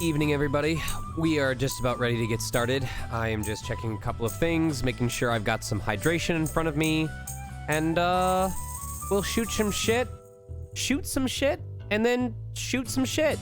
Evening, everybody. We are just about ready to get started. I am just checking a couple of things, making sure I've got some hydration in front of me, and we'll shoot some shit, and then shoot some shit.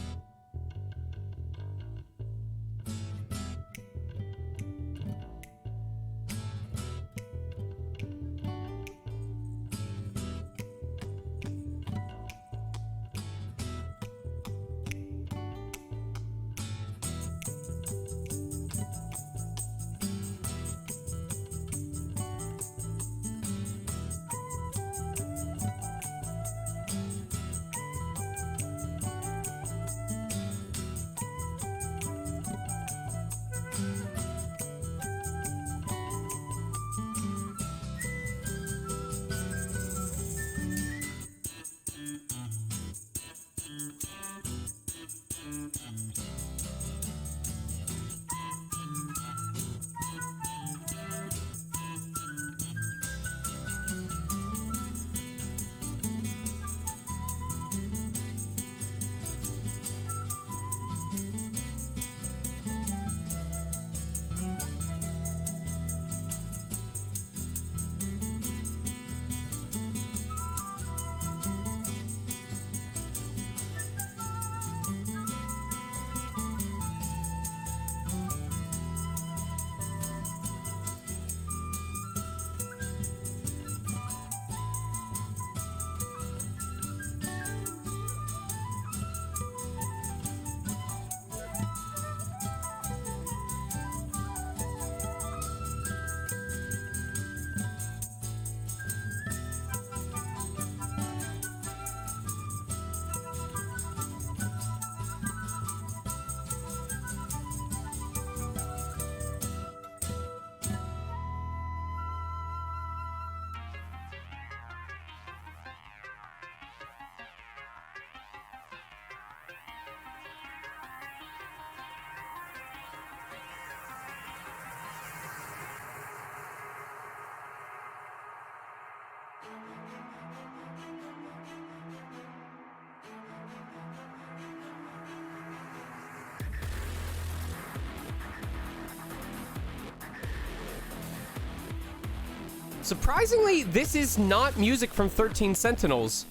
Surprisingly, this is not music from 13 Sentinels,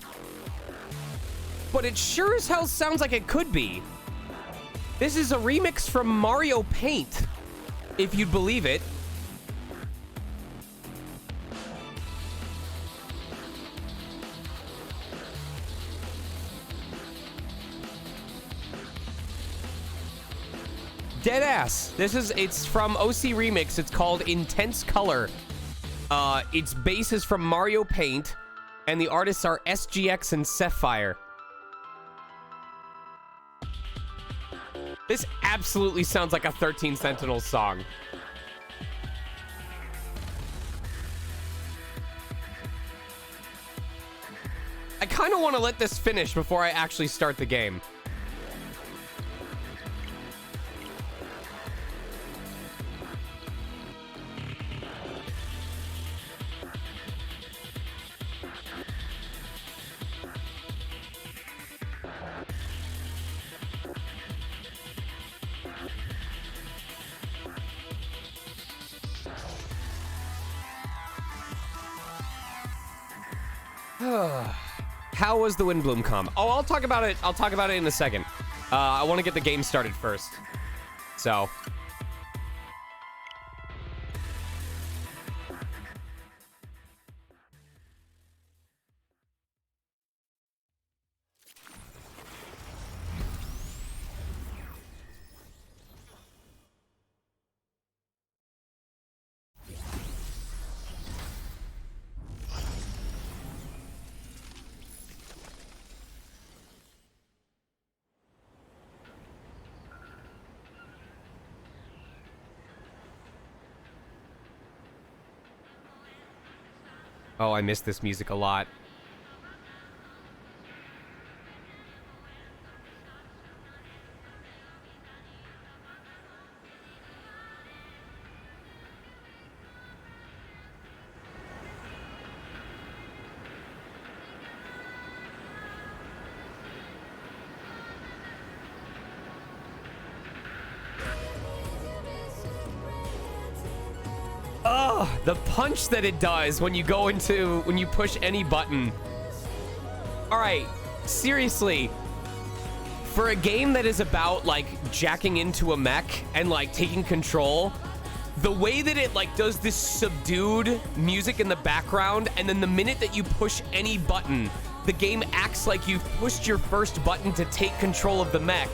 but it sure as hell sounds like it could be. This is a remix from Mario Paint, if you'd believe it. Deadass. It's from OC Remix. It's called Intense Color. Its base is from Mario Paint, and the artists are SGX and Sapphire. This absolutely sounds like a 13 Sentinels song. I kind of want to let this finish before I actually start the game. How was the Windbloom com? Oh, I'll talk about it. I'll talk about it in a second. I want to get the game started first. So. Oh, I miss this music a lot. Oh, the punch that it does when you when you push any button. All right, seriously, for a game that is about like jacking into a mech and like taking control, the way that it like does this subdued music in the background, and then the minute that you push any button, the game acts like you've pushed your first button to take control of the mech.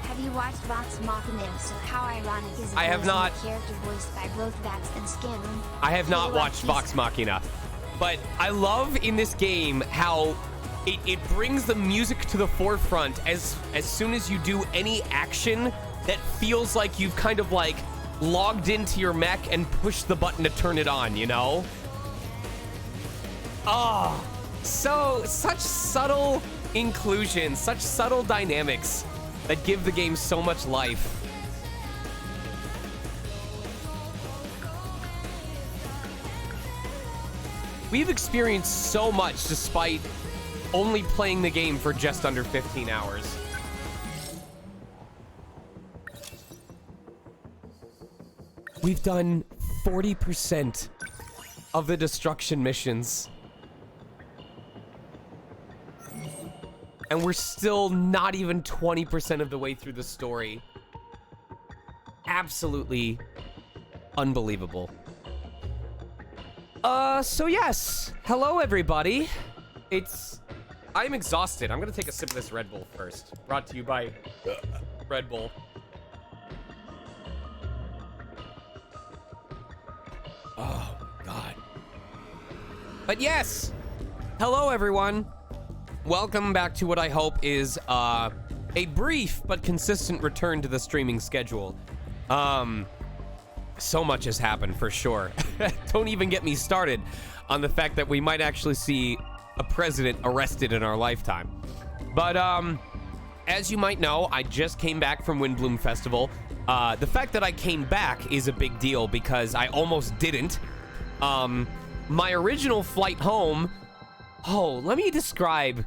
Have you watched Vox Machina? So how ironic is it? I have not. Character voiced by both Vax and Scanlan. I have not watched Vox Machina, but I love in this game how it brings the music to the forefront as soon as you do any action that feels like you've kind of like logged into your mech and pushed the button to turn it on, you know? Oh, such subtle inclusion, such subtle dynamics that give the game so much life. We've experienced so much despite only playing the game for just under 15 hours. We've done 40% of the destruction missions. And we're still not even 20% of the way through the story. Absolutely unbelievable. So yes. Hello, everybody. I'm exhausted. I'm gonna take a sip of this Red Bull first. Brought to you by Red Bull. Oh, God. But yes. Hello, everyone. Welcome back to what I hope is a brief but consistent return to the streaming schedule. So much has happened for sure. Don't even get me started on the fact that we might actually see a president arrested in our lifetime. But as you might know, I just came back from Windbloom Festival. The fact that I came back is a big deal because I almost didn't. My original flight home. Oh, let me describe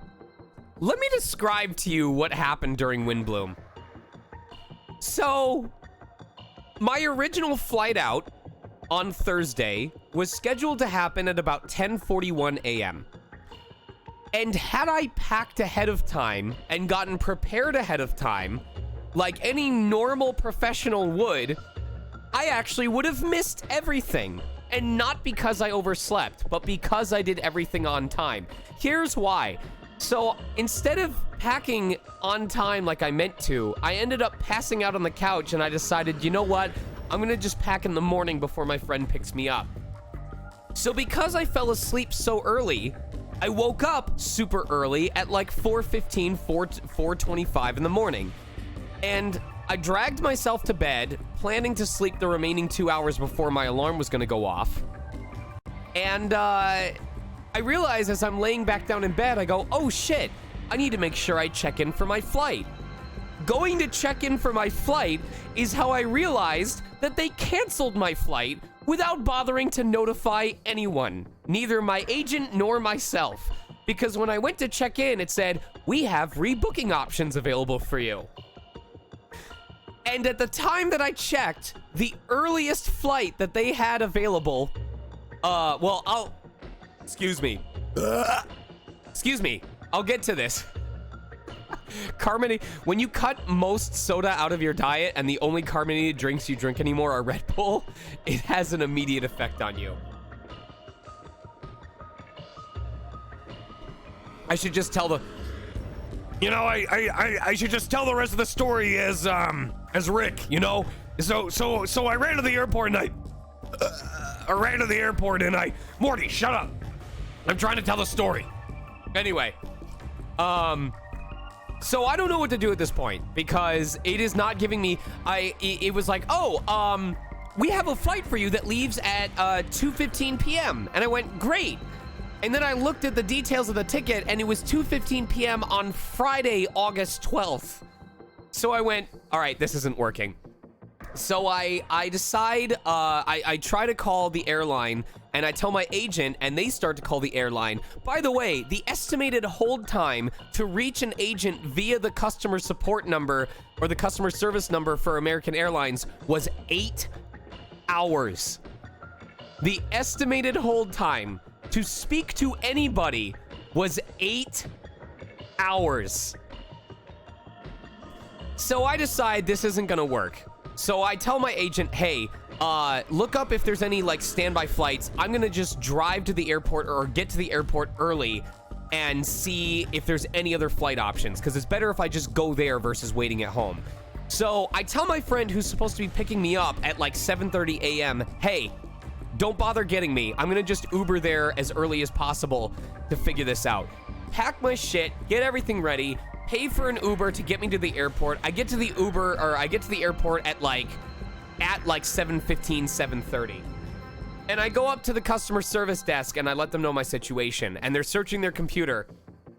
to you what happened during Windbloom. So, my original flight out on Thursday was scheduled to happen at about 10:41 a.m. And had I packed ahead of time and gotten prepared ahead of time, like any normal professional would, I actually would have missed everything. And not because I overslept, but because I did everything on time. Here's why. So instead of packing on time like I meant to, I ended up passing out on the couch and I decided, you know what? I'm gonna just pack in the morning before my friend picks me up. So because I fell asleep so early, I woke up super early at like 4:15, 4:25 in the morning. And I dragged myself to bed, planning to sleep the remaining 2 hours before my alarm was gonna go off. And I realized as I'm laying back down in bed, I go, oh shit, I need to make sure I check in for my flight. Going to check in for my flight is how I realized that they canceled my flight without bothering to notify anyone, neither my agent nor myself. Because when I went to check in, it said, we have rebooking options available for you. And at the time that I checked, the earliest flight that they had available, excuse me, I'll get to this. Carbonated, when you cut most soda out of your diet and the only carbonated drinks you drink anymore are Red Bull, it has an immediate effect on you. I should just tell I should just tell the rest of the story as Rick, you know? So I ran to the airport and Morty, shut up. I'm trying to tell the story. Anyway, so I don't know what to do at this point because it is not giving me, it was like, we have a flight for you that leaves at 2:15 p.m. And I went, great. And then I looked at the details of the ticket and it was 2:15 p.m. on Friday, August 12th. So I went, all right, this isn't working. So I decide, I try to call the airline and I tell my agent, and they start to call the airline. By the way, the estimated hold time to reach an agent via the customer support number or the customer service number for American Airlines was 8 hours. The estimated hold time to speak to anybody was 8 hours. So I decide this isn't gonna work. So I tell my agent, hey, look up if there's any like standby flights. I'm gonna just drive to the airport or get to the airport early and see if there's any other flight options, because it's better if I just go there versus waiting at home. So I tell my friend who's supposed to be picking me up at like 7:30 a.m., hey, don't bother getting me. I'm gonna just Uber there as early as possible to figure this out. Pack my shit, get everything ready, pay for an Uber to get me to the airport. I get to the airport at like 7:15, 7:30. And I go up to the customer service desk and I let them know my situation, and they're searching their computer.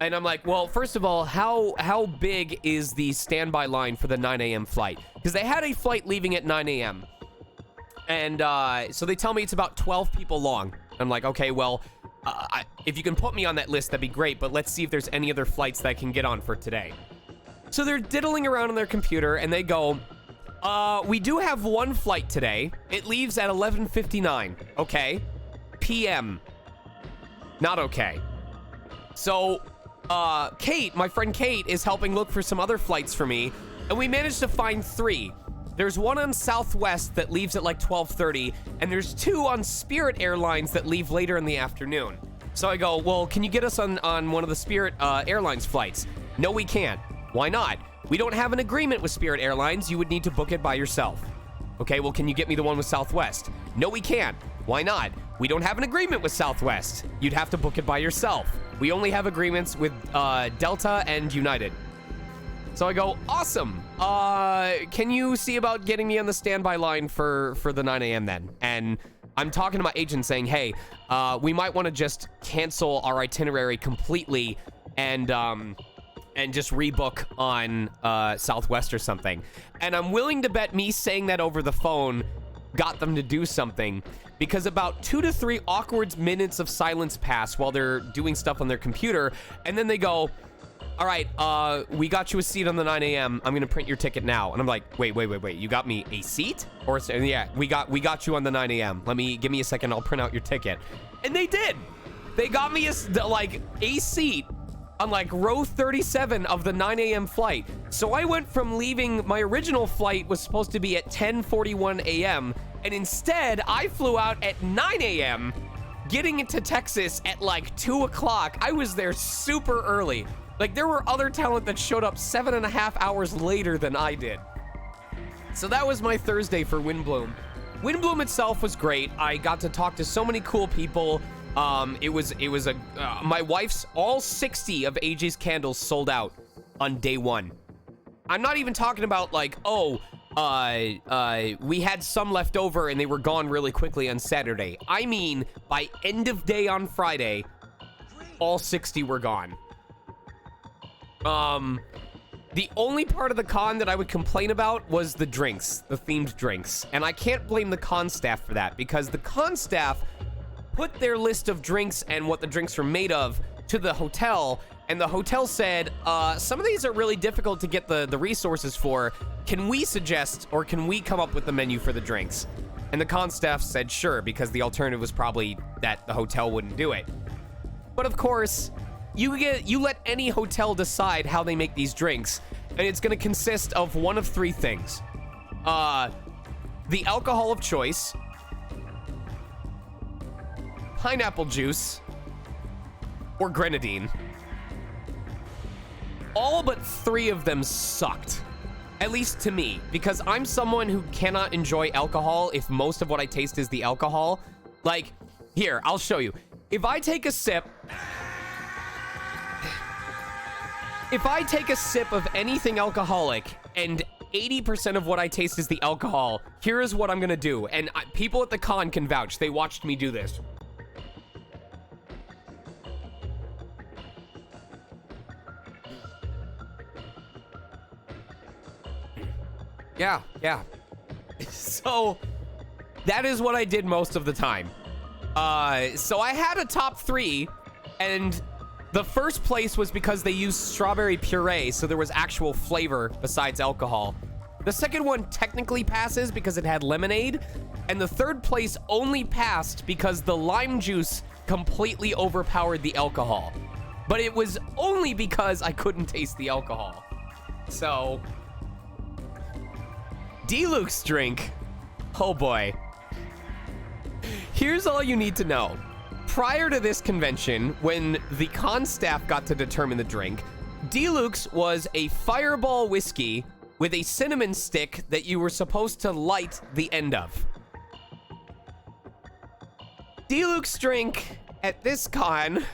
And I'm like, well, first of all, how big is the standby line for the 9 a.m. flight? Because they had a flight leaving at 9 a.m. And so they tell me it's about 12 people long. I'm like, okay, well, if you can put me on that list, that'd be great, but let's see if there's any other flights that I can get on for today. So they're diddling around on their computer, and they go, we do have one flight today. It leaves at 11:59. Okay. PM. Not okay. So, Kate, my friend Kate, is helping look for some other flights for me, and we managed to find 3. There's one on Southwest that leaves at like 12:30, and there's 2 on Spirit Airlines that leave later in the afternoon. So I go, well, can you get us on one of the Spirit Airlines flights? No, we can't. Why not? We don't have an agreement with Spirit Airlines. You would need to book it by yourself. Okay, well, can you get me the one with Southwest? No, we can't. Why not? We don't have an agreement with Southwest. You'd have to book it by yourself. We only have agreements with Delta and United. So I go, awesome. Can you see about getting me on the standby line for the 9 a.m. then? And I'm talking to my agent saying, hey, we might want to just cancel our itinerary completely and just rebook on Southwest or something. And I'm willing to bet me saying that over the phone got them to do something, because about 2 to 3 awkward minutes of silence pass while they're doing stuff on their computer, and then they go, all right, we got you a seat on the 9 a.m. I'm gonna print your ticket now. And I'm like, wait, you got me a seat? Or yeah, we got you on the 9 a.m. Give me a second, I'll print out your ticket. And they did. They got me a seat on like row 37 of the 9 a.m. flight. So I went from leaving, my original flight was supposed to be at 10:41 a.m. and instead I flew out at 9 a.m. getting into Texas at like 2 o'clock. I was there super early. Like, there were other talent that showed up 7.5 hours later than I did. So that was my Thursday for Windbloom. Windbloom itself was great. I got to talk to so many cool people. It was my wife's, all 60 of Aegis candles sold out on day 1. I'm not even talking about like, we had some left over and they were gone really quickly on Saturday. I mean, by end of day on Friday, all 60 were gone. The only part of the con that I would complain about was the drinks, the themed drinks. And I can't blame the con staff for that, because the con staff put their list of drinks and what the drinks were made of to the hotel, and the hotel said, some of these are really difficult to get the resources for. Can we suggest, or can we come up with the menu for the drinks? And the con staff said sure, because the alternative was probably that the hotel wouldn't do it. But of course, you let any hotel decide how they make these drinks, and it's going to consist of one of 3 things. The alcohol of choice, pineapple juice, or grenadine. All but 3 of them sucked. At least to me, because I'm someone who cannot enjoy alcohol if most of what I taste is the alcohol. Like, here, I'll show you. If I take a sip of anything alcoholic and 80% of what I taste is the alcohol, here is what I'm gonna do. And people at the con can vouch. They watched me do this. Yeah. So that is what I did most of the time. So I had a top 3, and the first place was because they used strawberry puree, so there was actual flavor besides alcohol. The second one technically passes because it had lemonade, and the third place only passed because the lime juice completely overpowered the alcohol. But it was only because I couldn't taste the alcohol. So, Deluxe drink. Oh boy. Here's all you need to know. Prior to this convention, when the con staff got to determine the drink, Deluxe was a fireball whiskey with a cinnamon stick that you were supposed to light the end of. Deluxe drink at this con,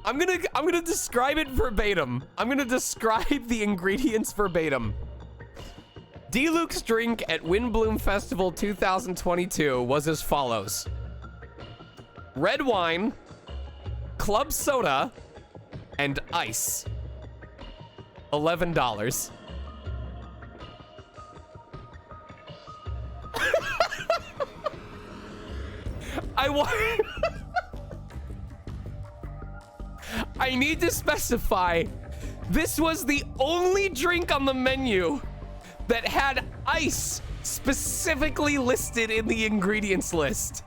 I'm gonna describe it verbatim. I'm gonna describe the ingredients verbatim. Deluxe drink at Windbloom Festival 2022 was as follows: red wine, club soda, and ice. $11. I need to specify, this was the only drink on the menu that had ice specifically listed in the ingredients list.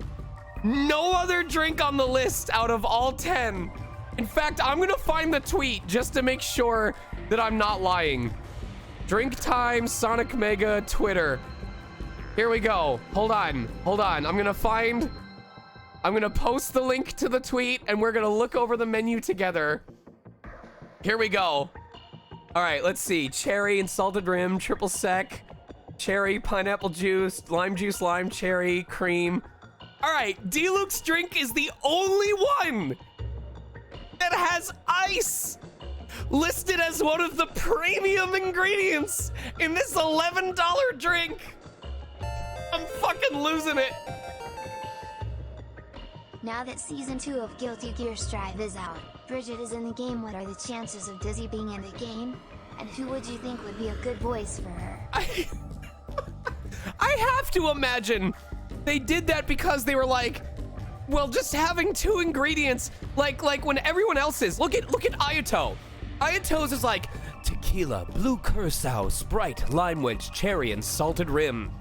No other drink on the list out of all 10. In fact, I'm gonna find the tweet just to make sure that I'm not lying. Drink time, Sonic Mega, Twitter. Here we go. Hold on. I'm gonna post the link to the tweet, and we're gonna look over the menu together. Here we go. All right, let's see. Cherry and salted rim, triple sec, cherry, pineapple juice, lime, cherry, cream. All right, Deluxe drink is the only one that has ice listed as one of the premium ingredients in this $11 drink. I'm fucking losing it. Now that Season 2 of Guilty Gear Strive is out, Bridget is in the game. What are the chances of Dizzy being in the game? And who would you think would be a good voice for her? I have to imagine they did that because they were like, well, just having 2 ingredients, like when everyone else is. Look at Ayato. Ayato's is like tequila, blue curacao, Sprite, lime wedge, cherry, and salted rim.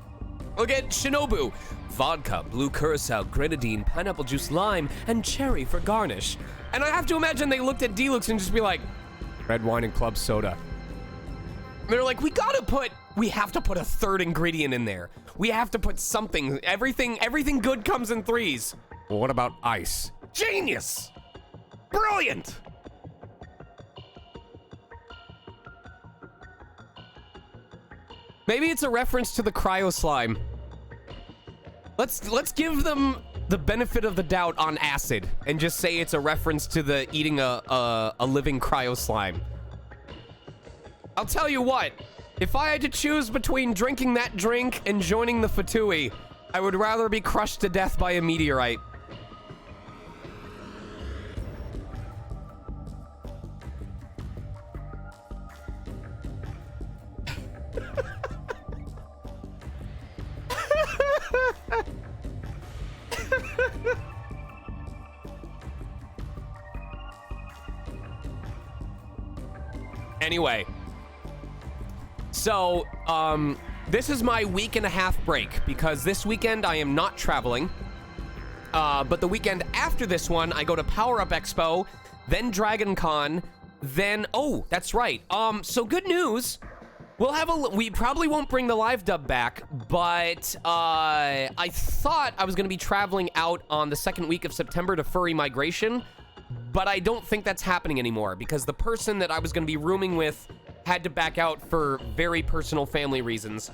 Look at Shinobu. Vodka, blue curacao, grenadine, pineapple juice, lime, and cherry for garnish. And I have to imagine they looked at Deluxe and just be like, red wine and club soda. And they're like, we have to put a third ingredient in there. We have to put something. Everything good comes in 3s. Well, what about ice? Genius! Brilliant! Maybe it's a reference to the cryo slime. Let's give them the benefit of the doubt on acid and just say it's a reference to the eating a living cryo slime. I'll tell you what, if I had to choose between drinking that drink and joining the Fatui, I would rather be crushed to death by a meteorite. Anyway, so this is my week and a half break because this weekend I am not traveling. But the weekend after this one, I go to Power Up Expo, then Dragon Con, then oh, that's right. So good news. We probably won't bring the live dub back, but I thought I was going to be traveling out on the second week of September to Furry Migration, but I don't think that's happening anymore because the person that I was going to be rooming with had to back out for very personal family reasons,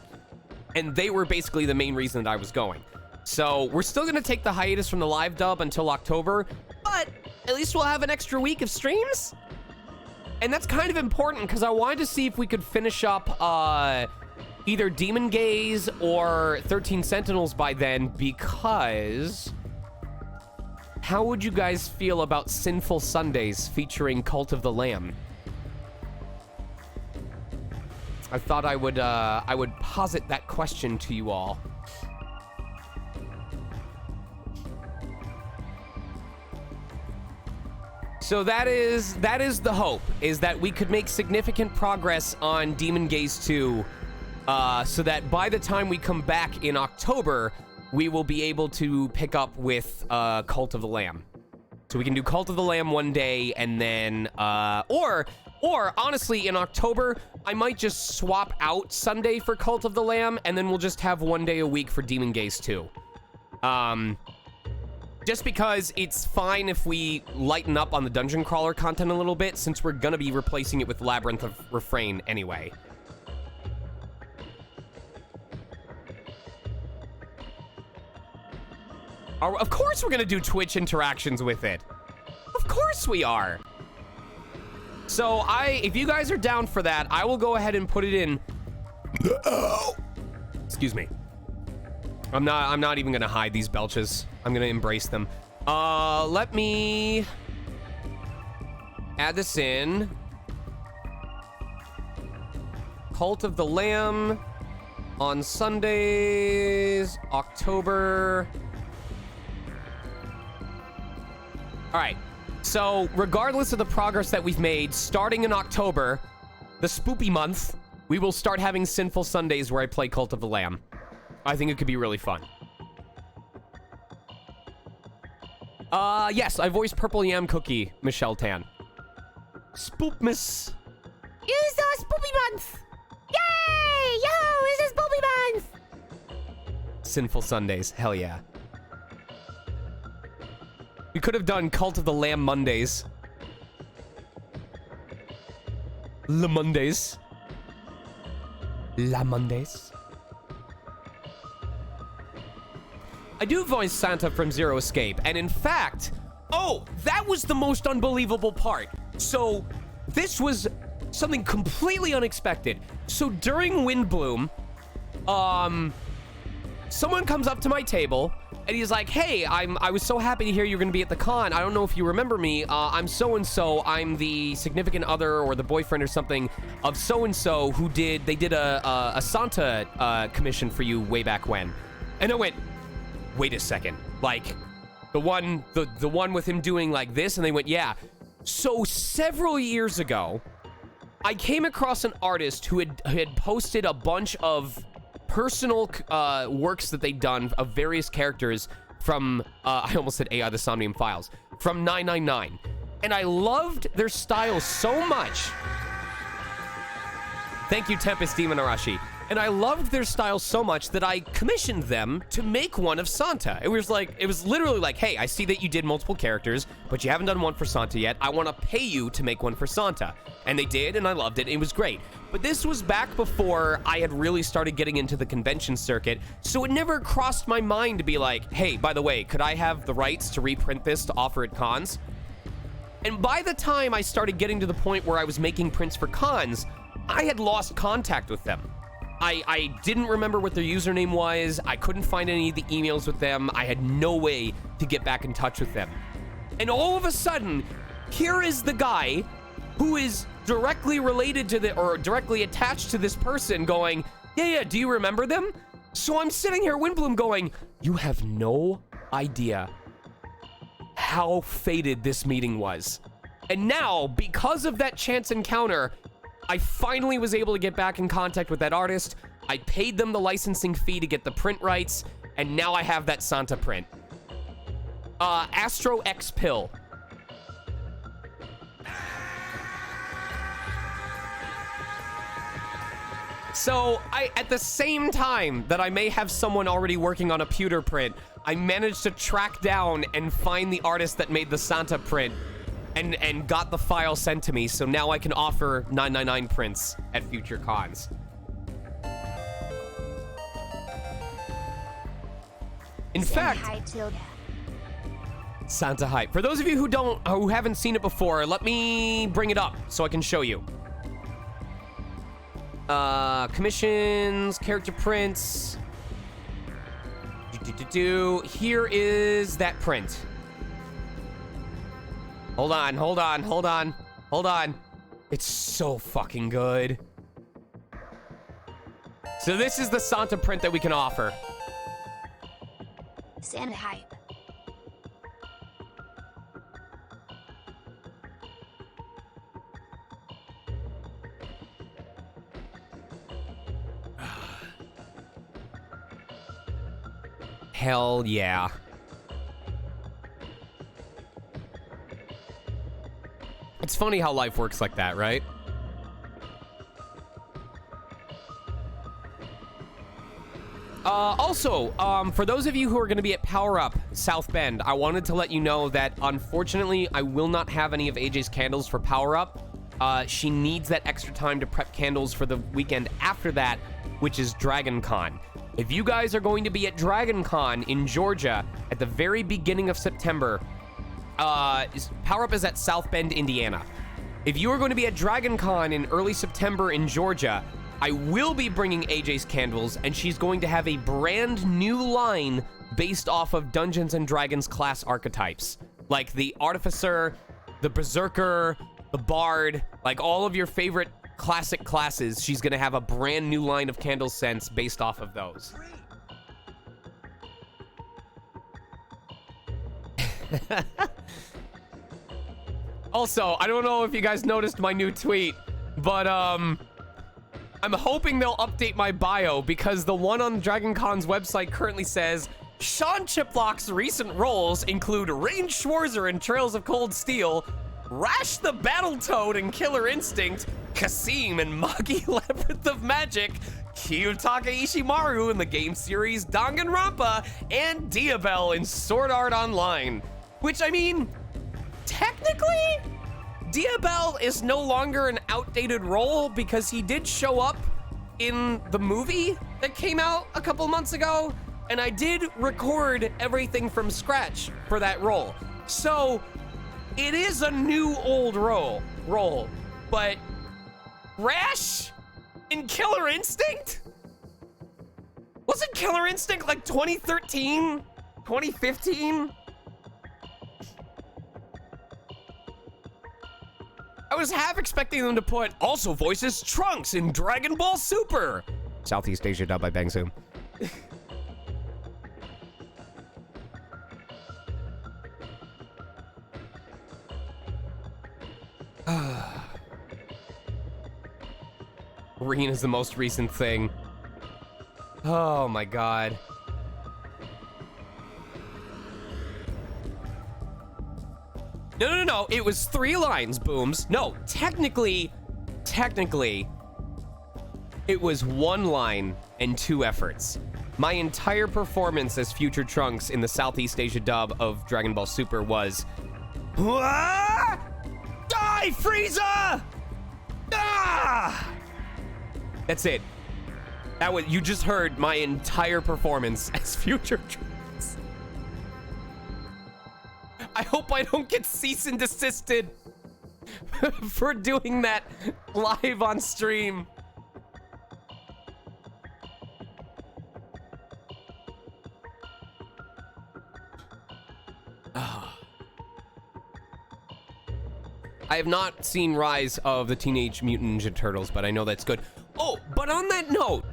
and they were basically the main reason that I was going. So we're still going to take the hiatus from the live dub until October, but at least we'll have an extra week of streams. And that's kind of important because I wanted to see if we could finish up either Demon Gaze or 13 Sentinels by then, because how would you guys feel about Sinful Sundays featuring Cult of the Lamb? I thought I would posit that question to you all. So that is the hope, is that we could make significant progress on Demon Gaze 2, so that by the time we come back in October, we will be able to pick up with Cult of the Lamb. So we can do Cult of the Lamb one day, and then, or honestly, in October, I might just swap out Sunday for Cult of the Lamb, and then we'll just have one day a week for Demon Gaze 2. Just because it's fine if we lighten up on the dungeon crawler content a little bit, since we're gonna be replacing it with Labyrinth of Refrain anyway. Of course we're gonna do Twitch interactions with it. Of course we are. So if you guys are down for that, I will go ahead and put it in. Excuse me. I'm not even gonna hide these belches. I'm gonna embrace them. Let me add this in. Cult of the Lamb on Sundays, October. All right. So regardless of the progress that we've made, starting in October, the spoopy month, we will start having Sinful Sundays where I play Cult of the Lamb. I think it could be really fun. Yes, I voiced Purple Yam Cookie, Michelle Tan. Spoopmas. It's a spoopy month! Yay! Yo, it's a spoopy month! Sinful Sundays, hell yeah. We could have done Cult of the Lamb Mondays. Le Mondays. La Mondays. I do voice Santa from Zero Escape, and in fact, oh, that was the most unbelievable part. So, this was something completely unexpected. So during Windbloom, someone comes up to my table, and he's like, hey, I was so happy to hear you're gonna be at the con. I don't know if you remember me. I'm so-and-so. I'm the significant other or the boyfriend or something of so-and-so who did a Santa commission for you way back when. And I went, wait a second, like the one with him doing like this? And they went, yeah. So several years ago, I came across an artist who had posted a bunch of personal works that they'd done of various characters from, I almost said AI the Somnium Files, from 999. And I loved their style so much. Thank you, Tempest Demon Arashi. And I loved their style so much that I commissioned them to make one of Santa. It was literally like, hey, I see that you did multiple characters, but you haven't done one for Santa yet. I want to pay you to make one for Santa. And they did, and I loved it. It was great. But this was back before I had really started getting into the convention circuit, so it never crossed my mind to be like, hey, by the way, could I have the rights to reprint this to offer at cons? And by the time I started getting to the point where I was making prints for cons, I had lost contact with them. I didn't remember what their username was. I couldn't find any of the emails with them. I had no way to get back in touch with them. And all of a sudden, here is the guy who is directly related to or directly attached to this person going, yeah, do you remember them? So I'm sitting here, Windbloom, going, you have no idea how fated this meeting was. And now, because of that chance encounter, I finally was able to get back in contact with that artist. I paid them the licensing fee to get the print rights, and now I have that Santa print. Astro X Pill. So, at the same time that I may have someone already working on a pewter print, I managed to track down and find the artist that made the Santa print and got the file sent to me, so now I can offer 999 prints at future cons. In fact, Santa Hype. For those of you who haven't seen it before, let me bring it up so I can show you. Commissions, character prints. Here is that print. Hold on. It's so fucking good. So this is the Santa print that we can offer. Santa Hype. Hell yeah. It's funny how life works like that, right? Also, for those of you who are going to be at Power Up South Bend, I wanted to let you know that unfortunately I will not have any of AJ's candles for Power Up. She needs that extra time to prep candles for the weekend after that, which is Dragon Con. If you guys are going to be at Dragon Con in Georgia at the very beginning of September, Power Up is at South Bend, Indiana. If you are going to be at Dragon Con in early September in Georgia, I will be bringing AJ's candles, and she's going to have a brand new line based off of Dungeons & Dragons class archetypes. Like the Artificer, the Berserker, the Bard, like all of your favorite classic classes. She's going to have a brand new line of candle scents based off of those. Also, I don't know if you guys noticed my new tweet, but I'm hoping they'll update my bio, because the one on Dragon Con's website currently says, Sean Chiplock's recent roles include Rain Schwarzer in Trails of Cold Steel, Rash the Battletoad in Killer Instinct, Kasim in Magi Labyrinth of Magic, Kiyotaka Ishimaru in the game series Danganronpa, and Diabell in Sword Art Online. Which, I mean, technically, Diabell is no longer an outdated role because he did show up in the movie that came out a couple months ago, and I did record everything from scratch for that role. So it is a new old role, but Rash in Killer Instinct? Wasn't Killer Instinct like 2013, 2015? I was half expecting them to put also voices Trunks in Dragon Ball Super. Southeast Asia dub by Bang Zoom. Reen is the most recent thing. Oh my god. No. It was 3 lines, Booms. No, technically, it was 1 line and 2 efforts. My entire performance as Future Trunks in the Southeast Asia dub of Dragon Ball Super was, "Ah! Die, Frieza! Ah!" That's it. That was, you just heard my entire performance as Future Trunks. I hope I don't get cease and desisted for doing that live on stream. I have not seen Rise of the Teenage Mutant Ninja Turtles, but I know that's good. Oh, but on that note,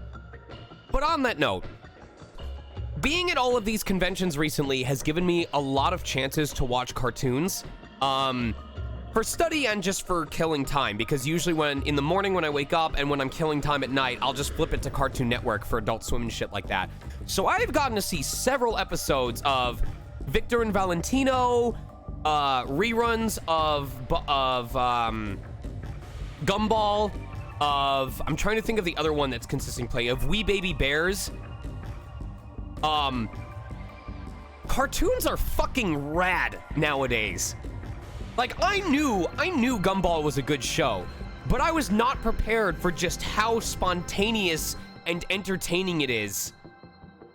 being at all of these conventions recently has given me a lot of chances to watch cartoons, for study and just for killing time, because usually in the morning when I wake up and when I'm killing time at night, I'll just flip it to Cartoon Network for Adult Swim and shit like that. So I've gotten to see several episodes of Victor and Valentino, reruns of Gumball, I'm trying to think of the other one that's consistent play, of Wee Baby Bears. Cartoons are fucking rad nowadays. Like, I knew Gumball was a good show, but I was not prepared for just how spontaneous and entertaining it is.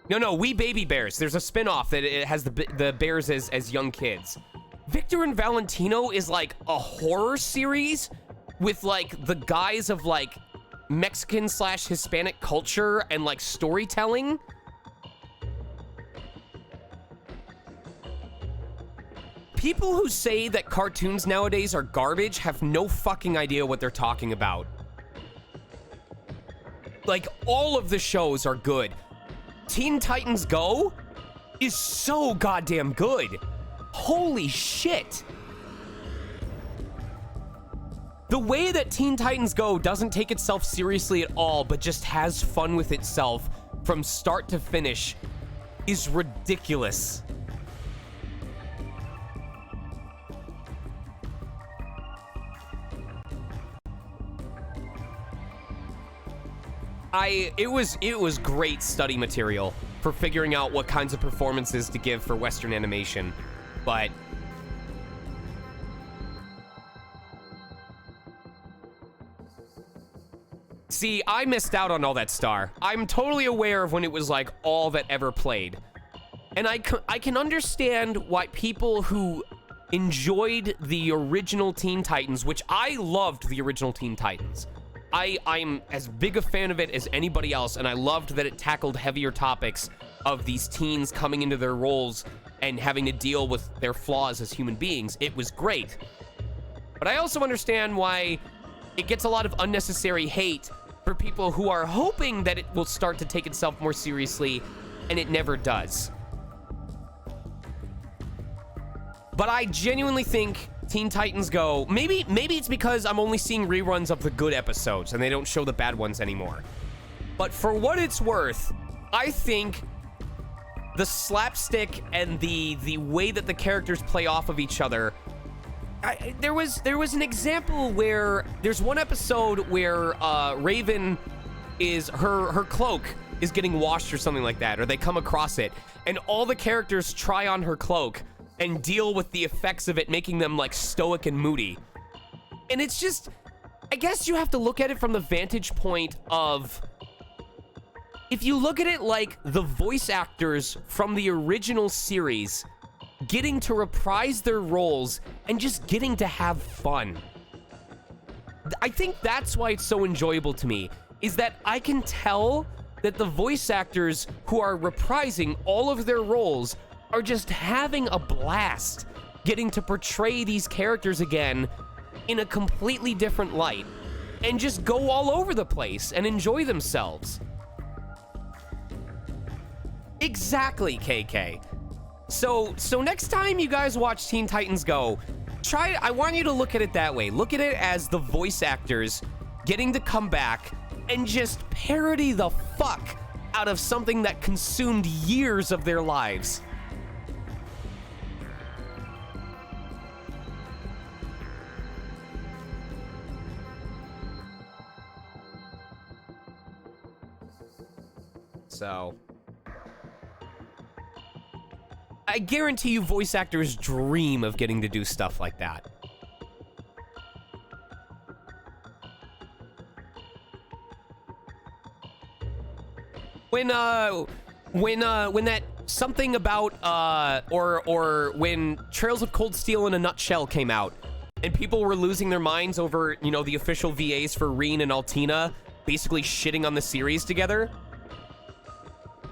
No, Wee Baby Bears. There's a spin-off that it has the bears as young kids. Victor and Valentino is like a horror series with like the guise of like Mexican/Hispanic culture and like storytelling. People who say that cartoons nowadays are garbage have no fucking idea what they're talking about. Like, all of the shows are good. Teen Titans Go is so goddamn good. Holy shit. The way that Teen Titans Go doesn't take itself seriously at all, but just has fun with itself from start to finish, is ridiculous. It was great study material for figuring out what kinds of performances to give for Western animation, but see, I missed out on all that Star. I'm totally aware of when it was like all that ever played, and I can understand why people who enjoyed the original Teen Titans, which I loved the original Teen Titans. I'm as big a fan of it as anybody else, and I loved that it tackled heavier topics of these teens coming into their roles and having to deal with their flaws as human beings. It was great. But I also understand why it gets a lot of unnecessary hate for people who are hoping that it will start to take itself more seriously, and it never does. But I genuinely think Teen Titans Go, maybe it's because I'm only seeing reruns of the good episodes and they don't show the bad ones anymore. But for what it's worth, I think the slapstick and the way that the characters play off of each other, there was an example where there's one episode where Raven is her cloak is getting washed or something like that, or they come across it, and all the characters try on her cloak and deal with the effects of it, making them like stoic and moody. And it's just, I guess you have to look at it from the vantage point of, if you look at it like the voice actors from the original series getting to reprise their roles and just getting to have fun. I think that's why it's so enjoyable to me, is that I can tell that the voice actors who are reprising all of their roles are just having a blast getting to portray these characters again in a completely different light and just go all over the place and enjoy themselves. Exactly, KK. So next time you guys watch Teen Titans Go, I want you to look at it that way. Look at it as the voice actors getting to come back and just parody the fuck out of something that consumed years of their lives. So, I guarantee you voice actors dream of getting to do stuff like that. When that something about, or when Trails of Cold Steel in a Nutshell came out, and people were losing their minds over, you know, the official VAs for Reen and Altina basically shitting on the series together.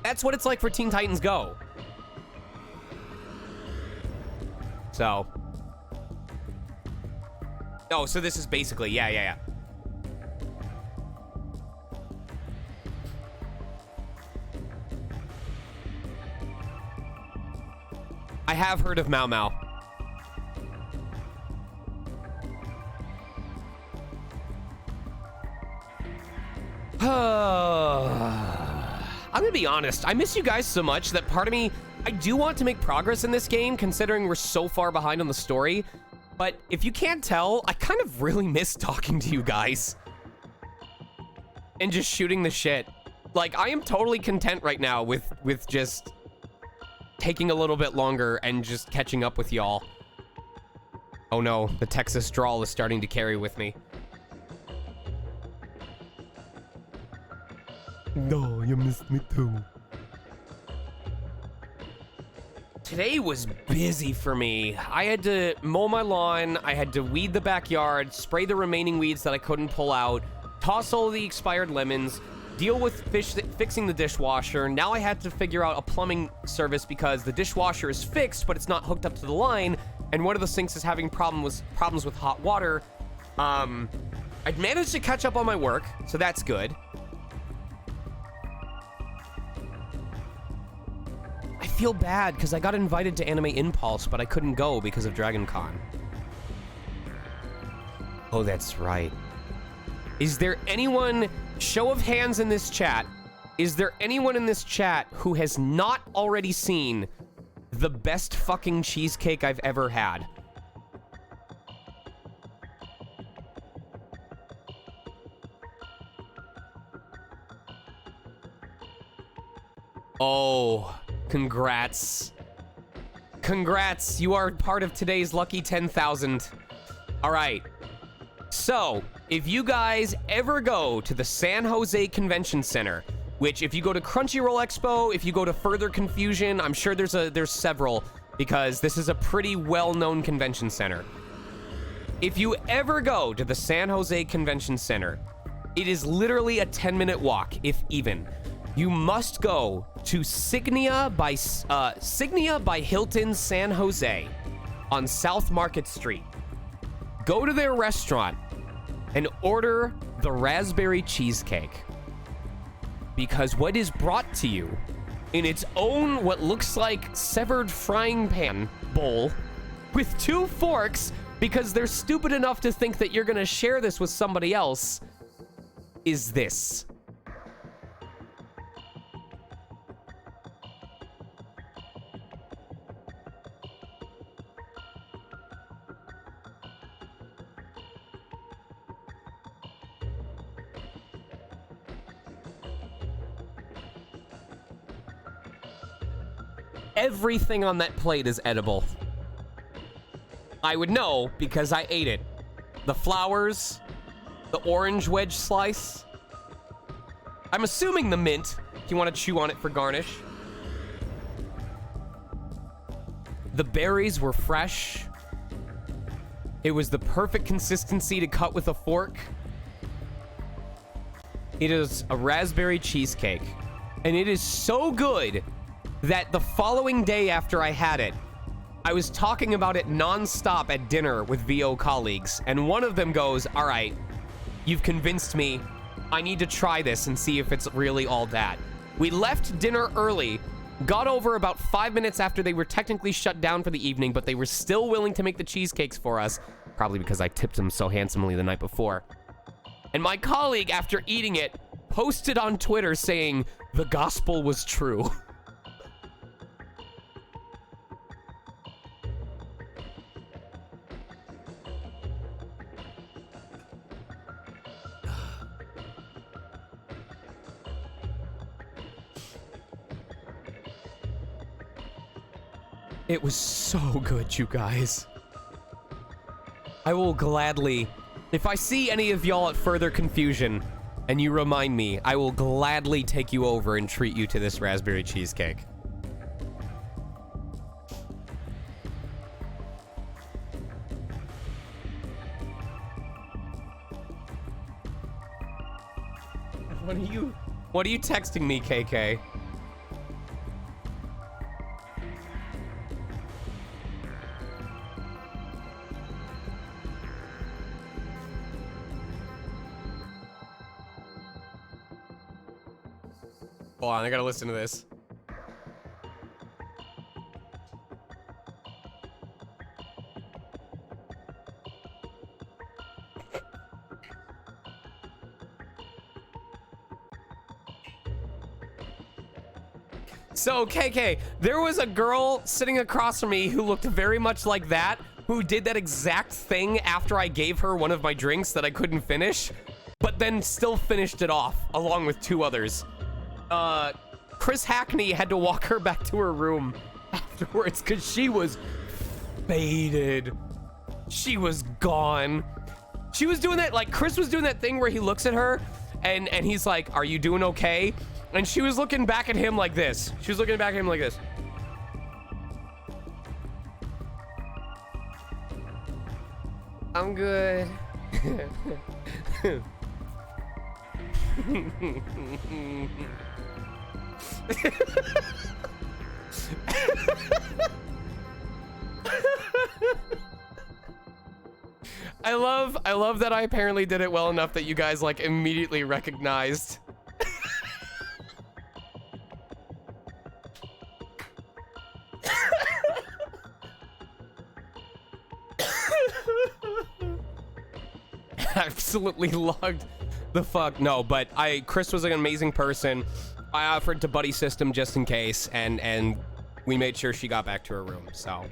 That's what it's like for Teen Titans Go. So. Oh, so this is basically, yeah. I have heard of Mau Mau. I'm gonna be honest, I miss you guys so much that part of me, I do want to make progress in this game, considering we're so far behind on the story. But if you can't tell, I kind of really miss talking to you guys. And just shooting the shit. Like, I am totally content right now with just taking a little bit longer and just catching up with y'all. Oh no, the Texas drawl is starting to carry with me. No, you missed me too. Today was busy for me. I had to mow my lawn, I had to weed the backyard, spray the remaining weeds that I couldn't pull out, toss all the expired lemons, deal with fixing the dishwasher. Now I had to figure out a plumbing service because the dishwasher is fixed, but it's not hooked up to the line, and one of the sinks is having problems with hot water. I'd managed to catch up on my work, so that's good. I feel bad because I got invited to Anime Impulse, but I couldn't go because of Dragon Con. Oh, that's right. Is there anyone, show of hands in this chat, Is there anyone in this chat who has not already seen the best fucking cheesecake I've ever had? Oh, congrats. Congrats, you are part of today's lucky 10,000. All right. So, if you guys ever go to the San Jose Convention Center, which if you go to Crunchyroll Expo, if you go to Further Confusion, I'm sure there's several, because this is a pretty well-known convention center. If you ever go to the San Jose Convention Center, it is literally a 10-minute walk, if even. You must go to Signia by Hilton San Jose on South Market Street. Go to their restaurant and order the raspberry cheesecake. Because what is brought to you in its own what looks like severed frying pan bowl with 2 forks, because they're stupid enough to think that you're gonna share this with somebody else, is this. Everything on that plate is edible. I would know because I ate it. The flowers, the orange wedge slice. I'm assuming the mint, if you want to chew on it for garnish. The berries were fresh. It was the perfect consistency to cut with a fork. It is a raspberry cheesecake, and it is so good that the following day after I had it, I was talking about it nonstop at dinner with VO colleagues, and one of them goes, all right, you've convinced me. I need to try this and see if it's really all that. We left dinner early, got over about 5 minutes after they were technically shut down for the evening, but they were still willing to make the cheesecakes for us, probably because I tipped them so handsomely the night before. And my colleague, after eating it, posted on Twitter saying, the gospel was true. It was so good, you guys. I will gladly, if I see any of y'all at Further Confusion and you remind me, I will gladly take you over and treat you to this raspberry cheesecake. What are you texting me, KK? Hold on, I gotta listen to this. So, KK, there was a girl sitting across from me who looked very much like that, who did that exact thing after I gave her one of my drinks that I couldn't finish, but then still finished it off, along with 2 others. Chris Hackney had to walk her back to her room afterwards because she was faded. She was gone. She was doing that, like, Chris was doing that thing where he looks at her and he's like, are you doing okay? And she was looking back at him like this. She was looking back at him like this. I'm good. I love that I apparently did it well enough that you guys like immediately recognized. Absolutely logged The fuck? No, but Chris was an amazing person. I offered to buddy system just in case, and we made sure she got back to her room, so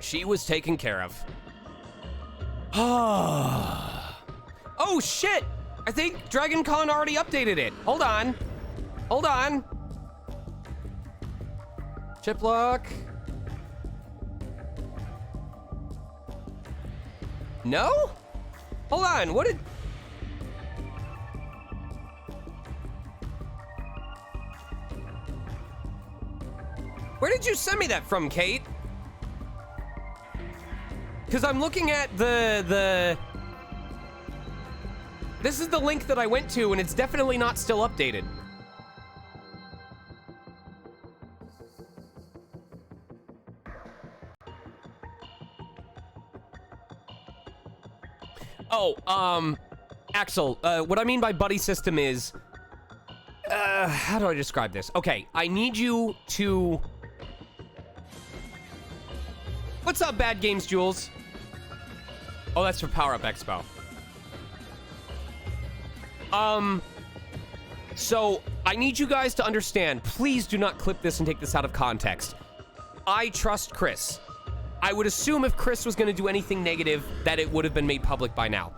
she was taken care of. Oh shit! I think Dragon Con already updated it. Hold on. Hold on. Chiplock. No? Hold on, what did... Where did you send me that from, Kate? Because I'm looking at the... This is the link that I went to, and it's definitely not still updated. Oh, Axel, what I mean by buddy system is... how do I describe this? Okay, I need you to... What's up, Bad Games, Jules? Oh, that's for Power Up Expo. So, I need you guys to understand, please do not clip this and take this out of context. I trust Chris. I would assume if Chris was going to do anything negative, that it would have been made public by now.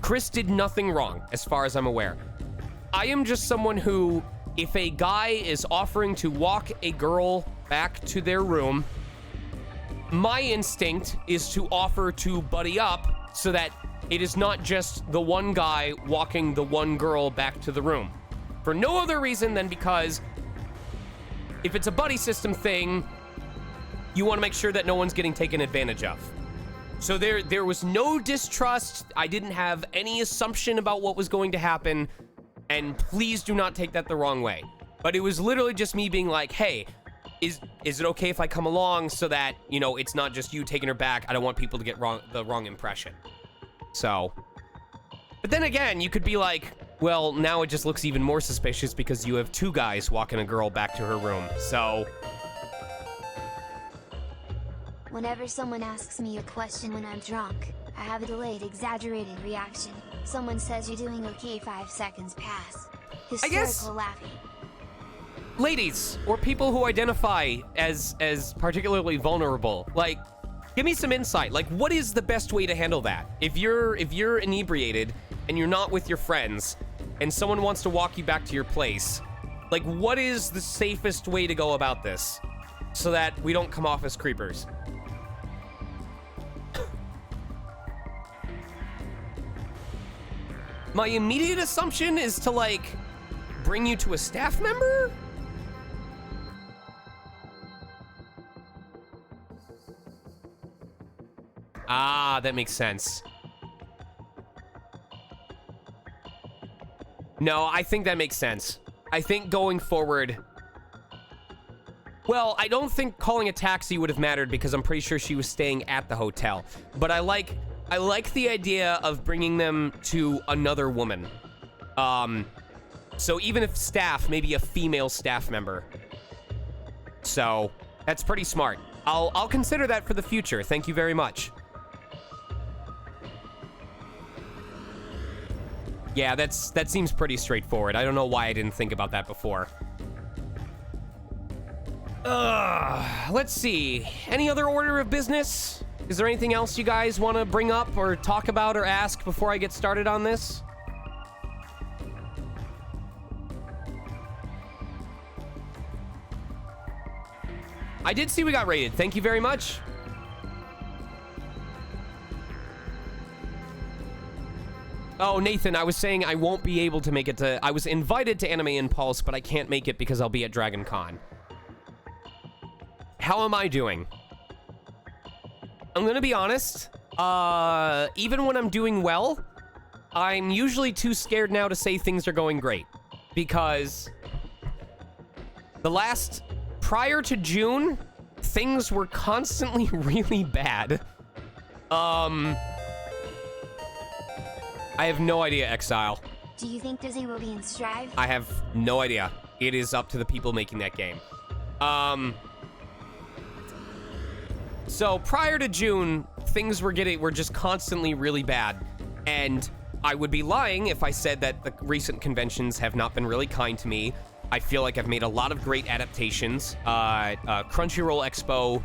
Chris did nothing wrong, as far as I'm aware. I am just someone who, if a guy is offering to walk a girl back to their room, my instinct is to offer to buddy up so that it is not just the one guy walking the one girl back to the room. For no other reason than because if it's a buddy system thing, you want to make sure that no one's getting taken advantage of. So there was no distrust. I didn't have any assumption about what was going to happen. And please do not take that the wrong way. But it was literally just me being like, hey, is it okay if I come along so that, you know, it's not just you taking her back? I don't want people to get the wrong impression. So, but then again, you could be like, well, now it just looks even more suspicious because you have two guys walking a girl back to her room. So, whenever someone asks me a question when I'm drunk, I have a delayed, exaggerated reaction. Someone says you're doing okay, 5 seconds pass. Hysterical laughing. Ladies, or people who identify as particularly vulnerable, like, give me some insight. Like, what is the best way to handle that? If you're inebriated and you're not with your friends and someone wants to walk you back to your place, like, what is the safest way to go about this so that we don't come off as creepers? My immediate assumption is to, like, bring you to a staff member? Ah, that makes sense. No, I think that makes sense. I think going forward... Well, I don't think calling a taxi would have mattered because I'm pretty sure she was staying at the hotel. But I like the idea of bringing them to another woman. So even if staff, maybe a female staff member. So, that's pretty smart. I'll consider that for the future. Thank you very much. Yeah, that seems pretty straightforward. I don't know why I didn't think about that before. Let's see. Any other order of business? Is there anything else you guys want to bring up or talk about or ask before I get started on this? I did see we got rated. Thank you very much. Oh, Nathan, I was saying I won't be able to make it to... I was invited to Anime Impulse, but I can't make it because I'll be at Dragon Con. How am I doing? I'm gonna be honest. Even when I'm doing well, I'm usually too scared now to say things are going great. Because prior to June, things were constantly really bad. I have no idea, Exile. Do you think Dizzy will be in Strive? I have no idea. It is up to the people making that game. So prior to June, things were just constantly really bad. And I would be lying if I said that the recent conventions have not been really kind to me. I feel like I've made a lot of great adaptations. Crunchyroll Expo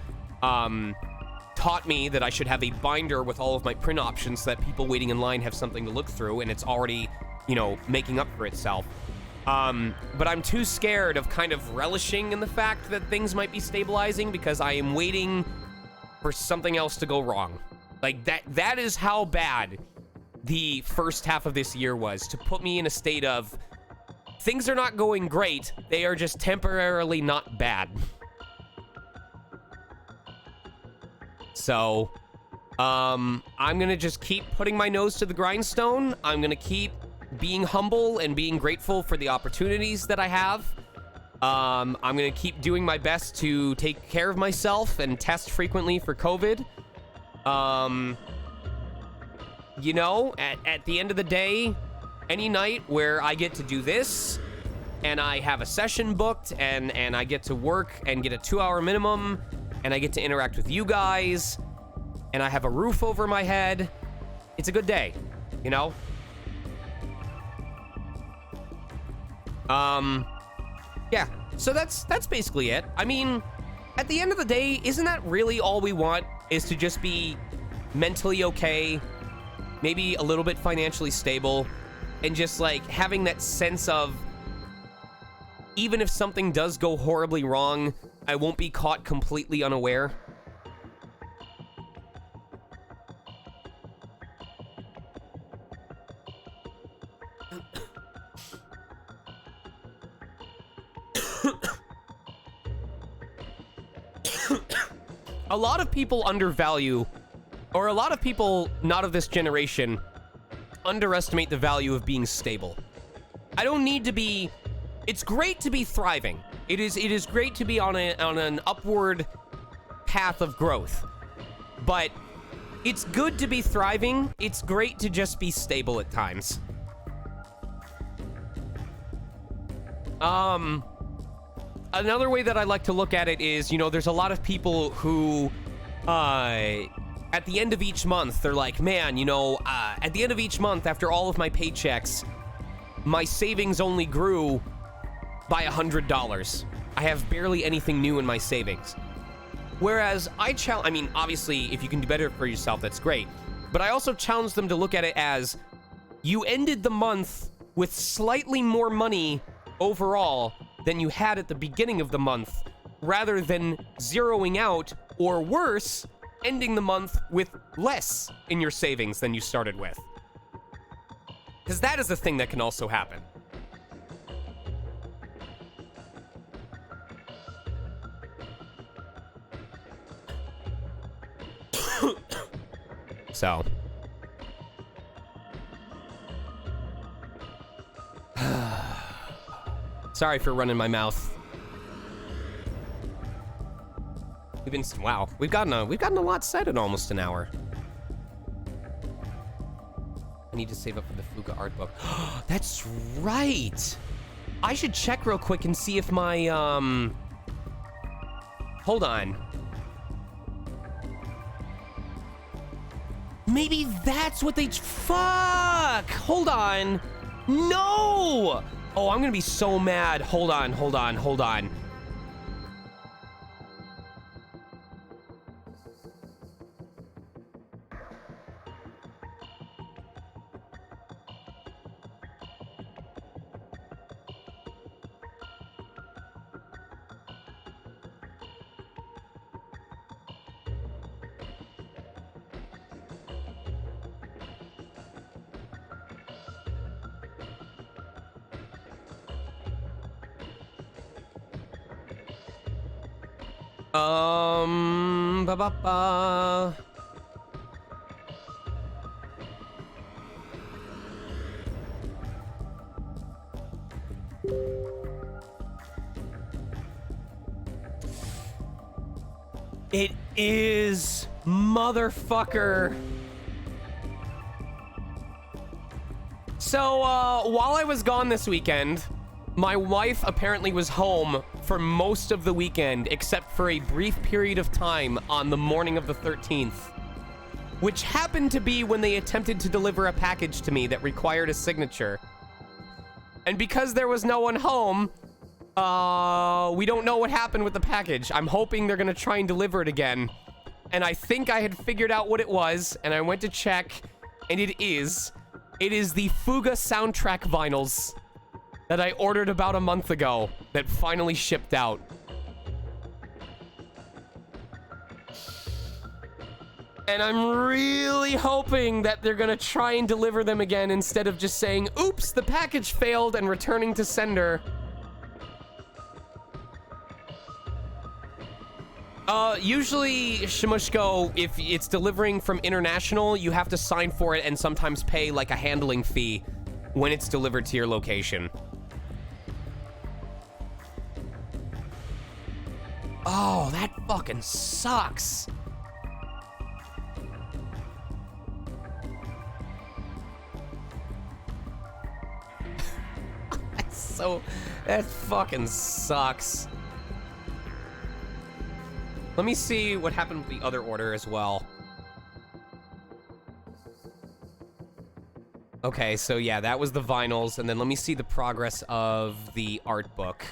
taught me that I should have a binder with all of my print options so that people waiting in line have something to look through, and it's already, you know, making up for itself. But I'm too scared of kind of relishing in the fact that things might be stabilizing because I am waiting for something else to go wrong. Like, that is how bad the first half of this year was, to put me in a state of things are not going great, they are just temporarily not bad. So, I'm gonna just keep putting my nose to the grindstone. I'm gonna keep being humble and being grateful for the opportunities that I have. I'm gonna keep doing my best to take care of myself and test frequently for COVID. You know, at the end of the day, any night where I get to do this, and I have a session booked, and I get to work and get a 2-hour minimum, and I get to interact with you guys, and I have a roof over my head, it's a good day, you know? Yeah, so that's basically it. I mean, at the end of the day, isn't that really all we want, is to just be mentally okay, maybe a little bit financially stable, and just, like, having that sense of, even if something does go horribly wrong, I won't be caught completely unaware. A lot of people undervalue, or a lot of people not of this generation underestimate the value of being stable. I don't need to be... It's great to be thriving. It is great to be on an upward path of growth. But it's good to be thriving. It's great to just be stable at times. Another way that I like to look at it is, you know, there's a lot of people who, at the end of each month, they're like, man, you know, at the end of each month, after all of my paychecks, my savings only grew by $100. I have barely anything new in my savings. Whereas I mean, obviously, if you can do better for yourself, that's great. But I also challenge them to look at it as, you ended the month with slightly more money overall than you had at the beginning of the month, rather than zeroing out, or worse, ending the month with less in your savings than you started with. Because that is a thing that can also happen. So. Sorry for running my mouth. We've gotten a lot said in almost an hour. I need to save up for the Fuga art book. That's right. I should check real quick and see if my hold on. Maybe that's what they... Fuck! Hold on. No! Oh, I'm gonna be so mad. Hold on. Ba-ba-ba. It is, motherfucker. So, while I was gone this weekend, my wife apparently was home for most of the weekend, except for a brief period of time on the morning of the 13th. which happened to be when they attempted to deliver a package to me that required a signature. And because there was no one home, we don't know what happened with the package. I'm hoping they're gonna try and deliver it again. And I think I had figured out what it was, and I went to check, and it is the Fuga soundtrack vinyls that I ordered about a month ago that finally shipped out. And I'm really hoping that they're gonna try and deliver them again instead of just saying, oops, the package failed and returning to sender. Usually, Shimushko, if it's delivering from international, you have to sign for it and sometimes pay like a handling fee when it's delivered to your location. Oh, that fucking sucks. That fucking sucks. Let me see what happened with the other order as well. Okay, so yeah, that was the vinyls, and then let me see the progress of the art book.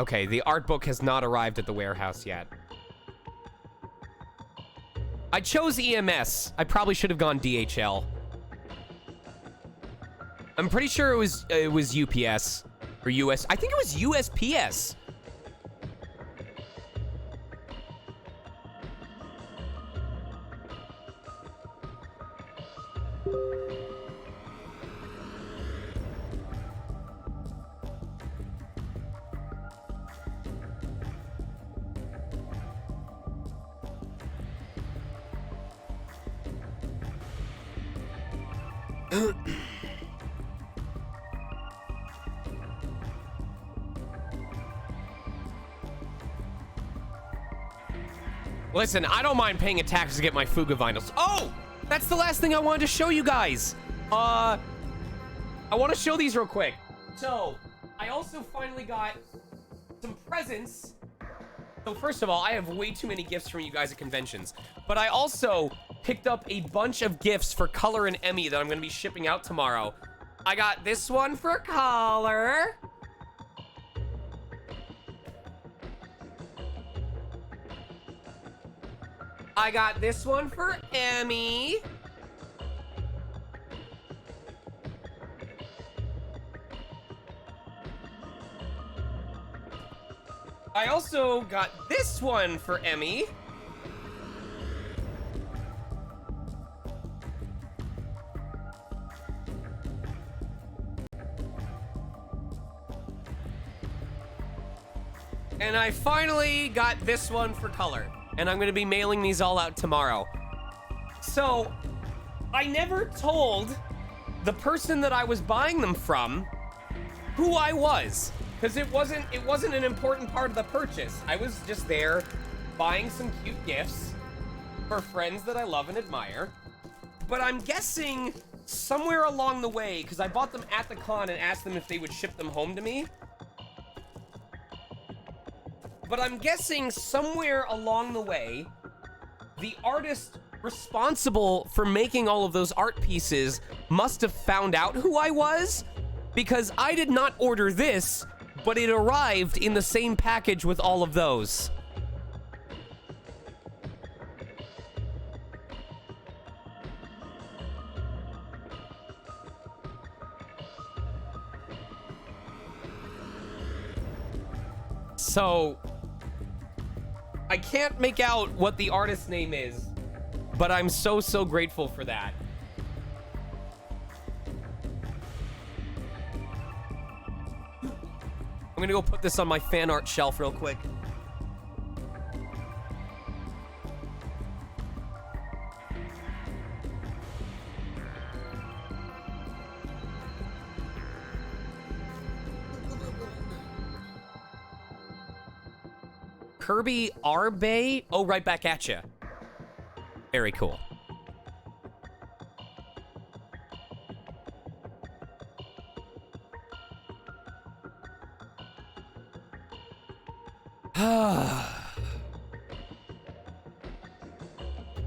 Okay, the art book has not arrived at the warehouse yet. I chose EMS. I probably should have gone DHL. I'm pretty sure it was UPS or US. I think it was USPS. Listen, I don't mind paying a tax to get my Fuga vinyls. Oh, that's the last thing I wanted to show you guys. I want to show these real quick. So, I also finally got some presents. So first of all, I have way too many gifts from you guys at conventions. But I also picked up a bunch of gifts for Color and Emmy that I'm going to be shipping out tomorrow. I got this one for Color. I got this one for Emmy. I also got this one for Emmy. And I finally got this one for Color. And I'm gonna be mailing these all out tomorrow. So, I never told the person that I was buying them from who I was, because it wasn't an important part of the purchase. I was just there buying some cute gifts for friends that I love and admire. But I'm guessing somewhere along the way, because I bought them at the con and asked them if they would ship them home to me. But I'm guessing somewhere along the way, the artist responsible for making all of those art pieces must have found out who I was, because I did not order this, but it arrived in the same package with all of those. So, I can't make out what the artist's name is, but I'm so grateful for that. I'm gonna go put this on my fan art shelf real quick. Kirby Arbe? Oh, right back at ya. Very cool.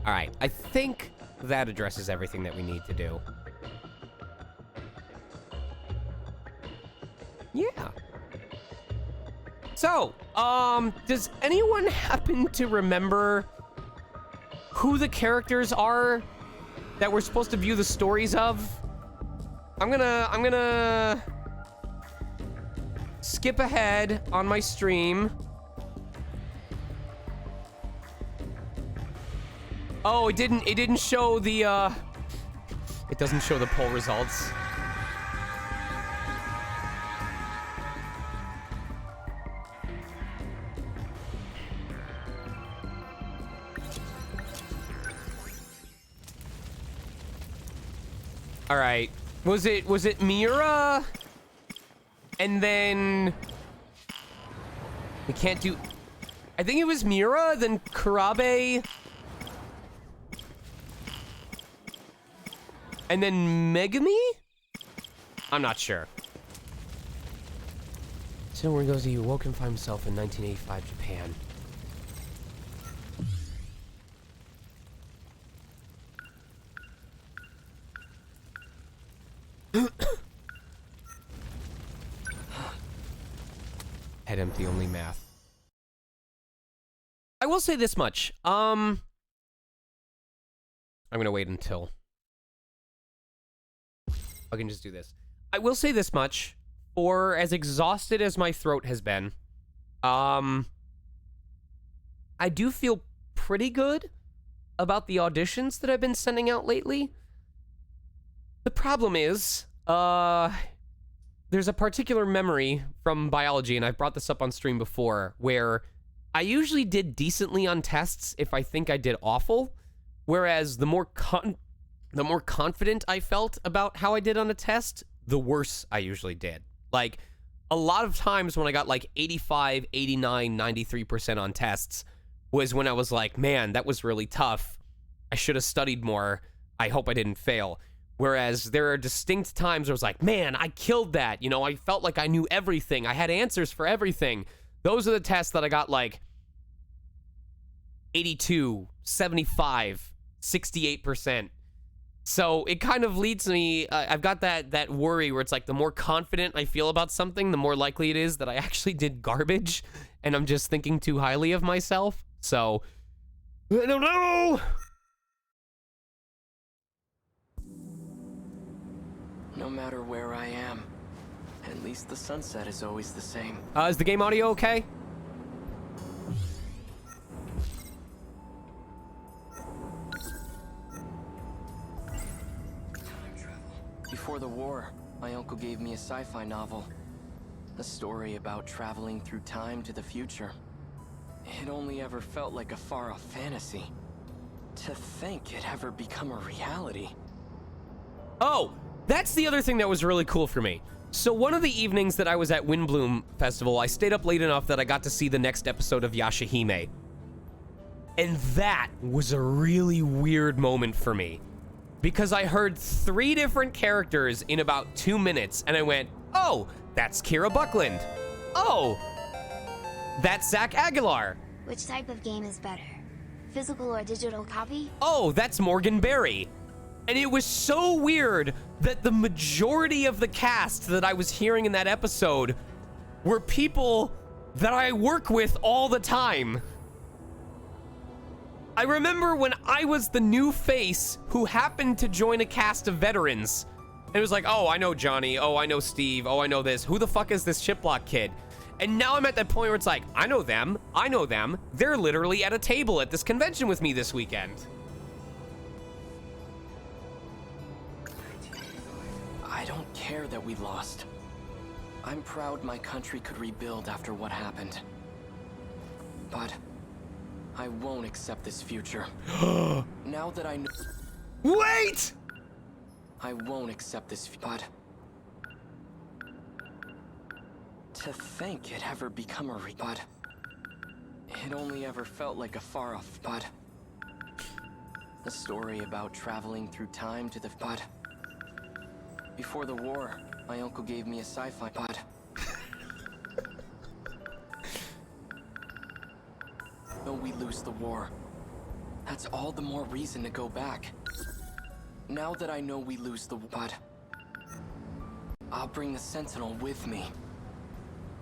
All right, I think that addresses everything that we need to do. Yeah. So, does anyone happen to remember who the characters are that we're supposed to view the stories of? I'm gonna skip ahead on my stream. Oh, it didn't show the, it doesn't show the poll results. All right. Was it Miura? And then we can't do. I think it was Miura, then Kurabe, and then Megami? I'm not sure. So where goes he awoke and found himself in 1985 Japan. Head empty, only math. I will say this much. I'm gonna wait until I can just do this. I will say this much. For as exhausted as my throat has been, I do feel pretty good about the auditions that I've been sending out lately. The problem is, there's a particular memory from biology, and I've brought this up on stream before, where I usually did decently on tests if I think I did awful, whereas the more confident I felt about how I did on a test, the worse I usually did. Like, a lot of times when I got like 85, 89, 93% on tests was when I was like, man, that was really tough. I should have studied more. I hope I didn't fail. Whereas there are distinct times where I was like, man, I killed that. You know, I felt like I knew everything. I had answers for everything. Those are the tests that I got like 82, 75, 68%. So it kind of leads me, I've got that worry where it's like the more confident I feel about something, the more likely it is that I actually did garbage and I'm just thinking too highly of myself. So, I don't know. No matter where I am, at least the sunset is always the same. Is the game audio okay? Before the war, my uncle gave me a sci-fi novel. A story about traveling through time to the future. It only ever felt like a far-off fantasy. To think it ever become a reality. Oh, that's the other thing that was really cool for me. So one of the evenings that I was at Windbloom Festival, I stayed up late enough that I got to see the next episode of Yashahime. And that was a really weird moment for me. Because I heard 3 different characters in about 2 minutes, and I went, oh, that's Kira Buckland. Oh, that's Zach Aguilar. Which type of game is better? Physical or digital copy? Oh, that's Morgan Berry. And it was so weird that the majority of the cast that I was hearing in that episode were people that I work with all the time. I remember when I was the new face who happened to join a cast of veterans. And it was like, oh, I know Johnny. Oh, I know Steve. Oh, I know this. Who the fuck is this Chiplock kid? And now I'm at that point where it's like, I know them. I know them. They're literally at a table at this convention with me this weekend. I don't care that we lost. I'm proud my country could rebuild after what happened. But I won't accept this future. Now that I know... Wait! I won't accept this, but... To think it ever become a but... It only ever felt like a far-off, but... A story about traveling through time to the... But... Before the war, my uncle gave me a sci-fi, but... Though we lose the war, That's all the more reason to go back. Now that I know we lose the but I'll bring the Sentinel with me.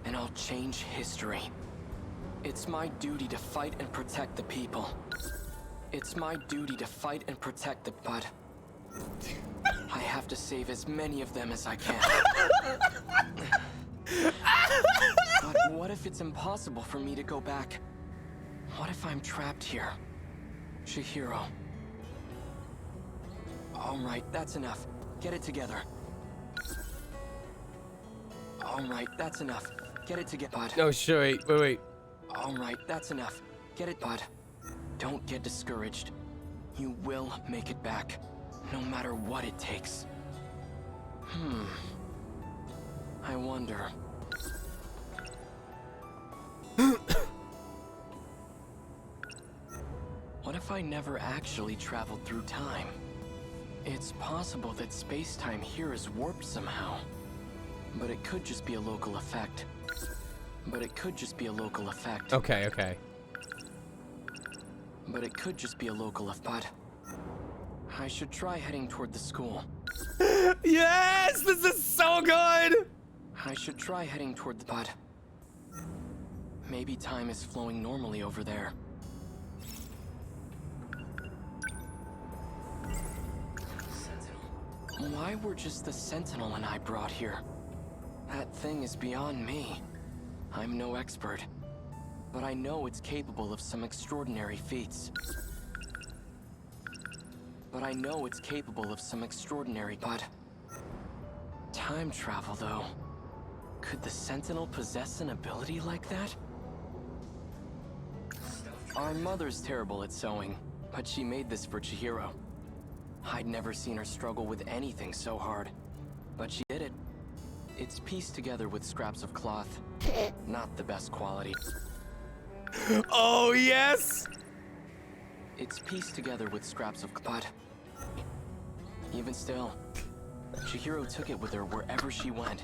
And I'll change history. It's my duty to fight and protect the people. It's my duty to fight and protect the but I have to save as many of them as I can. But what if it's impossible for me to go back? What if I'm trapped here? Chihiro. Alright, that's enough. Get it together. Alright, that's enough. Get it together, bud. No, sure, wait. Alright, that's enough. Get it, bud. Don't get discouraged. You will make it back, no matter what it takes. I wonder. What if I never actually traveled through time? It's possible that space-time here is warped somehow. But it could just be a local effect. But it could just be a local effect. Okay. But it could just be a local effect. I should try heading toward the school. Yes, this is so good. I should try heading toward the bud. Maybe time is flowing normally over there. Sentinel. Why were just the Sentinel and I brought here? That thing is beyond me. I'm no expert, but I know it's capable of some extraordinary feats. But time travel, though. Could the Sentinel possess an ability like that? Our mother's terrible at sewing, but she made this for Chihiro. I'd never seen her struggle with anything so hard, but she did it. It's pieced together with scraps of cloth. Not the best quality. Oh, yes! It's pieced together with scraps of cloth. Even still, Chihiro took it with her wherever she went.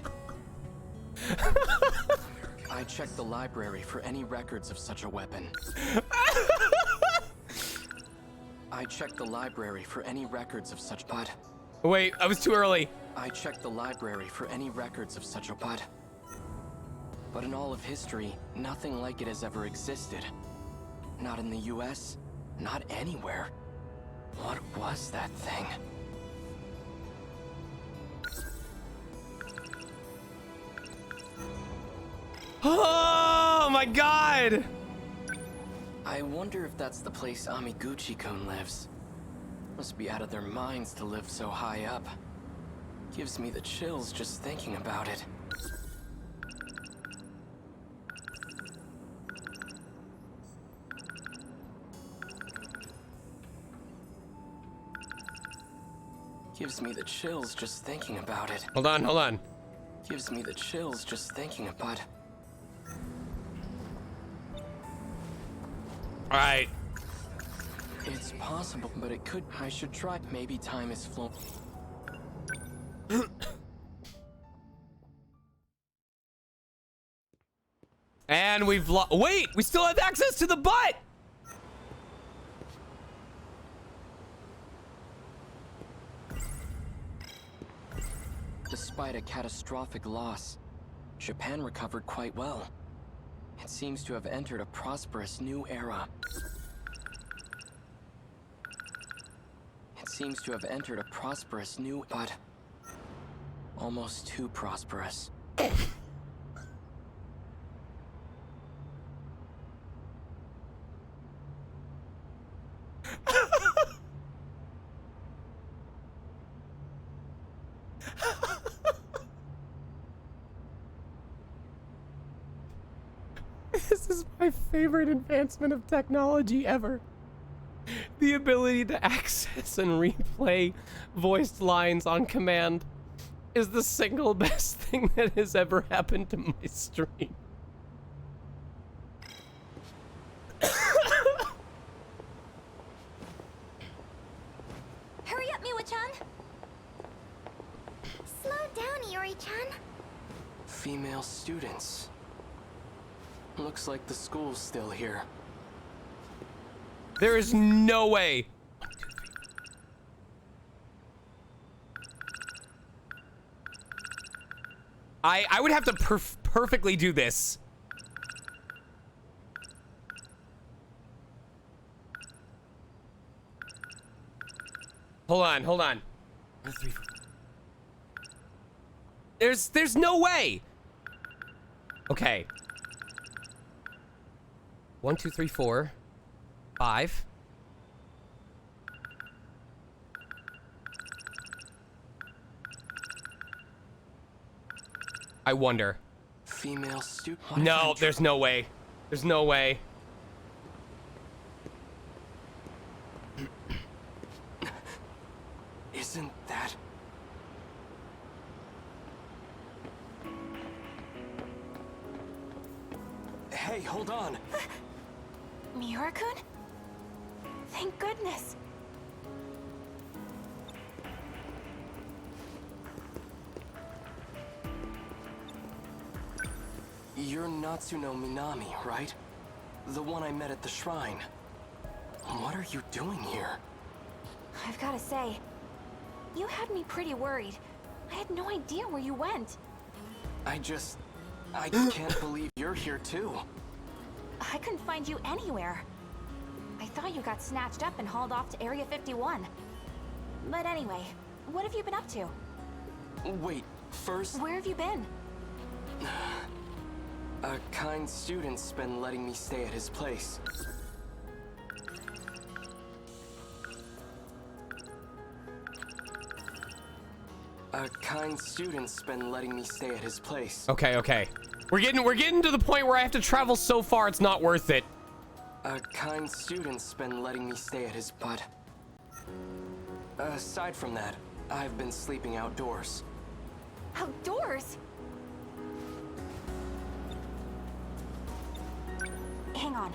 I checked the library for any records of such a weapon. But Wait, I was too early. I checked the library for any records of such a but in all of history, nothing like it has ever existed. Not in the US, not anywhere. What was that thing? Oh my god! I wonder if that's the place Amiguchi-kun lives. Must be out of their minds to live so high up. Gives me the chills just thinking about it. Gives me the chills just thinking about it. Hold on. Gives me the chills just thinking about it. Alright. It's possible, but it could. I should try. Maybe time is flowing. And we've wait! We still have access to the butt! Despite a catastrophic loss, Japan recovered quite well. It seems to have entered a prosperous new era. But almost too prosperous. This is my favorite advancement of technology ever. The ability to access and replay voiced lines on command is the single best thing that has ever happened to my stream. Hurry up, Miwa-chan. Slow down, Iori-chan. Female students. Looks like the school's still here. There is no way. 1, 2, 3. I would have to perfectly do this. Hold on. 1, 3, 4. There's no way. Okay. 1, 2, 3, 4, 5. I wonder. Female student. No, there's no way. There's no way. Isn't that... Hey, hold on. Miura-kun? Thank goodness. You're Natsuno Minami, right? The one I met at the shrine. What are you doing here? I've got to say, you had me pretty worried. I had no idea where you went. I can't believe you're here too. I couldn't find you anywhere. I thought you got snatched up and hauled off to Area 51. But anyway, what have you been up to? Wait, first... Where have you been? A kind student's been letting me stay at his place. A kind student's been letting me stay at his place. Okay. We're getting to the point where I have to travel so far it's not worth it. A kind student's been letting me stay at his butt. Aside from that, I've been sleeping outdoors. Outdoors? Hang on.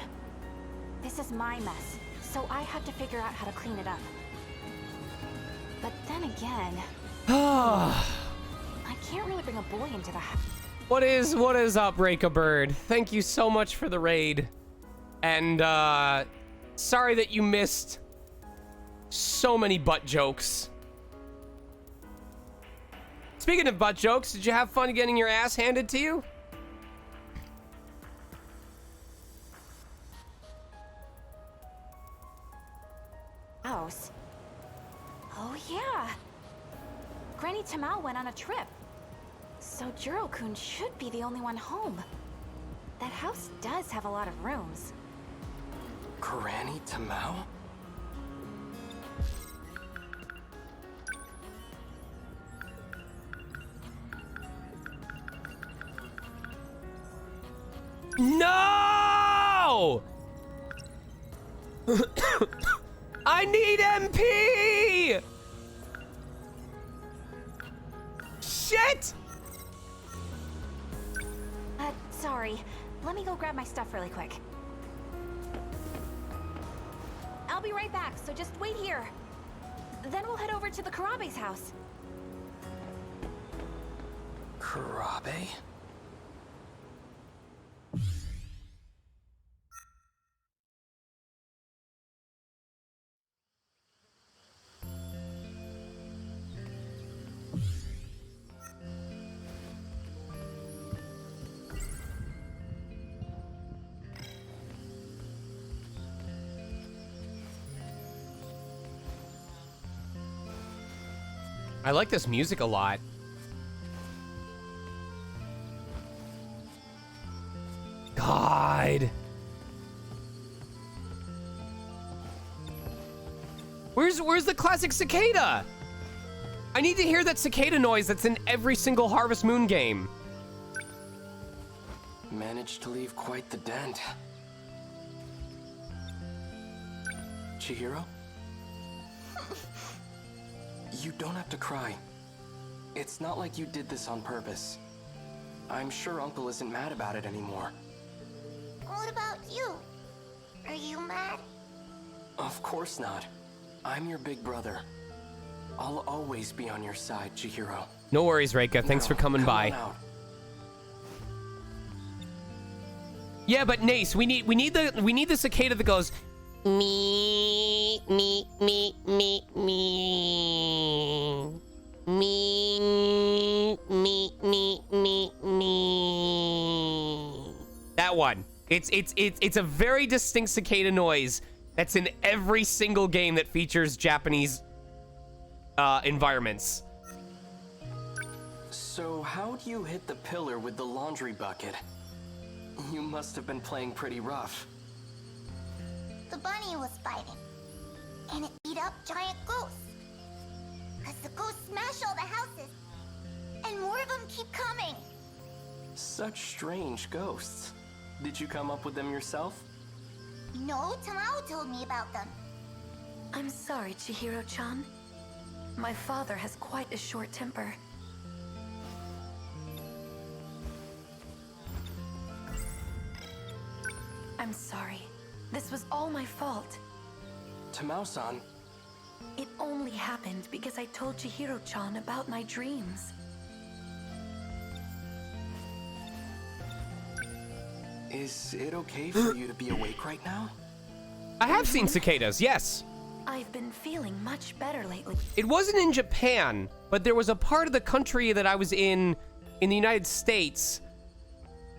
This is my mess, so I have to figure out how to clean it up. But then again, I can't really bring a boy into the house. What is up, Reika Bird? Thank you so much for the raid. And sorry that you missed so many butt jokes. Speaking of butt jokes, did you have fun getting your ass handed to you? House. Oh yeah. Granny Tamao went on a trip. So Jiro-kun should be the only one home. That house does have a lot of rooms. Granny Tamao? No! I need MP! Shit! Sorry. Let me go grab my stuff really quick. I'll be right back, so just wait here. Then we'll head over to the Karabe's house. Karabe? I like this music a lot. God. Where's the classic cicada? I need to hear that cicada noise that's in every single Harvest Moon game. Managed to leave quite the dent. Chihiro? You don't have to cry. It's not like you did this on purpose. I'm sure Uncle isn't mad about it anymore. What about you? Are you mad? Of course not. I'm your big brother. I'll always be on your side, Chihiro. No worries, Reika. Thanks for coming by. Yeah, but Nace, we need the cicada that goes Me, me, me, me, me. Me, me, me, me, me. That one. It's a very distinct cicada noise that's in every single game that features Japanese environments. So how do you hit the pillar with the laundry bucket? You must have been playing pretty rough. The bunny was fighting, and it beat up giant ghosts. Cause the ghosts smash all the houses, and more of them keep coming. Such strange ghosts. Did you come up with them yourself? No, Tamao told me about them. I'm sorry, Chihiro-chan. My father has quite a short temper. I'm sorry. This was all my fault. Tamao-san. It only happened because I told Chihiro-chan about my dreams. Is it okay for you to be awake right now? I have seen cicadas, yes. I've been feeling much better lately. It wasn't in Japan, but there was a part of the country that I was in the United States.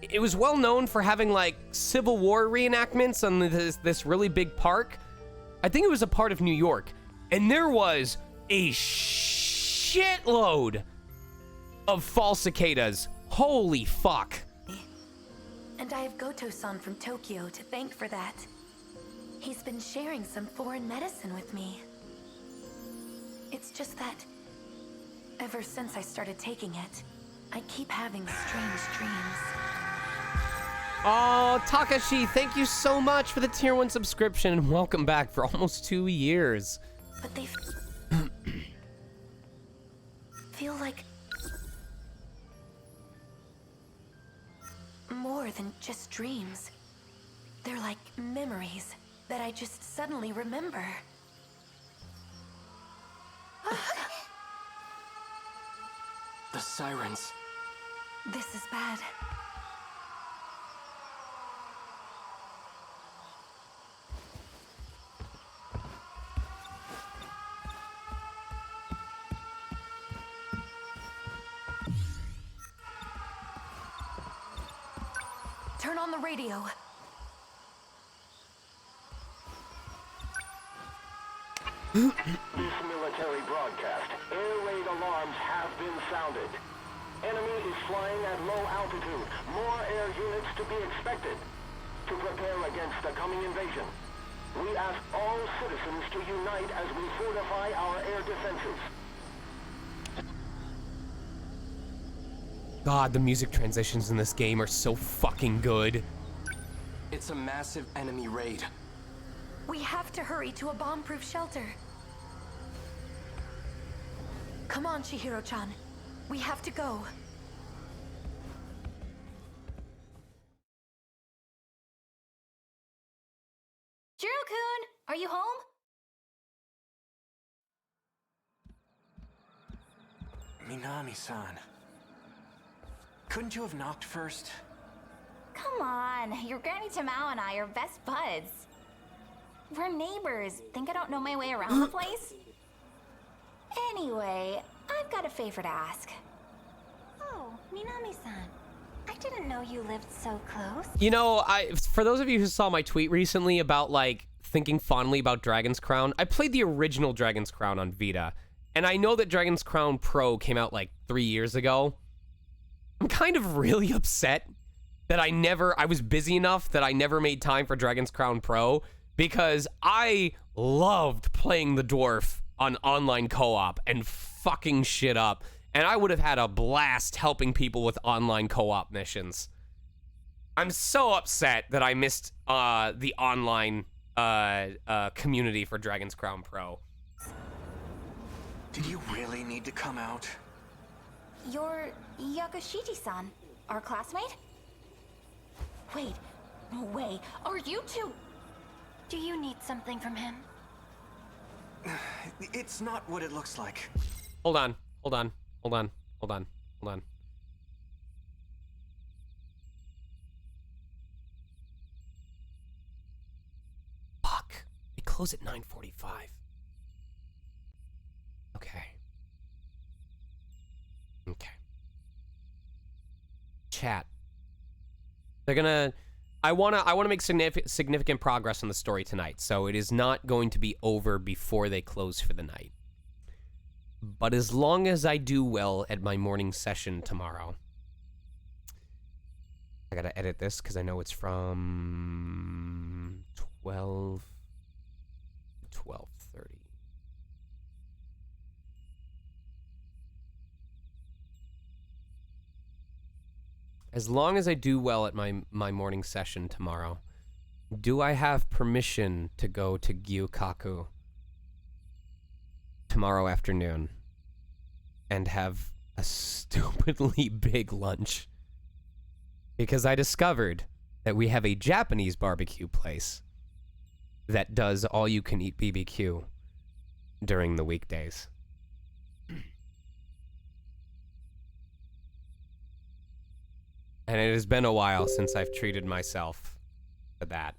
It was well known for having like Civil War reenactments on this really big park. I think it was a part of New York. And there was a shitload of false cicadas. Holy fuck. And I have Goto-san from Tokyo to thank for that. He's been sharing some foreign medicine with me. It's just that ever since I started taking it, I keep having strange dreams. Oh, Takashi, thank you so much for the tier 1 subscription and welcome back for almost 2 years. But they feel like more than just dreams. They're like memories that I just suddenly remember. The sirens. This is bad. Turn on the radio. This military broadcast. Air raid alarms have been sounded. Enemy is flying at low altitude. More air units to be expected. To prepare against the coming invasion. We ask all citizens to unite as we fortify our air defenses. God, the music transitions in this game are so fucking good. It's a massive enemy raid. We have to hurry to a bomb-proof shelter. Come on, Chihiro-chan. We have to go. Jiro-kun, are you home? Minami-san. Couldn't you have knocked first? Come on, your Granny Tamao and I are best buds. We're neighbors. Think I don't know my way around the place? Anyway, I've got a favor to ask. Oh, Minami-san. I didn't know you lived so close. You know, for those of you who saw my tweet recently about like thinking fondly about Dragon's Crown, I played the original Dragon's Crown on Vita, and I know that Dragon's Crown Pro came out like 3 years ago. I'm kind of really upset that I was busy enough that I never made time for Dragon's Crown Pro, because I loved playing the dwarf on online co-op and fucking shit up. And I would have had a blast helping people with online co-op missions. I'm so upset that I missed the online community for Dragon's Crown Pro. Did you really need to come out? You're Yakushiji-san, our classmate? Wait, no way. Are you two? Do you need something from him? It's not what it looks like. Hold on, hold on, hold on, hold on, hold on. Fuck. close at 9:45. Okay. Okay. Chat. They're gonna... I wanna make significant progress on the story tonight, so it is not going to be over before they close for the night. But as long as I do well at my morning session tomorrow... I gotta edit this because I know it's from 12 to 12:30. As long as I do well at my morning session tomorrow, do I have permission to go to Gyukaku tomorrow afternoon and have a stupidly big lunch? Because I discovered that we have a Japanese barbecue place that does all-you-can-eat BBQ during the weekdays. And it has been a while since I've treated myself to that.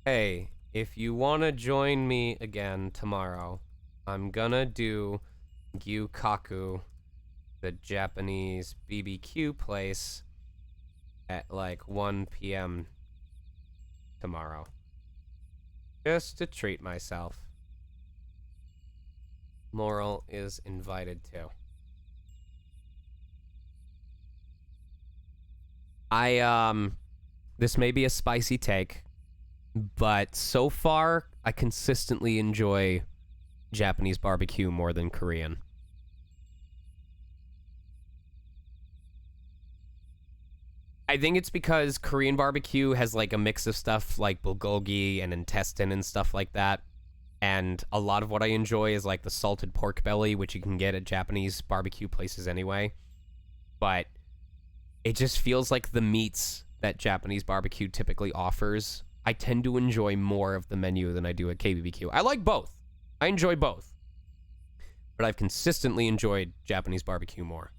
Hey, if you want to join me again tomorrow, I'm gonna do Gyukaku, the Japanese BBQ place, at like 1 p.m. tomorrow. Just to treat myself. Moral is invited too. This may be a spicy take, but so far, I consistently enjoy Japanese barbecue more than Korean. I think it's because Korean barbecue has like a mix of stuff like bulgogi and intestine and stuff like that. And a lot of what I enjoy is like the salted pork belly, which you can get at Japanese barbecue places anyway. But it just feels like the meats that Japanese barbecue typically offers, I tend to enjoy more of the menu than I do at KBBQ. I like both. I enjoy both. But I've consistently enjoyed Japanese barbecue more.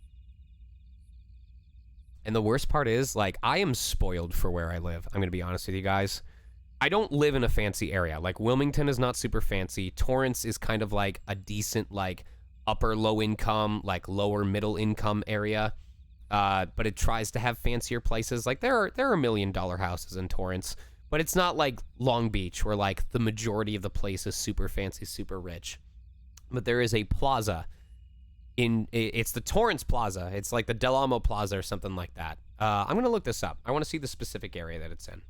And the worst part is, like, I am spoiled for where I live. I'm going to be honest with you guys. I don't live in a fancy area. Like, Wilmington is not super fancy. Torrance is kind of like a decent, like, upper low income, like lower middle income area. But it tries to have fancier places. Like, there are $1 million houses in Torrance, but it's not like Long Beach where, like, the majority of the place is super fancy, super rich. But there is a plaza it's the Torrance Plaza. It's like the Del Amo Plaza or something like that. I'm going to look this up. I want to see the specific area that it's in.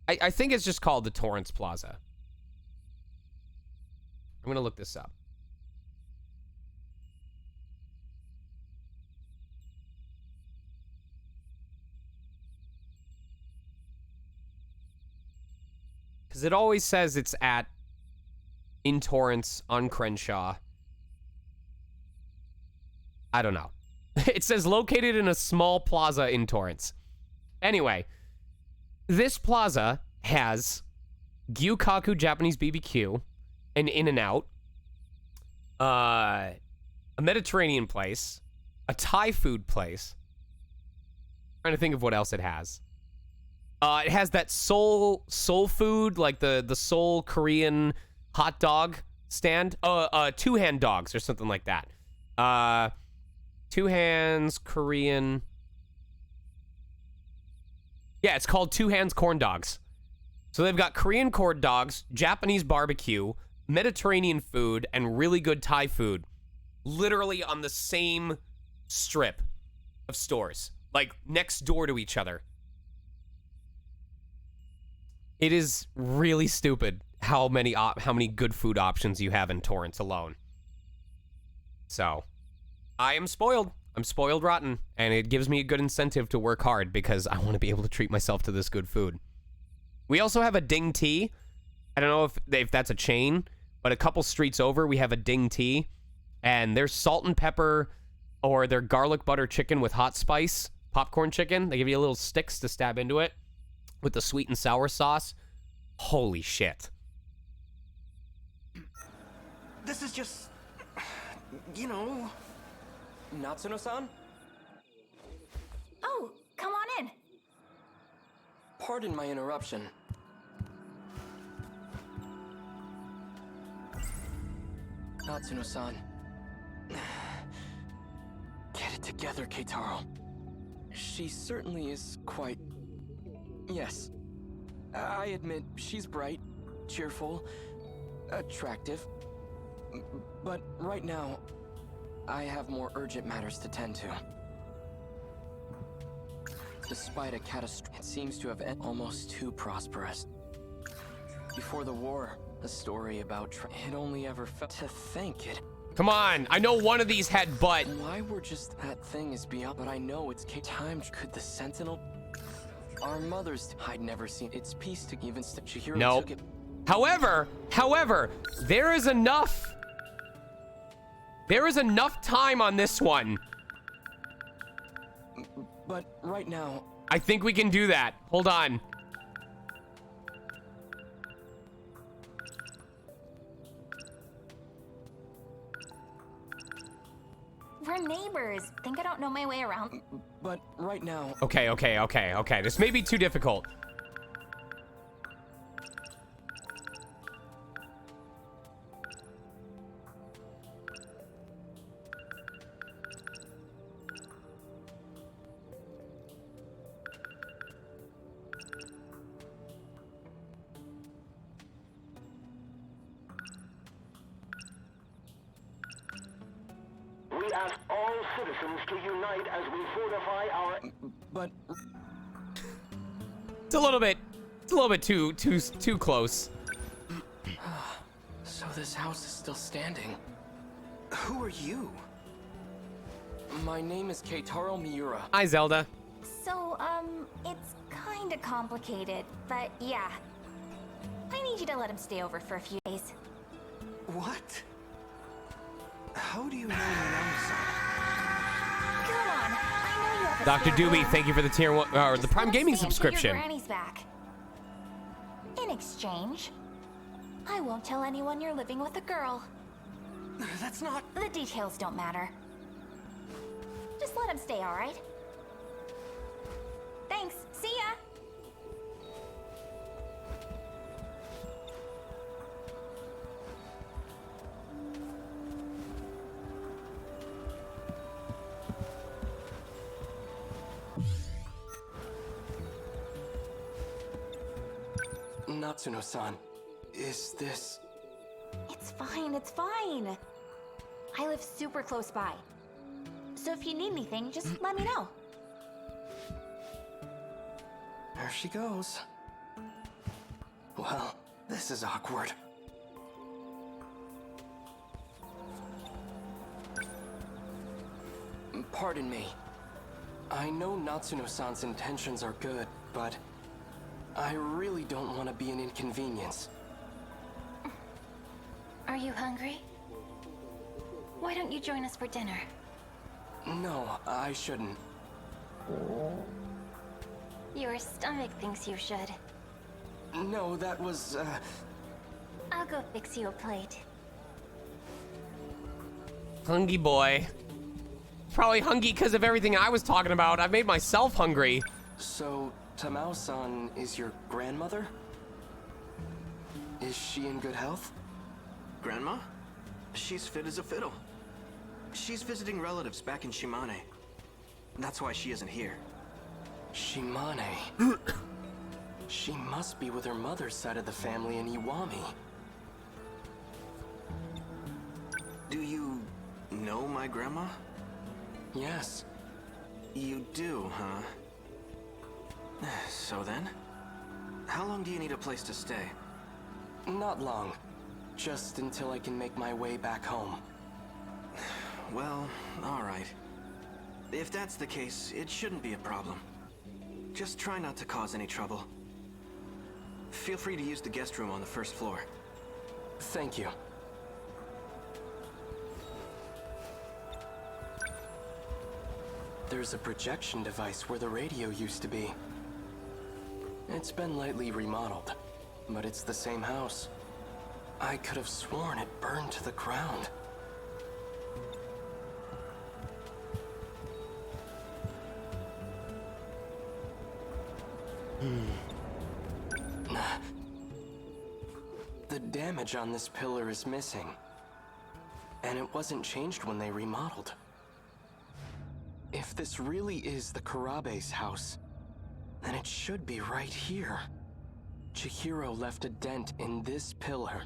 I think it's just called the Torrance Plaza. I'm going to look this up. Because it always says it's in Torrance on Crenshaw. I don't know. It says located in a small plaza in Torrance. Anyway, this plaza has Gyukaku Japanese BBQ, an In-N-Out, a Mediterranean place, a Thai food place. I'm trying to think of what else it has. It has that soul food, like the Seoul Korean hot dog stand. Two hand dogs or something like that. Two hands Korean. Yeah, it's called Two Hands Corn Dogs. So they've got Korean corn dogs, Japanese barbecue, Mediterranean food, and really good Thai food, literally on the same strip of stores, like next door to each other. It is really stupid how many good food options you have in Torrance alone. So, I am spoiled. I'm spoiled rotten, and it gives me a good incentive to work hard because I want to be able to treat myself to this good food. We also have a Ding Tea. I don't know if that's a chain, but a couple streets over, we have a Ding Tea, and their salt and pepper or their garlic butter chicken with hot spice, popcorn chicken. They give you little sticks to stab into it with the sweet and sour sauce. Holy shit. This is just... you know... Natsuno-san? Pardon my interruption. Natsuno-san. Get it together, Keitaro. She certainly is quite... Yes. I admit, she's bright, cheerful, attractive. But right now, I have more urgent matters to tend to. Despite a catastrophe, it seems to have ended almost too prosperous. Before the war, a story about it only ever felt to think it. Come on, I know one of these had butt. Why we're just that thing is beyond, but I know it's time. Could the Sentinel? Our mothers, I'd never seen its piece to even Chihiro No. took it. However, there is enough time on this one. But right now, I think we can do that. Hold on. We're neighbors. Think I don't know my way around? but right now, Okay. This may be too difficult. We ask all citizens to unite as we fortify our... but It's a little bit too close. so this house is still standing. Who are you? My name is Keitaro Miura. Hi, Zelda. So, it's kinda complicated, but yeah. I need you to let him stay over for a few days. What? How do you know Minami-san? Come on, I know you have a Dr. spare Doobie, room. thank you for the tier 1 or the Just Prime let him Gaming stay until subscription. Your granny's back. In exchange, I won't tell anyone you're living with a girl. That's not... The details don't matter. Just let him stay, alright? Thanks. See ya! Natsuno-san, is this... It's fine, it's fine. I live super close by. So if you need anything, just let me know. There she goes. Well, this is awkward. Pardon me. I know Natsuno-san's intentions are good, but I really don't want to be an inconvenience. Are you hungry? Why don't you join us for dinner? No, I shouldn't. Your stomach thinks you should. No, that was, I'll go fix you a plate. Hungry boy. Probably hungry because of everything I was talking about. I've made myself hungry. So, Tamao-san is your grandmother? Is she in good health? Grandma? She's fit as a fiddle. She's visiting relatives back in Shimane. That's why she isn't here. Shimane. She must be with her mother's side of the family in Iwami. Do you know my grandma? Yes. You do, huh? So then? How long do you need a place to stay? Not long. Just until I can make my way back home. Well, alright. If that's the case, it shouldn't be a problem. Just try not to cause any trouble. Feel free to use the guest room on the first floor. Thank you. There's a projection device where the radio used to be. It's been lightly remodeled, but it's the same house. I could have sworn it burned to the ground. damage on this pillar is missing. And it wasn't changed when they remodeled. If this really is the Kurabe's house, then it should be right here. Chihiro left a dent in this pillar.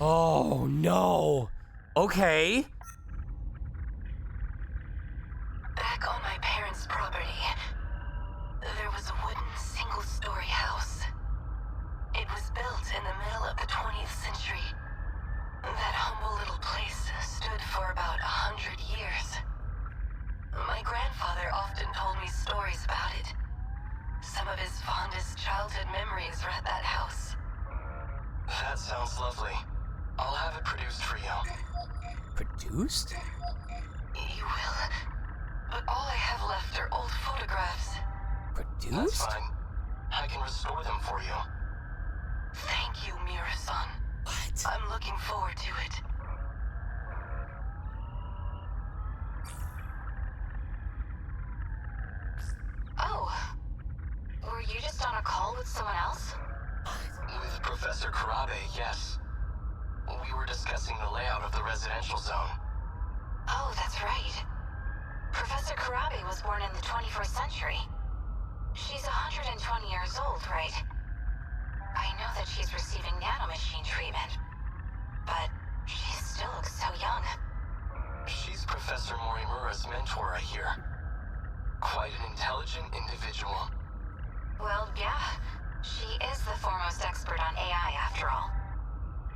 Oh, no. Okay. Back on my parents' property, there was a wooden single-story house. It was built in the middle of the 20th century. That humble little place stood for about 100 years. My grandfather often told me stories about it. Some of his fondest childhood memories were at that house. That sounds lovely. I'll have it produced for you. Produced? You will. But all I have left are old photographs. Produced? That's fine. I can restore them for you. Thank you, Mira-san. What? I'm looking forward to it. Oh. Were you just on a call with someone else? With Professor Kurabe, yes. We were discussing the layout of the residential zone. Oh, that's right. Professor Kurabe was born in the 21st century. She's 120 years old, right? I know that she's receiving nanomachine treatment, but she still looks so young. She's Professor Morimura's mentor, I hear. Quite an intelligent individual. Well, yeah. She is the foremost expert on AI, after all.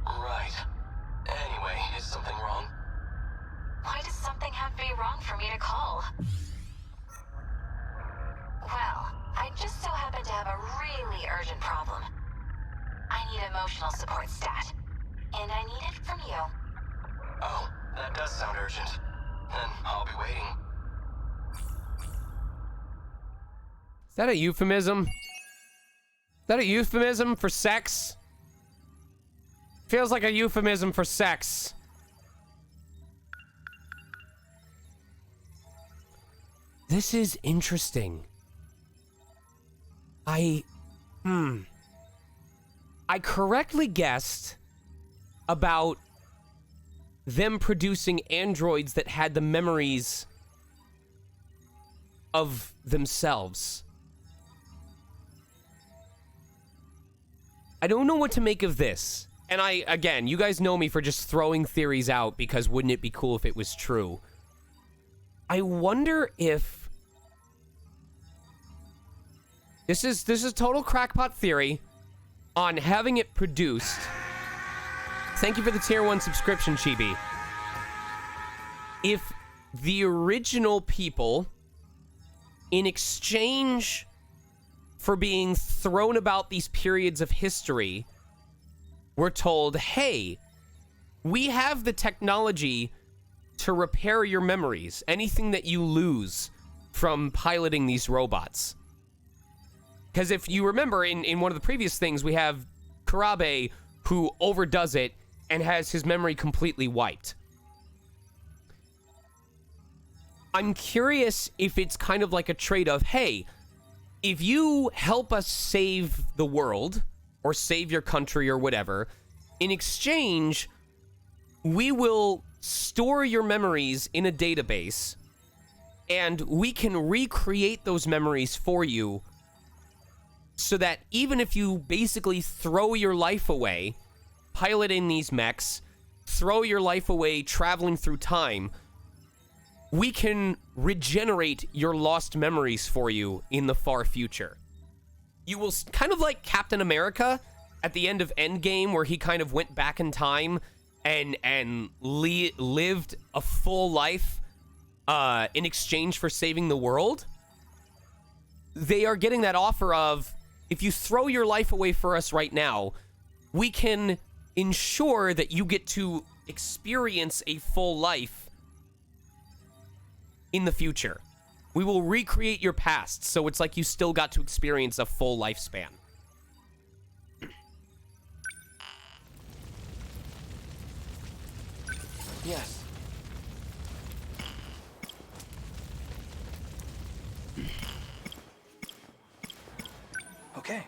Right. Anyway, is something wrong? Why does something have to be wrong for me to call? Well, I just so happen to have a really urgent problem. I need emotional support stat. And I need it from you. Oh, that does sound urgent. Then I'll be waiting. Is that a euphemism? Is that a euphemism for sex? Feels like a euphemism for sex. This is interesting. I correctly guessed about them producing androids that had the memories of themselves. I don't know what to make of this. And again, you guys know me for just throwing theories out because wouldn't it be cool if it was true? I wonder if this is total crackpot theory on having it produced. Thank you for the tier 1 subscription, Chibi. If the original people, in exchange for being thrown about these periods of history, were told, hey, we have the technology to repair your memories, anything that you lose from piloting these robots. Because if you remember, in one of the previous things, we have Kurabe, who overdoes it and has his memory completely wiped. I'm curious if it's kind of like a trade of, hey, if you help us save the world, or save your country or whatever, in exchange, we will store your memories in a database, and we can recreate those memories for you so that even if you basically throw your life away piloting these mechs, throw your life away traveling through time, we can regenerate your lost memories for you in the far future. You will, kind of like Captain America at the end of Endgame, where he kind of went back in time and lived a full life in exchange for saving the world. They are getting that offer of, if you throw your life away for us right now, we can ensure that you get to experience a full life in the future. We will recreate your past, so it's like you still got to experience a full lifespan. Yes. Okay.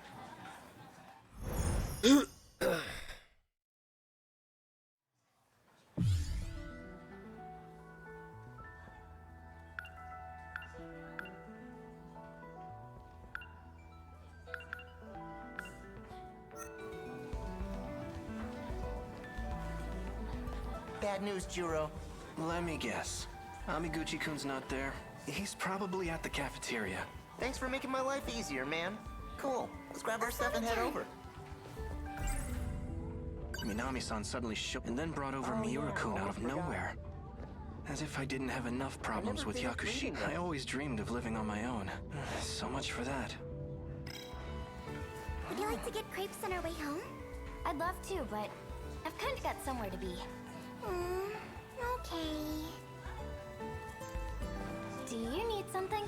Bad news, Juro. Let me guess. Amiguchi-kun's not there. He's probably at the cafeteria. Thanks for making my life easier, man. Cool. Let's grab our stuff and head over. Minami-san suddenly shook and then brought over Miura-kun out of nowhere. As if I didn't have enough problems with Yakushi. I always dreamed of living on my own. So much for that. Would you like to get crepes on our way home? I'd love to, but I've kind of got somewhere to be. Okay. Do you need something?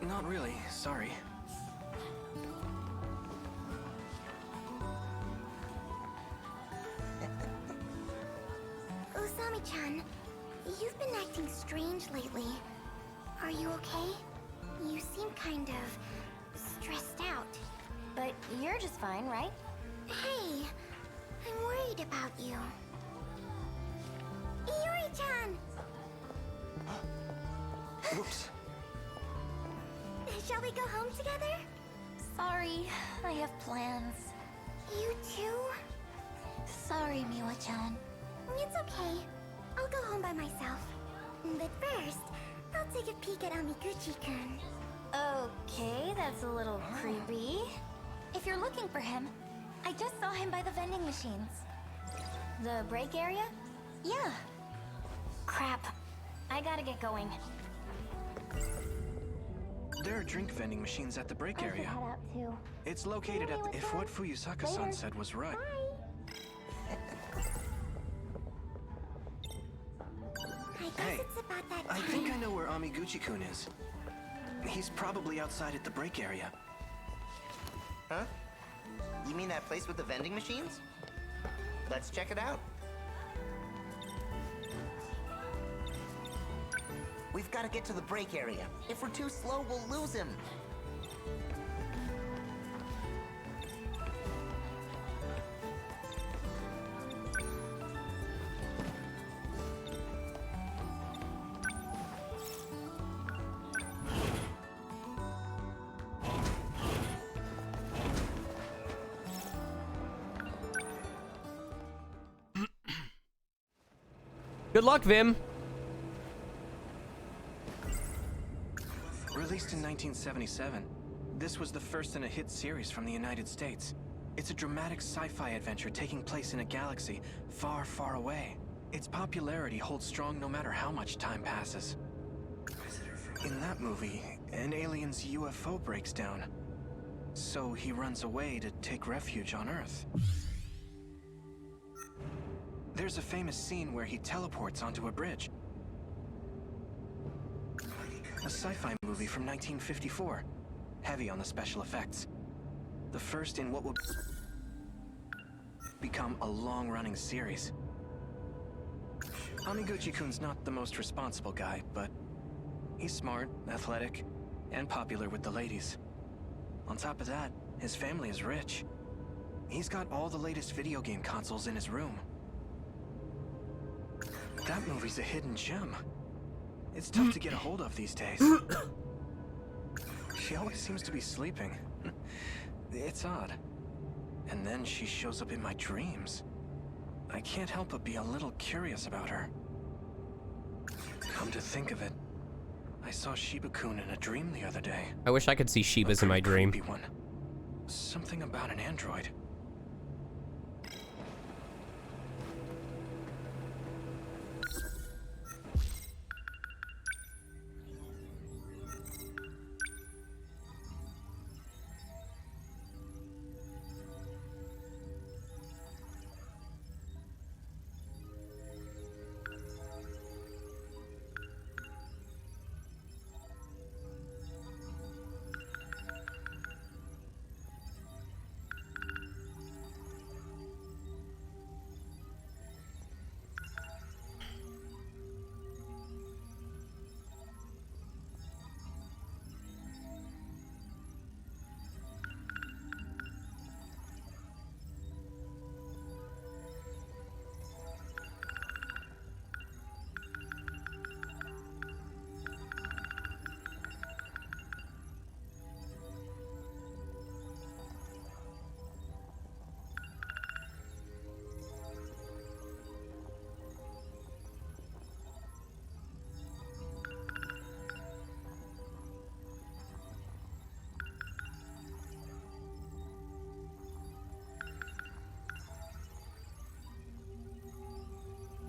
Not really, sorry. Usami-chan, you've been acting strange lately. Are you okay? You seem kind of stressed out. But you're just fine, right? Hey, I'm worried about you. Iori-chan! Oops. Shall we go home together? Sorry, I have plans. You too? Sorry, Miwa-chan. It's okay. I'll go home by myself. But first, I'll take a peek at Amiguchi-kun. Okay, that's a little creepy. If you're looking for him, I just saw him by the vending machines. The break area? Yeah. Crap. I gotta get going. There are drink vending machines at the break I should area. head out too. It's located at the... If what Fuyusaka-san said was right. I guess Hey, it's about that I time. think I know where Amiguchi-kun is. He's probably outside at the break area. Huh? You mean that place with the vending machines? Let's check it out. We've got to get to the break area. If we're too slow, we'll lose him. Good luck, Vim. Released in 1977, this was the first in a hit series from the United States. It's a dramatic sci-fi adventure taking place in a galaxy far, far away. Its popularity holds strong no matter how much time passes. In that movie, an alien's UFO breaks down. So he runs away to take refuge on Earth. There's a famous scene where he teleports onto a bridge. A sci-fi movie from 1954, heavy on the special effects. The first in what will become a long-running series. Amiguchi-kun's not the most responsible guy, but he's smart, athletic, and popular with the ladies. On top of that, his family is rich. He's got all the latest video game consoles in his room. That movie's a hidden gem. It's tough to get a hold of these days. She always seems to be sleeping. It's odd. And then she shows up in my dreams. I can't help but be a little curious about her. Come to think of it, I saw Shiba-kun in a dream the other day. I wish I could see Shibas in my dream. Creepy one. Something about an android.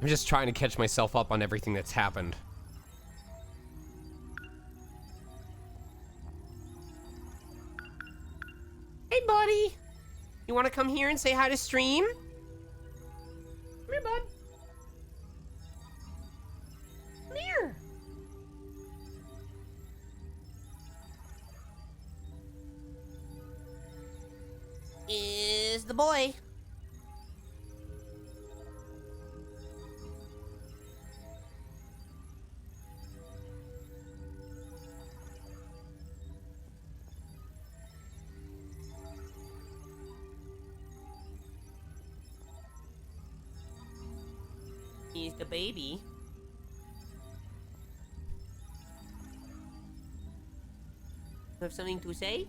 I'm just trying to catch myself up on everything that's happened. Hey, buddy. You want to come here and say hi to stream? Come here, bud. Come here. Is the boy. He's the baby. Have something to say?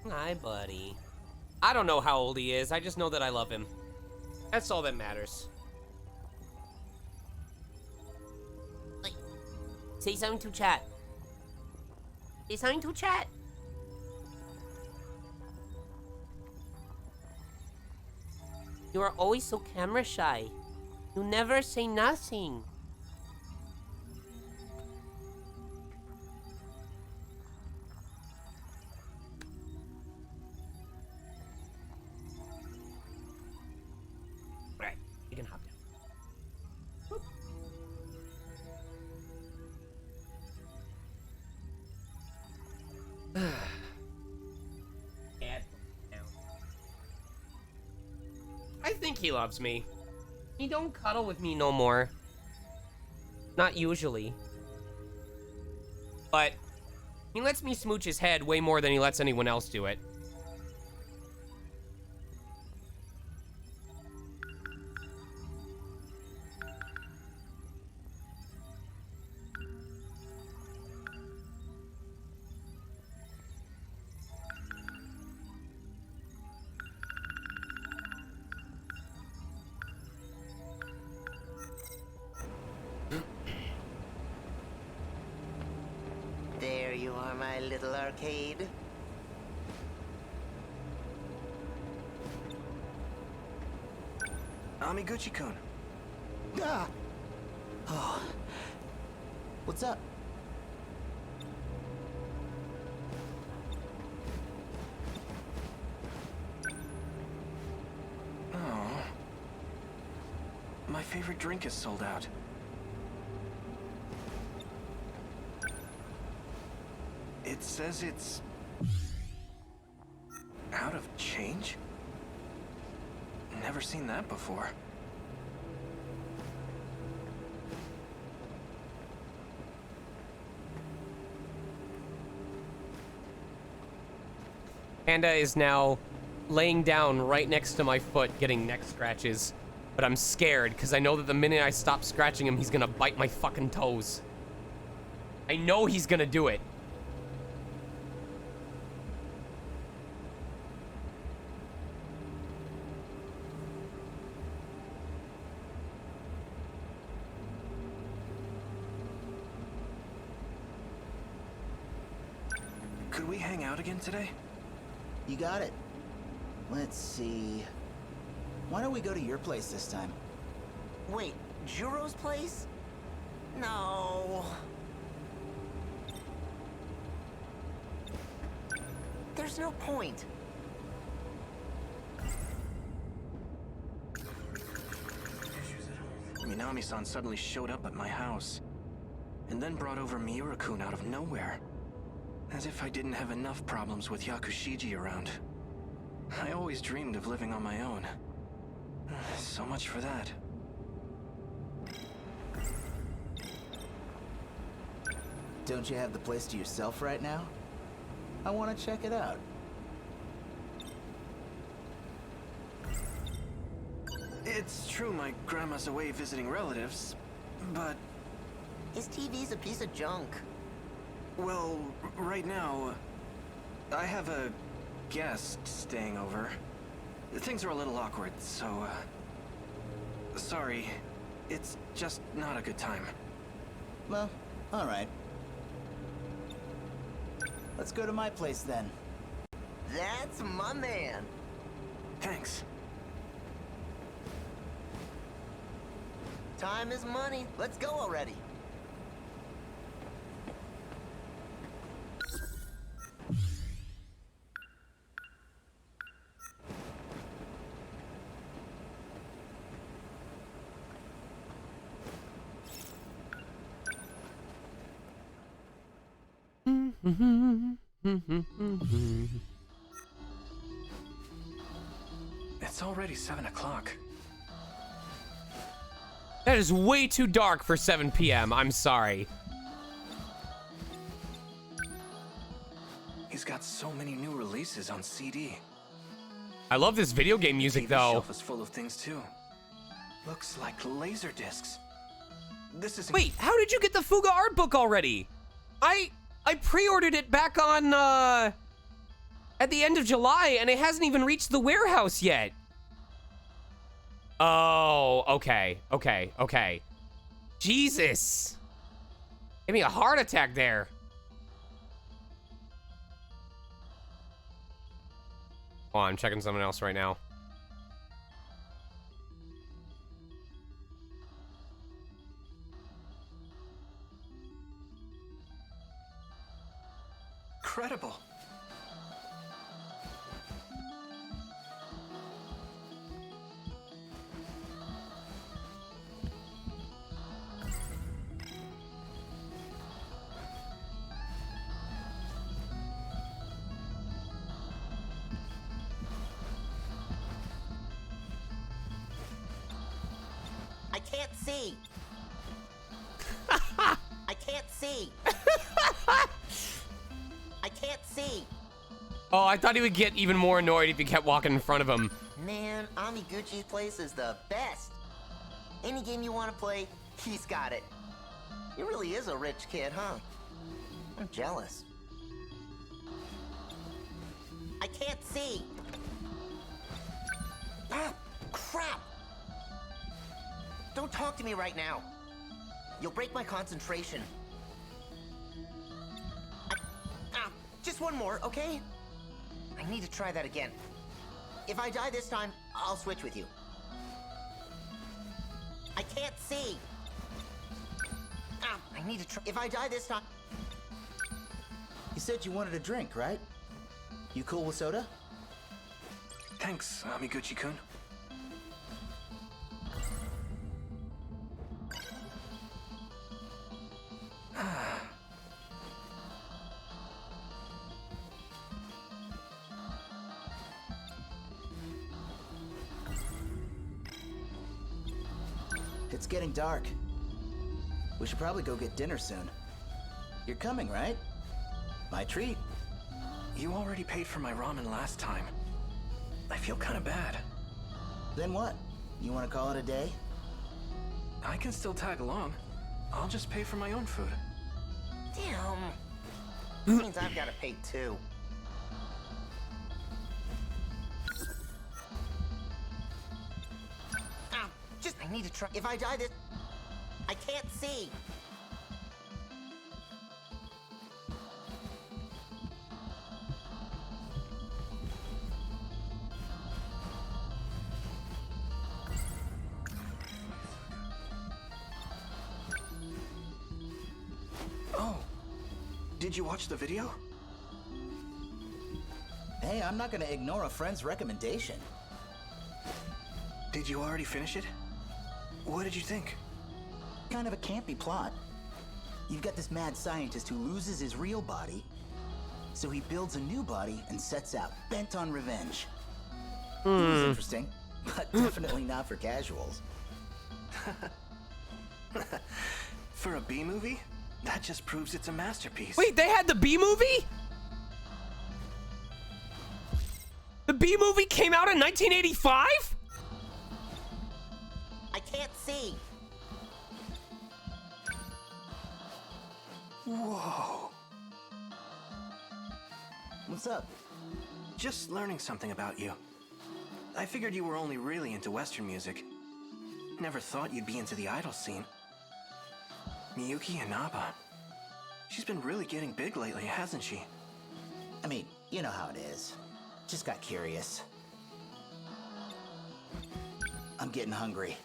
Hi, buddy. I don't know how old he is. I just know that I love him. That's all that matters. Like, say something to chat. Say something to chat. You are always so camera shy. You never say nothing. Alright, you can hop down. Whoop. I think he loves me. He don't cuddle with me no more. Not usually. But he lets me smooch his head way more than he lets anyone else do it. There you are, my little arcade. Amiguchi-kun. Ah! Oh. What's up? Oh. My favorite drink is sold out. It says it's out of change? Never seen that before. Panda is now laying down right next to my foot, getting neck scratches. But I'm scared, because I know that the minute I stop scratching him, he's gonna bite my fucking toes. I know he's gonna do it. Could we hang out again today? You got it. Let's see. Why don't we go to your place this time? Wait, Juro's place? No. There's no point. Minami-san suddenly showed up at my house, and then brought over Miura-kun out of nowhere. As if I didn't have enough problems with Yakushiji around. I always dreamed of living on my own. So much for that. Don't you have the place to yourself right now? I want to check it out. It's true my grandma's away visiting relatives, but... His TV's a piece of junk. Well, right now, I have a guest staying over. Things are a little awkward, so, sorry. It's just not a good time. Well, alright. Let's go to my place then. That's my man. Thanks. Time is money. Let's go already. It's already 7 o'clock. That is way too dark for 7 p.m. I'm sorry. He's got so many new releases on CD. I love this video game music, The though. shelf is full of things too. Looks like laser discs. This is Wait, how did you get the Fuga art book already? I pre-ordered it back on at the end of July, and it hasn't even reached the warehouse yet. Oh, okay. Jesus. Gave me a heart attack there. Oh, I'm checking something else right now. incredible. I can't see. I can't see. I can't see. Oh, I thought he would get even more annoyed if he kept walking in front of him. Man, Amiguchi's place is the best. Any game you want to play, he's got it. He really is a rich kid, huh? I'm jealous. I can't see. Ah, crap. Don't talk to me right now. You'll break my concentration. Just one more, okay? I need to try that again. If I die this time, I'll switch with you. I can't see. I need to try. If I die this time... You said you wanted a drink, right? You cool with soda? Thanks, Amiguchi-kun. It's getting dark. We should probably go get dinner soon. You're coming, right? My treat. You already paid for my ramen last time. I feel kind of bad. Then what? You want to call it a day? I can still tag along. I'll just pay for my own food. Damn. That means I've got to pay too. I need to try. If I die this... I can't see. Oh. Did you watch the video? Hey, I'm not gonna ignore a friend's recommendation. Did you already finish it? What did you think? Kind of a campy plot. You've got this mad scientist who loses his real body, so he builds a new body and sets out, bent on revenge. It was interesting, but definitely not for casuals. For a B-movie? That just proves it's a masterpiece. Wait, they had the B-movie? The B-movie came out in 1985? I can't see. Whoa. What's up? Just learning something about you. I figured you were only really into Western music. Never thought you'd be into the idol scene. Miyuki Inaba. She's been really getting big lately, hasn't she? I mean, you know how it is. Just got curious. I'm getting hungry.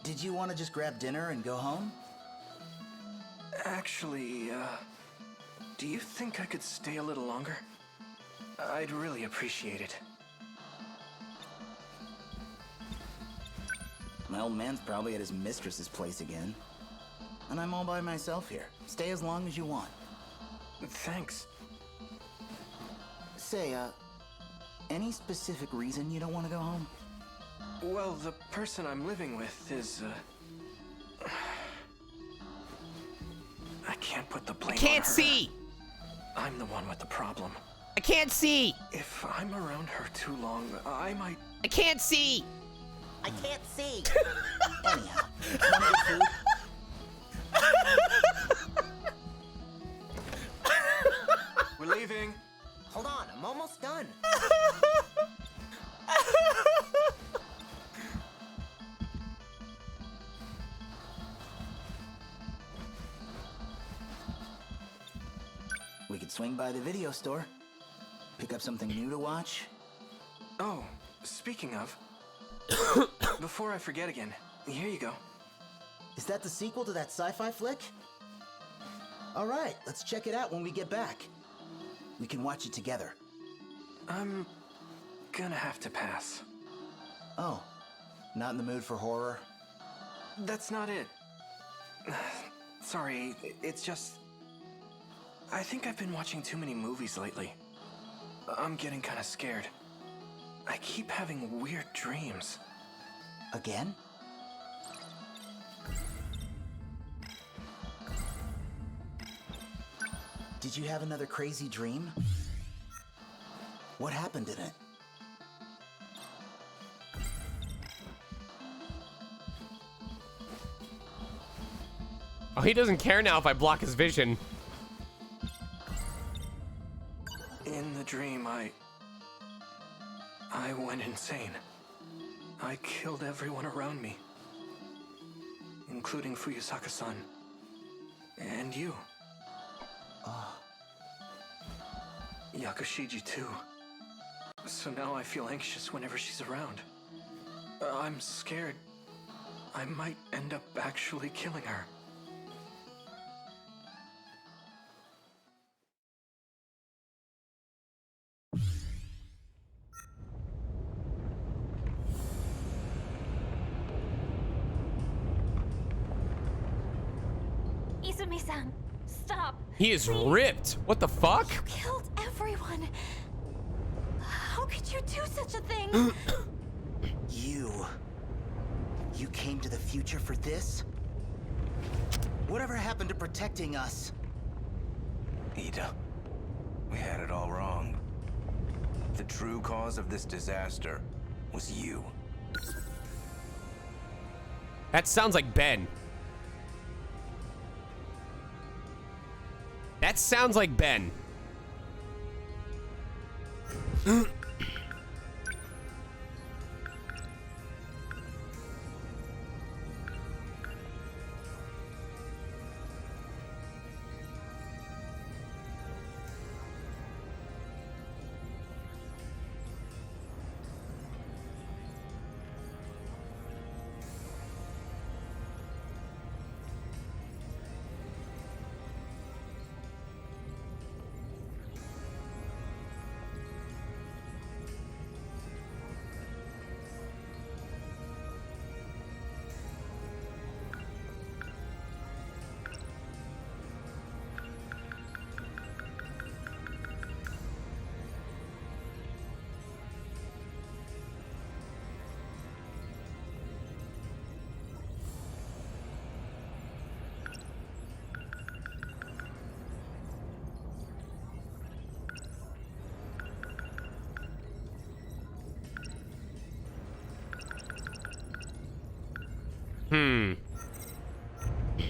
Did you want to just grab dinner and go home? Actually, do you think I could stay a little longer? I'd really appreciate it. My old man's probably at his mistress's place again. And I'm all by myself here. Stay as long as you want. Thanks. Say, any specific reason you don't want to go home? Well, the person I'm living with is, I can't put the blame on her. Can't see! I'm the one with the problem. I can't see! If I'm around her too long, I might... I can't see! I can't see. Anyhow, wanna get food? We're leaving. Hold on, I'm almost done. We could swing by the video store. Pick up something new to watch. Oh, speaking of... Before I forget again, here you go. Is that the sequel to that sci-fi flick? All right, let's check it out when we get back. We can watch it together. I'm gonna have to pass. Oh, not in the mood for horror? That's not it. Sorry, it's just... I think I've been watching too many movies lately. I'm getting kinda scared. I keep having weird dreams. Again? Did you have another crazy dream? What happened in it? Oh, he doesn't care now if I block his vision. In the dream, I went insane. I killed everyone around me, including Fuyusaka-san. And you. Yakushiji too. So now I feel anxious whenever she's around. I'm scared I might end up actually killing her. Izumi-san, stop. He is Please. ripped. What the fuck? You killed everyone. How could you do such a thing? You came to the future for this? Whatever happened to protecting us? Ida, we had it all wrong. The true cause of this disaster was you. That sounds like Ben. That sounds like Ben.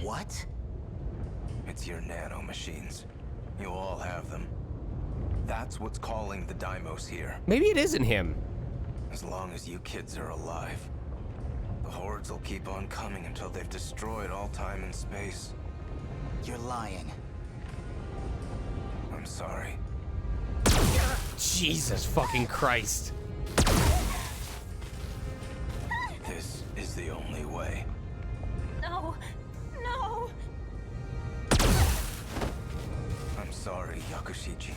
What? It's your nano machines. You all have them. That's what's calling the Deimos here. Maybe it isn't him. As long as you kids are alive, the hordes will keep on coming until they've destroyed all time and space. You're lying. I'm sorry. Jesus fucking Christ. This is the only way. No. No. I'm sorry, Yakushichi.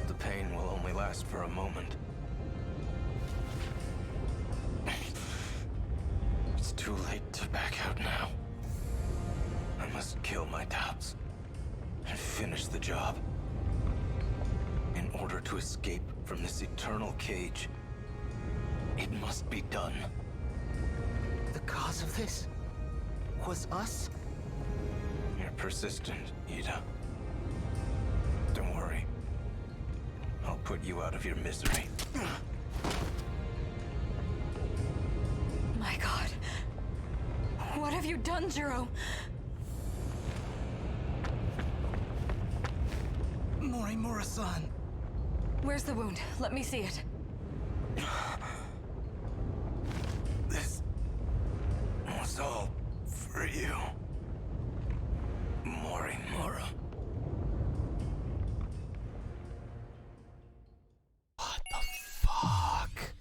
The pain will only last for a moment. It's too late to back out now. I must kill my doubts and finish the job. In order to escape from this eternal cage, it must be done. The cause of this was us? You're persistent, Ida. Don't worry. I'll put you out of your misery. My God. What have you done, Jiro? Morimura-san. Where's the wound? Let me see it. This was all for you, Morimura. What the fuck?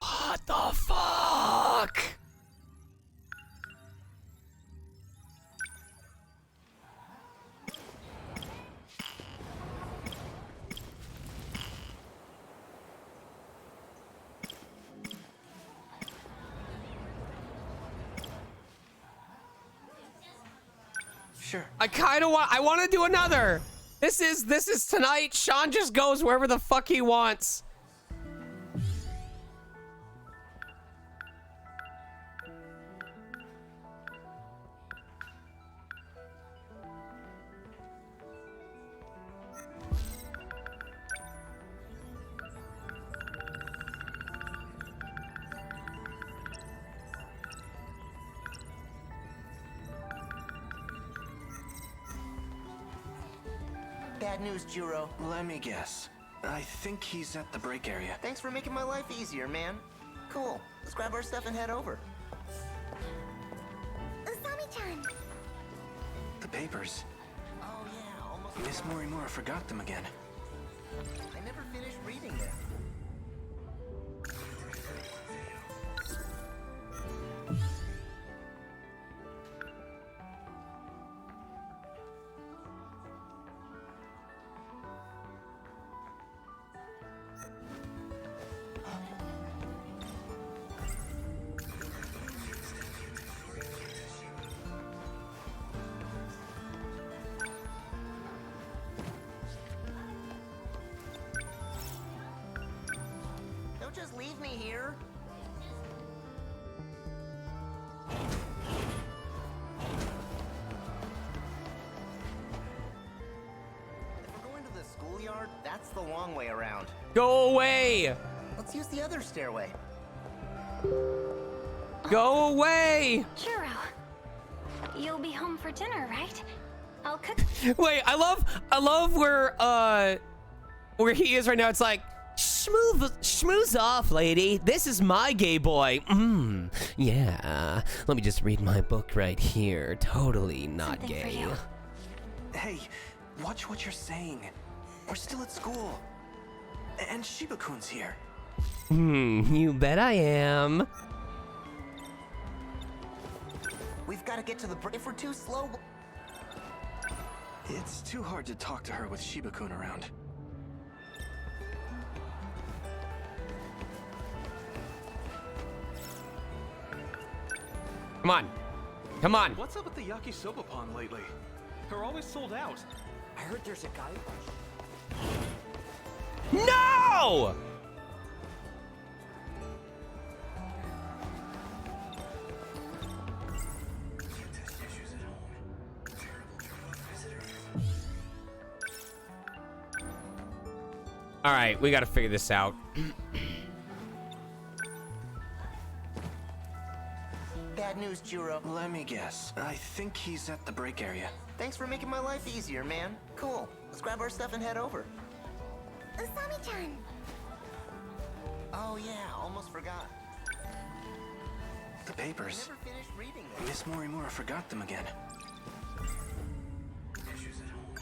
What the fuck? Sure. I kind of want. I want to do another. This is tonight. Sean just goes wherever the fuck he wants. Bad news, Jiro. Let me guess. I think he's at the break area. Thanks for making my life easier, man. Cool. Let's grab our stuff and head over. Usami-chan. The papers. Oh yeah, almost. Miss Morimura forgot them again. I never finished reading them. Don't just leave me here. If we're going to the schoolyard, that's the long way around. Go away. Let's use the other stairway. Go away. Jiro. You'll be home for dinner, right? I'll cook. Wait, I love where he is right now. It's like, schmooze off, lady. This is my gay boy. Yeah. Let me just read my book right here. Totally not Something for gay. you. Hey, watch what you're saying. We're still at school. And Shiba-kun's here. You bet I am. We've got to get to the. If we're too slow. It's too hard to talk to her with Shiba-kun around. Come on. Come on. What's up with the yakisoba pond lately? They're always sold out. I heard there's a guy. No! All right, we got to figure this out. Bad news, Jiro. Let me guess. I think he's at the break area. Thanks for making my life easier, man. Cool. Let's grab our stuff and head over. Usami-chan. Oh yeah, almost forgot. The papers. Never finished reading them. Miss Morimura forgot them again.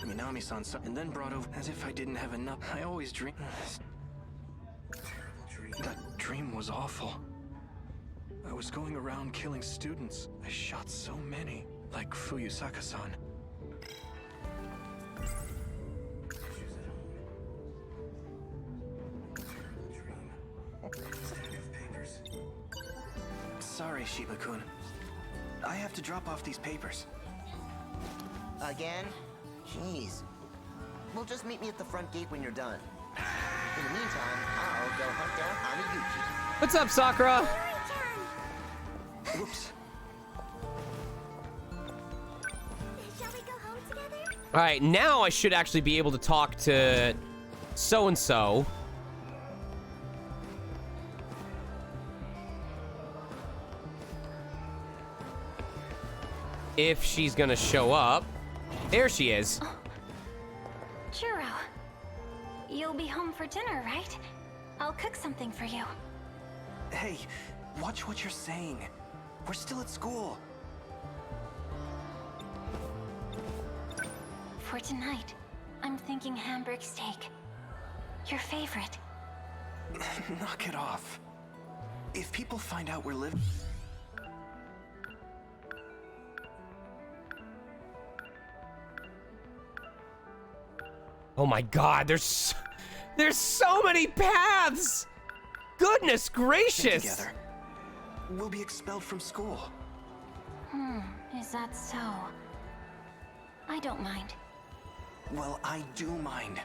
Minami-san, and then brought over as if I didn't have enough. I always dream. That dream was awful. I was going around killing students. I shot so many, like Fuyusaka-san. Sorry, Shiba-kun. I have to drop off these papers. Again? Jeez. Well, just meet me at the front gate when you're done. In the meantime, I'll go hunt down Amiguchi. What's up, Sakura? Whoops. Shall we go home together? All right, now I should actually be able to talk to so-and-so. If she's gonna show up. There she is. Juro, you'll be home for dinner, right? I'll cook something for you. Hey, watch what you're saying. We're still at school. For tonight, I'm thinking Hamburg steak. Your favorite. Knock it off. If people find out we're living... Oh my god, there's so many paths! Goodness gracious! Together, we'll be expelled from school. Is that so? I don't mind. Well, I do mind.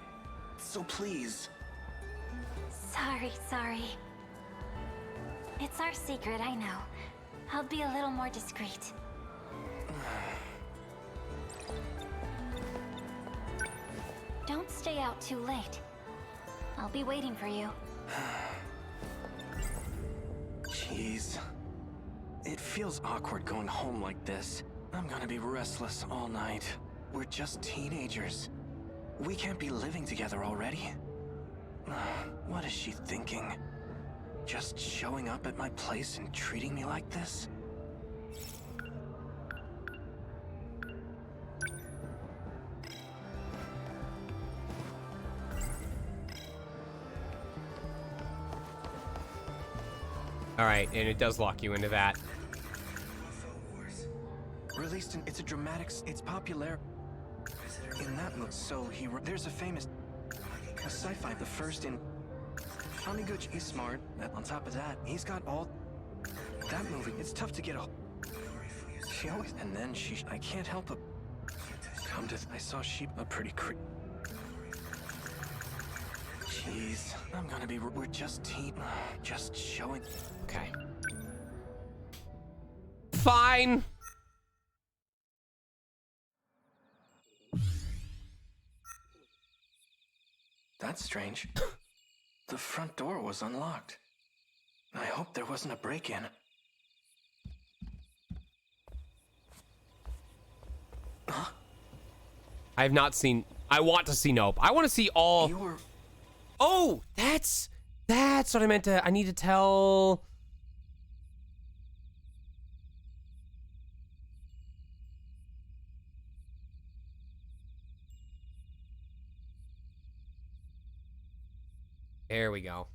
So please. Sorry. It's our secret, I know. I'll be a little more discreet. Don't stay out too late. I'll be waiting for you. Jeez. It feels awkward going home like this. I'm gonna be restless all night. We're just teenagers. We can't be living together already. What is she thinking? Just showing up at my place and treating me like this? All right, and it does lock you into that. Released in, it's a dramatic, it's popular. In that movie, there's a famous, a sci-fi, the first in, Amiguchi is smart, on top of that, he's got all, that movie, it's tough to get a, she always, and then I can't help but, I saw a pretty Jeez, I'm gonna be, we're just showing. Okay. Fine. That's strange. The front door was unlocked. I hope there wasn't a break-in. Huh? I have not seen... I want to see Nope. I want to see all... Oh! That's what I meant to... I need to tell... There we go.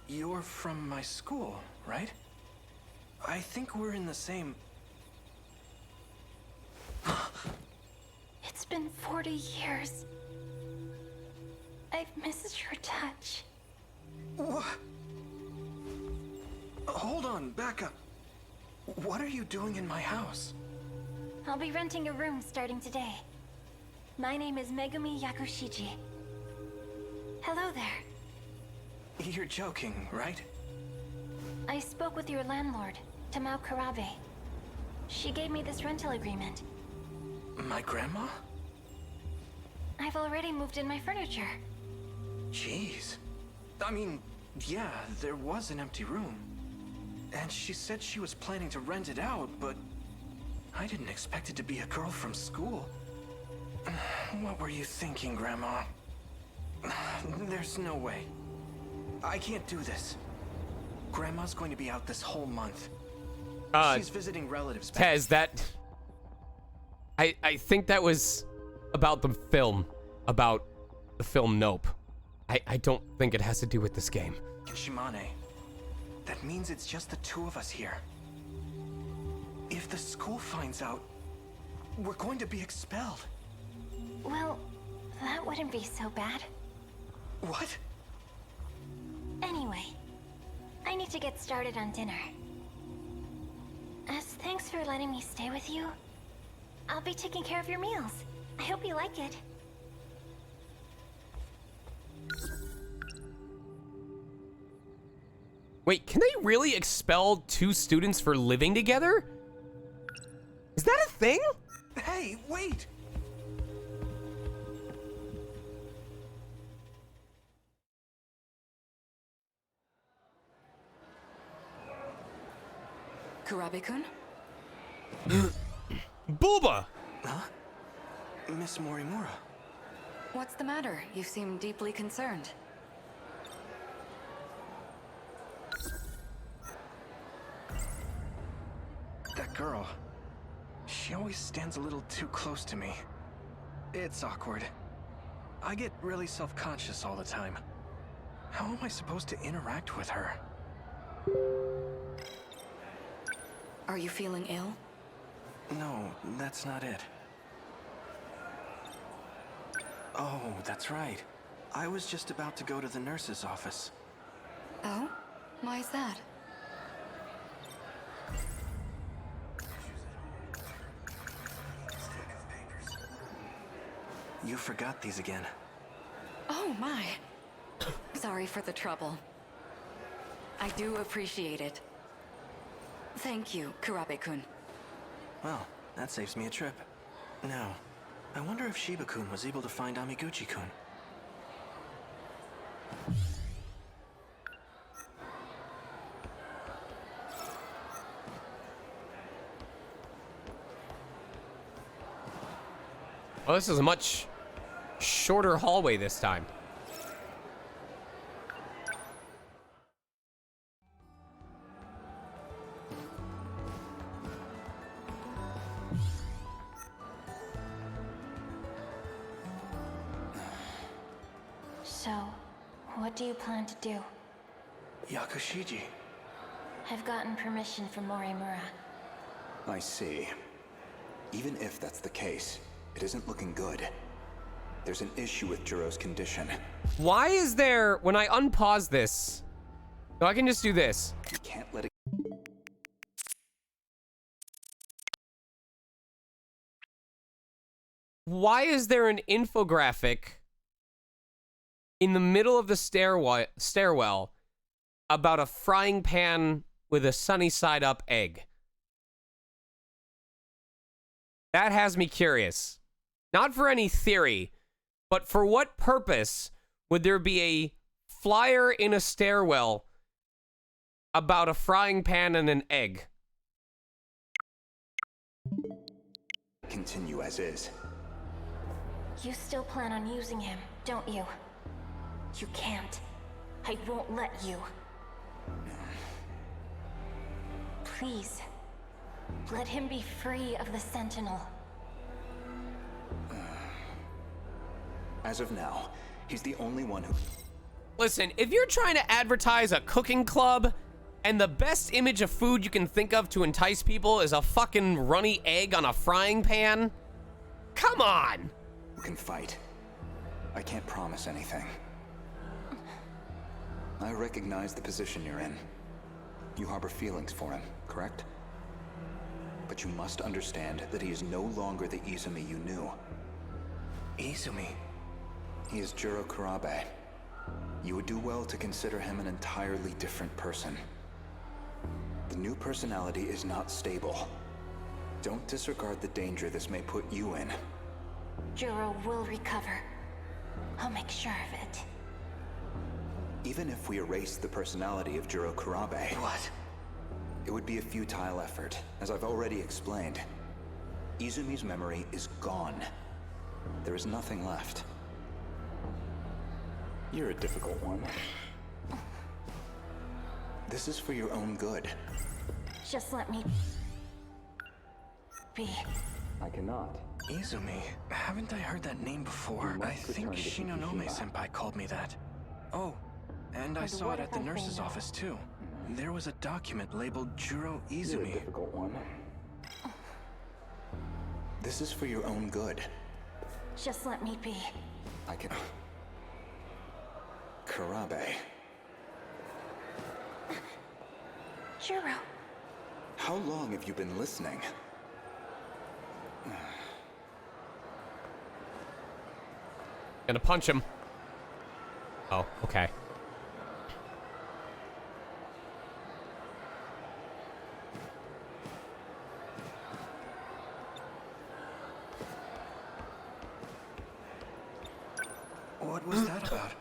You're from my school, right? I think we're in the same... It's been 40 years. I've missed your touch. What? Hold on, back up. What are you doing in my house? I'll be renting a room starting today. My name is Megumi Yakushiji. Hello there. You're joking, right? I spoke with your landlord, Tamao Karabe. She gave me this rental agreement. My grandma? I've already moved in my furniture. Jeez. I mean, yeah, there was an empty room. And she said she was planning to rent it out, but I didn't expect it to be a girl from school. What were you thinking, Grandma? There's no way. I can't do this. Grandma's going to be out this whole month. She's visiting relatives. Tez, that... I think that was... about the film. About the film Nope. I don't think it has to do with this game. Shimane, that means it's just the two of us here. If the school finds out, we're going to be expelled. Well, that wouldn't be so bad. What? Anyway, I need to get started on dinner. As thanks for letting me stay with you, I'll be taking care of your meals. I hope you like it. Wait, can they really expel 2 students for living together? Is that a thing? Hey, wait! Kurabe-kun? Booba! Huh? Miss Morimura. What's the matter? You seem deeply concerned. That girl. She always stands a little too close to me. It's awkward. I get really self-conscious all the time. How am I supposed to interact with her? Are you feeling ill? No, that's not it. Oh, that's right. I was just about to go to the nurse's office. Oh? Why is that? You forgot these again. Oh my. Sorry for the trouble. I do appreciate it. Thank you, Kurabe-kun. Well, that saves me a trip. Now, I wonder if Shiba-kun was able to find Amiguchi-kun. Oh, this is a much shorter hallway this time. So, what do you plan to do? Yakushiji. I've gotten permission from Morimura. I see. Even if that's the case, it isn't looking good. There's an issue with Jiro's condition. Why is there, when I unpause this, no, I can just do this. You can't let it... Why is there an infographic in the middle of the stairwell about a frying pan with a sunny side up egg? That has me curious. Not for any theory, but for what purpose would there be a flyer in a stairwell about a frying pan and an egg? Continue as is. You still plan on using him, don't you? You can't. I won't let you. Please, let him be free of the Sentinel. As of now, he's the only one who... Listen, if you're trying to advertise a cooking club and the best image of food you can think of to entice people is a fucking runny egg on a frying pan, come on! We can fight. I can't promise anything. I recognize the position you're in. You harbor feelings for him, correct? But you must understand that he is no longer the Izumi you knew. Izumi? He is Jiro Kurabe. You would do well to consider him an entirely different person. The new personality is not stable. Don't disregard the danger this may put you in. Jiro will recover. I'll make sure of it. Even if we erase the personality of Jiro Kurabe... What? It would be a futile effort, as I've already explained. Izumi's memory is gone. There is nothing left. You're a difficult one. This is for your own good. Just let me... be. I cannot. Izumi. Haven't I heard that name before? I think Shinonome-senpai called me that. Oh, and I saw it at the nurse's office too. There was a document labeled Juro Izumi. You're a difficult one. This is for your own good. Just let me be. I can... Kurabe. Juro. How long have you been listening? Gonna punch him. Oh, okay. What was that about?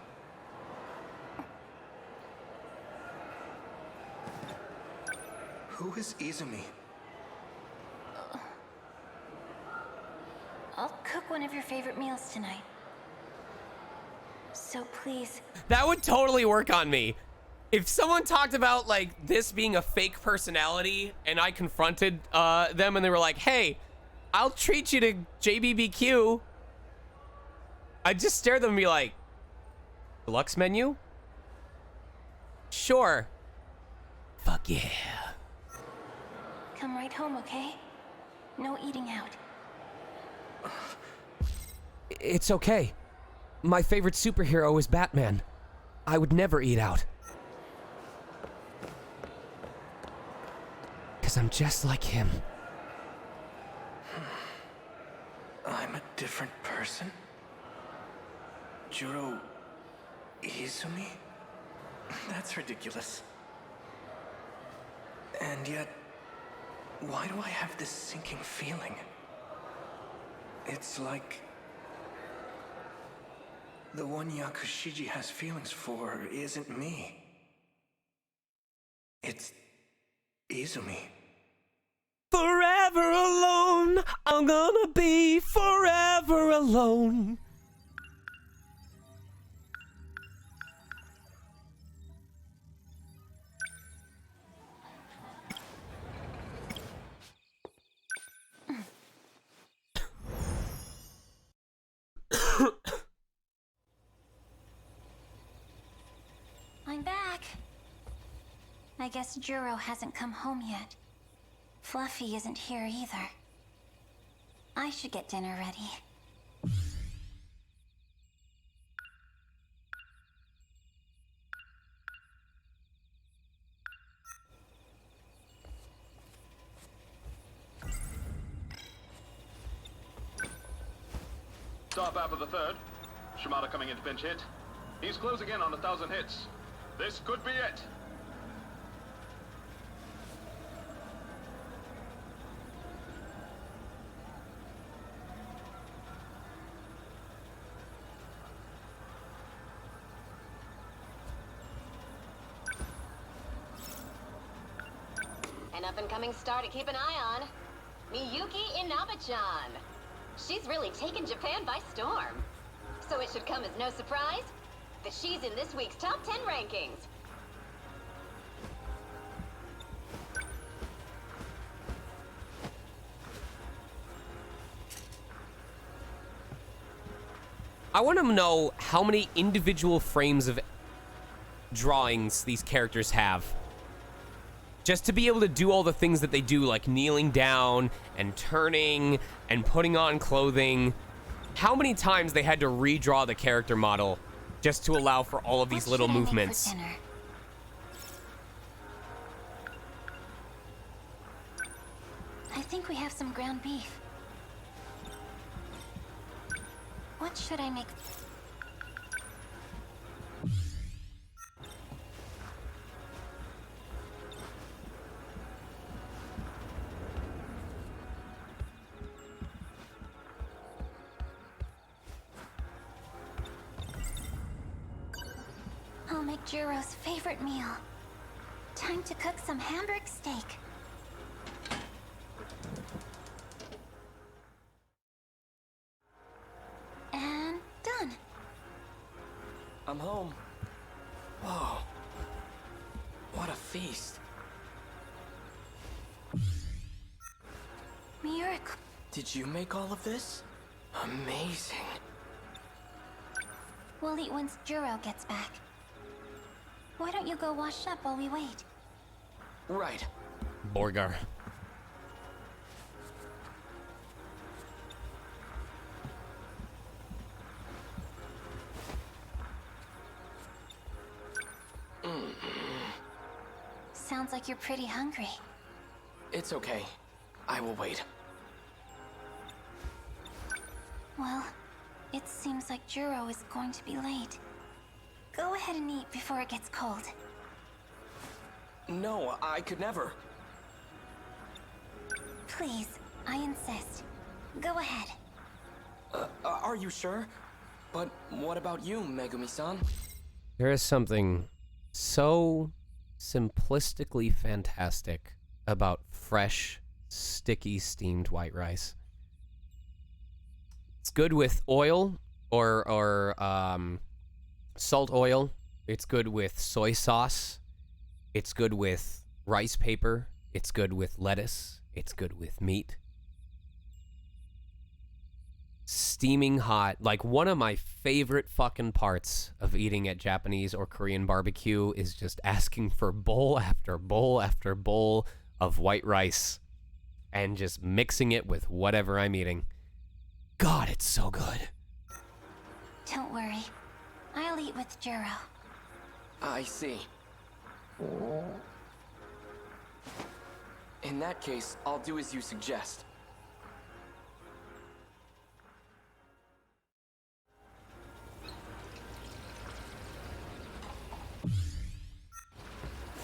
Who is Izumi? I'll cook one of your favorite meals tonight. So please. That would totally work on me. If someone talked about like this being a fake personality and I confronted them and they were like, hey, I'll treat you to JBBQ. I'd just stare at them and be like, deluxe menu? Sure. Fuck yeah. Come right home, okay? No eating out. It's okay. My favorite superhero is Batman. I would never eat out. 'Cause I'm just like him. I'm a different person? Juro Izumi? That's ridiculous. And yet, why do I have this sinking feeling? It's like the one Yakushiji has feelings for isn't me. It's Izumi. Forever alone, I'm gonna be forever alone. I'm back. I guess Juro hasn't come home yet. Fluffy isn't here either. I should get dinner ready. Stop after the third. Shimada coming in to pinch hit. He's closing in on 1,000 hits. This could be it. An up-and-coming star to keep an eye on. Miyuki Inaba-chan. She's really taken Japan by storm. So it should come as no surprise that she's in this week's top 10 rankings. I want to know how many individual frames of drawings these characters have. Just to be able to do all the things that they do, like kneeling down and turning and putting on clothing. How many times they had to redraw the character model just to allow for all of these little movements. I think we have some ground beef. What should I make? I'll make Juro's favorite meal. Time to cook some Hamburg steak. And done. I'm home. Whoa. What a feast. Miracle. Did you make all of this? Amazing. We'll eat once Juro gets back. Why don't you go wash up while we wait? Right. Borgar. Sounds like you're pretty hungry. It's okay. I will wait. Well, it seems like Juro is going to be late. Go ahead and eat before it gets cold. No, I could never. Please, I insist. Go ahead. Are you sure? But what about you, Megumi-san? There is something so simplistically fantastic about fresh, sticky, steamed white rice. It's good with oil or salt oil. It's good with soy sauce. It's good with rice paper. It's good with lettuce. It's good with meat. Steaming hot. Like, one of my favorite fucking parts of eating at Japanese or Korean barbecue is just asking for bowl after bowl after bowl of white rice and just mixing it with whatever I'm eating. God, it's so good. Don't worry. I'll eat with Juro. I see. In that case, I'll do as you suggest.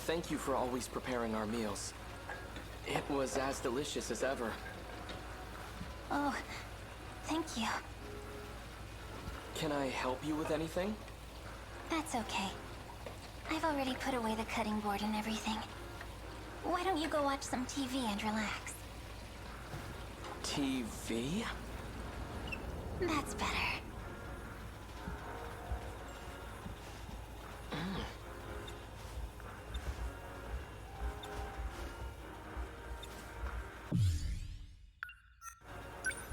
Thank you for always preparing our meals. It was as delicious as ever. Oh, thank you. Can I help you with anything? That's okay. I've already put away the cutting board and everything. Why don't you go watch some TV and relax? TV? That's better.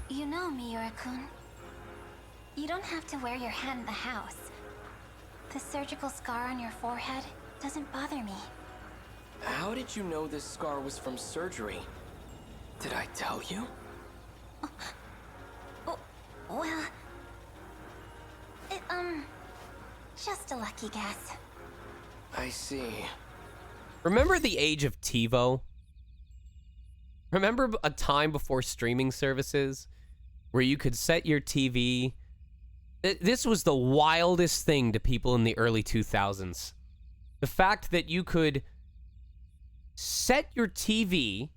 You know, Miura-kun, you don't have to wear your hat in the house. The surgical scar on your forehead doesn't bother me. How did you know this scar was from surgery? Did I tell you? Oh, well... just a lucky guess. I see. Remember the age of TiVo? Remember a time before streaming services where you could set your TV? This was the wildest thing to people in the early 2000s. The fact that you could set your TV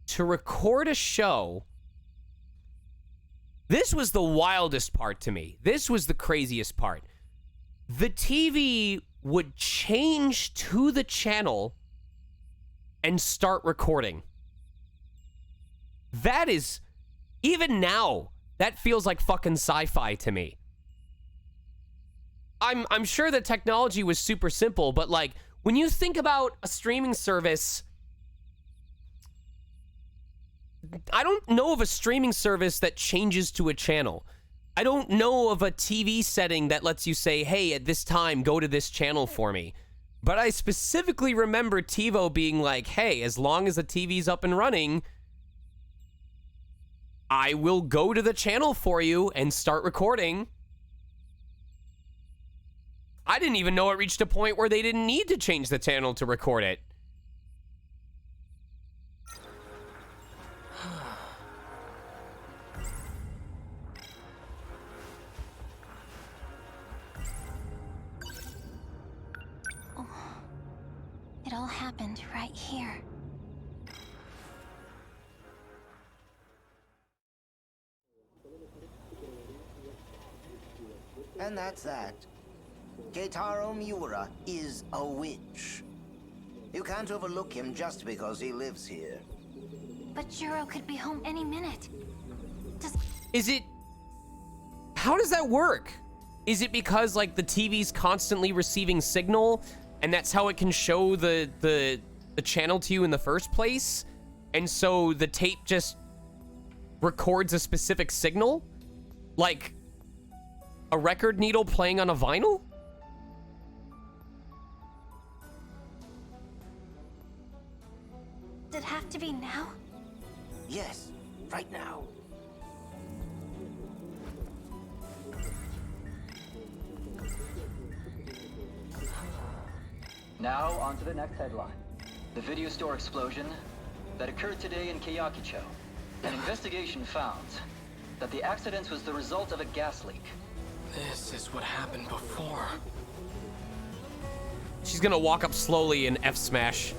to record a show. This was the wildest part to me. This was the craziest part. The TV would change to the channel and start recording. That is, even now, that feels like fucking sci-fi to me. I'm sure that technology was super simple, but like, when you think about a streaming service, I don't know of a streaming service that changes to a channel. I don't know of a TV setting that lets you say, hey, at this time, go to this channel for me. But I specifically remember TiVo being like, hey, as long as the TV's up and running, I will go to the channel for you and start recording. I didn't even know it reached a point where they didn't need to change the channel to record it. Oh, it all happened right here. And that's that. Keitaro Miura is a witch. You can't overlook him just because he lives here. But Juro could be home any minute. Is it... How does that work? Is it because, like, the TV's constantly receiving signal, and that's how it can show the channel to you in the first place? And so the tape just records a specific signal? Like a record needle playing on a vinyl? Does it have to be now? Yes, right now. Now, on to the next headline. The video store explosion that occurred today in Keiyakicho. An investigation found that the accident was the result of a gas leak. This is what happened before. She's gonna walk up slowly and F smash.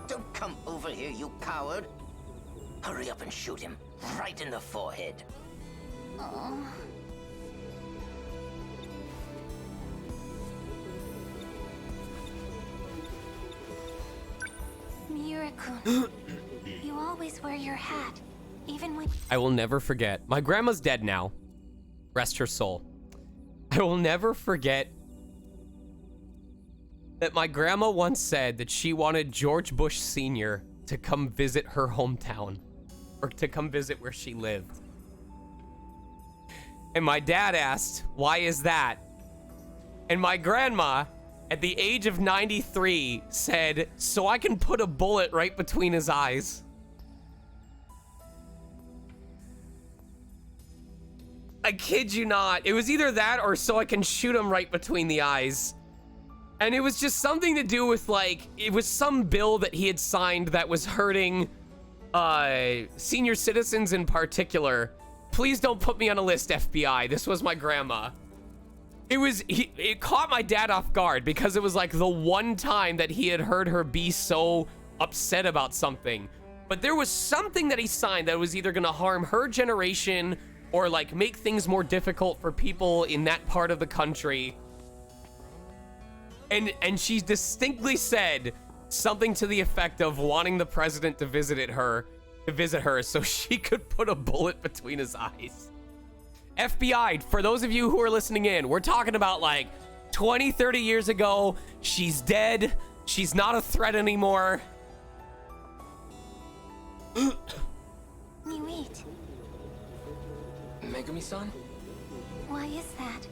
Don't come over here, you coward. Hurry up and shoot him right in the forehead. Oh. Miura-kun, you always wear your hat, even when... I will never forget. My grandma's dead now. Rest her soul. I will never forget that my grandma once said that she wanted George Bush Sr. to come visit her hometown, or to come visit where she lived. And my dad asked, why is that? And my grandma, at the age of 93, said, so I can put a bullet right between his eyes. I kid you not. It was either that or so I can shoot him right between the eyes. And it was just something to do with, like, it was some bill that he had signed that was hurting senior citizens in particular. Please don't put me on a list, FBI. This was my grandma. It caught my dad off guard because it was like the one time that he had heard her be so upset about something. But there was something that he signed that was either gonna harm her generation or like make things more difficult for people in that part of the country. And she distinctly said something to the effect of wanting the president to visit her so she could put a bullet between his eyes. FBI, for those of you who are listening in, we're talking about like 20, 30 years ago. She's dead. She's not a threat anymore. Niwit. Megami-san? Why is that?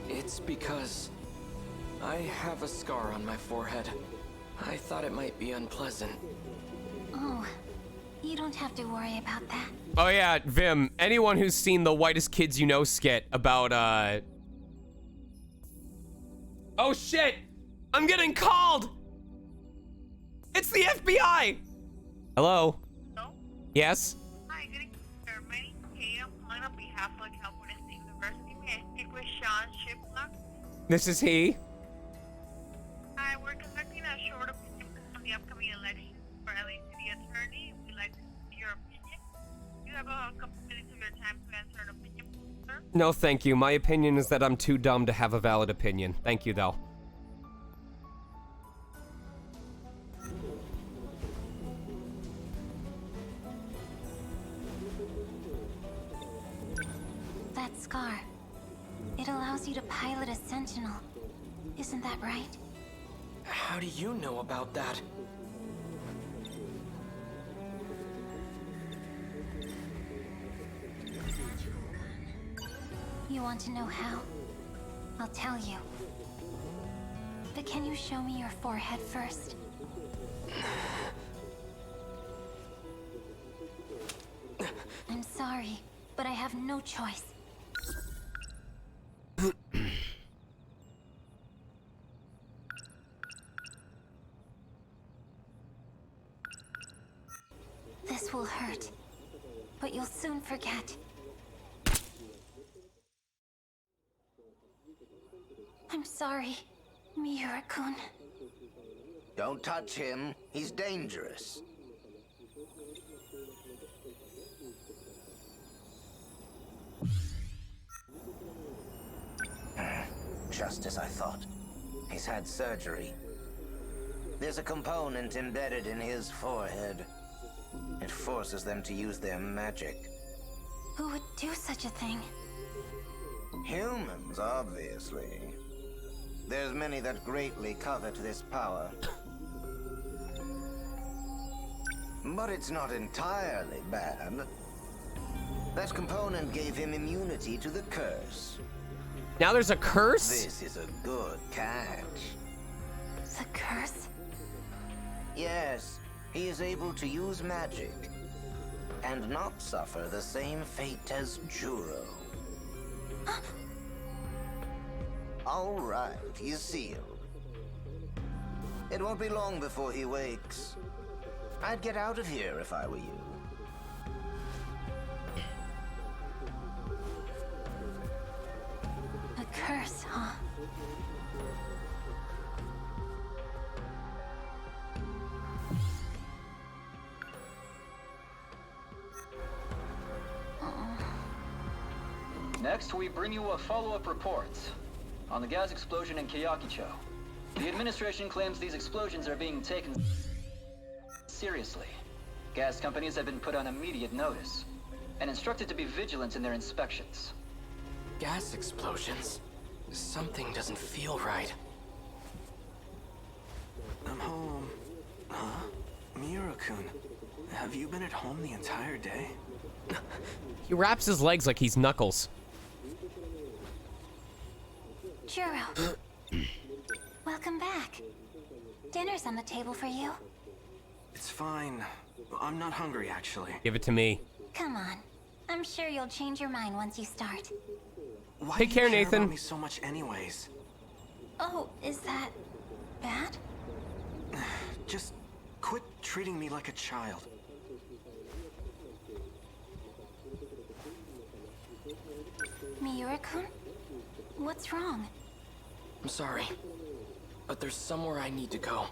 It's because I have a scar on my forehead. I thought it might be unpleasant. Oh, you don't have to worry about that. Oh yeah, Vim, anyone who's seen the Whitest Kids You Know skit about, Oh shit! I'm getting called! It's the FBI! Hello? Hello? Yes? Hi, good evening, sir. My name is Kate. I'm calling on behalf of California State University. May I speak with Sean Shiplock? This is he? Hi, we're conducting a short opinion on the upcoming election for LA City Attorney. We'd like to see your opinion. You have a couple minutes of your time to answer an opinion, sir? No, thank you. My opinion is that I'm too dumb to have a valid opinion. Thank you, though. That scar. It allows you to pilot a Sentinel. Isn't that right? How do you know about that? You want to know how? I'll tell you. But can you show me your forehead first? I'm sorry, but I have no choice. This will hurt, but you'll soon forget. I'm sorry, Miura-kun. Don't touch him. He's dangerous. Just as I thought. He's had surgery. There's a component embedded in his forehead. It forces them to use their magic. Who would do such a thing? Humans, obviously. There's many that greatly covet this power. But it's not entirely bad. That component gave him immunity to the curse. Now there's a curse? This is a good catch. The curse? Yes, he is able to use magic and not suffer the same fate as Juro. All right, he's sealed. It won't be long before he wakes. I'd get out of here if I were you. A curse, huh? Next, we bring you a follow-up report on the gas explosion in Kyakicho. The administration claims these explosions are being taken seriously. Gas companies have been put on immediate notice and instructed to be vigilant in their inspections. Gas explosions? Something doesn't feel right. I'm home. Huh? Miura-kun, have you been at home the entire day? He wraps his legs like he's Knuckles. Juro. Welcome back. Dinner's on the table for you. It's fine. I'm not hungry, actually. Give it to me. Come on. I'm sure you'll change your mind once you start. Why Take do you care, care Nathan. about me so much anyways? Oh, is that bad? Just quit treating me like a child. Miura-kun? What's wrong? I'm sorry, but there's somewhere I need to go.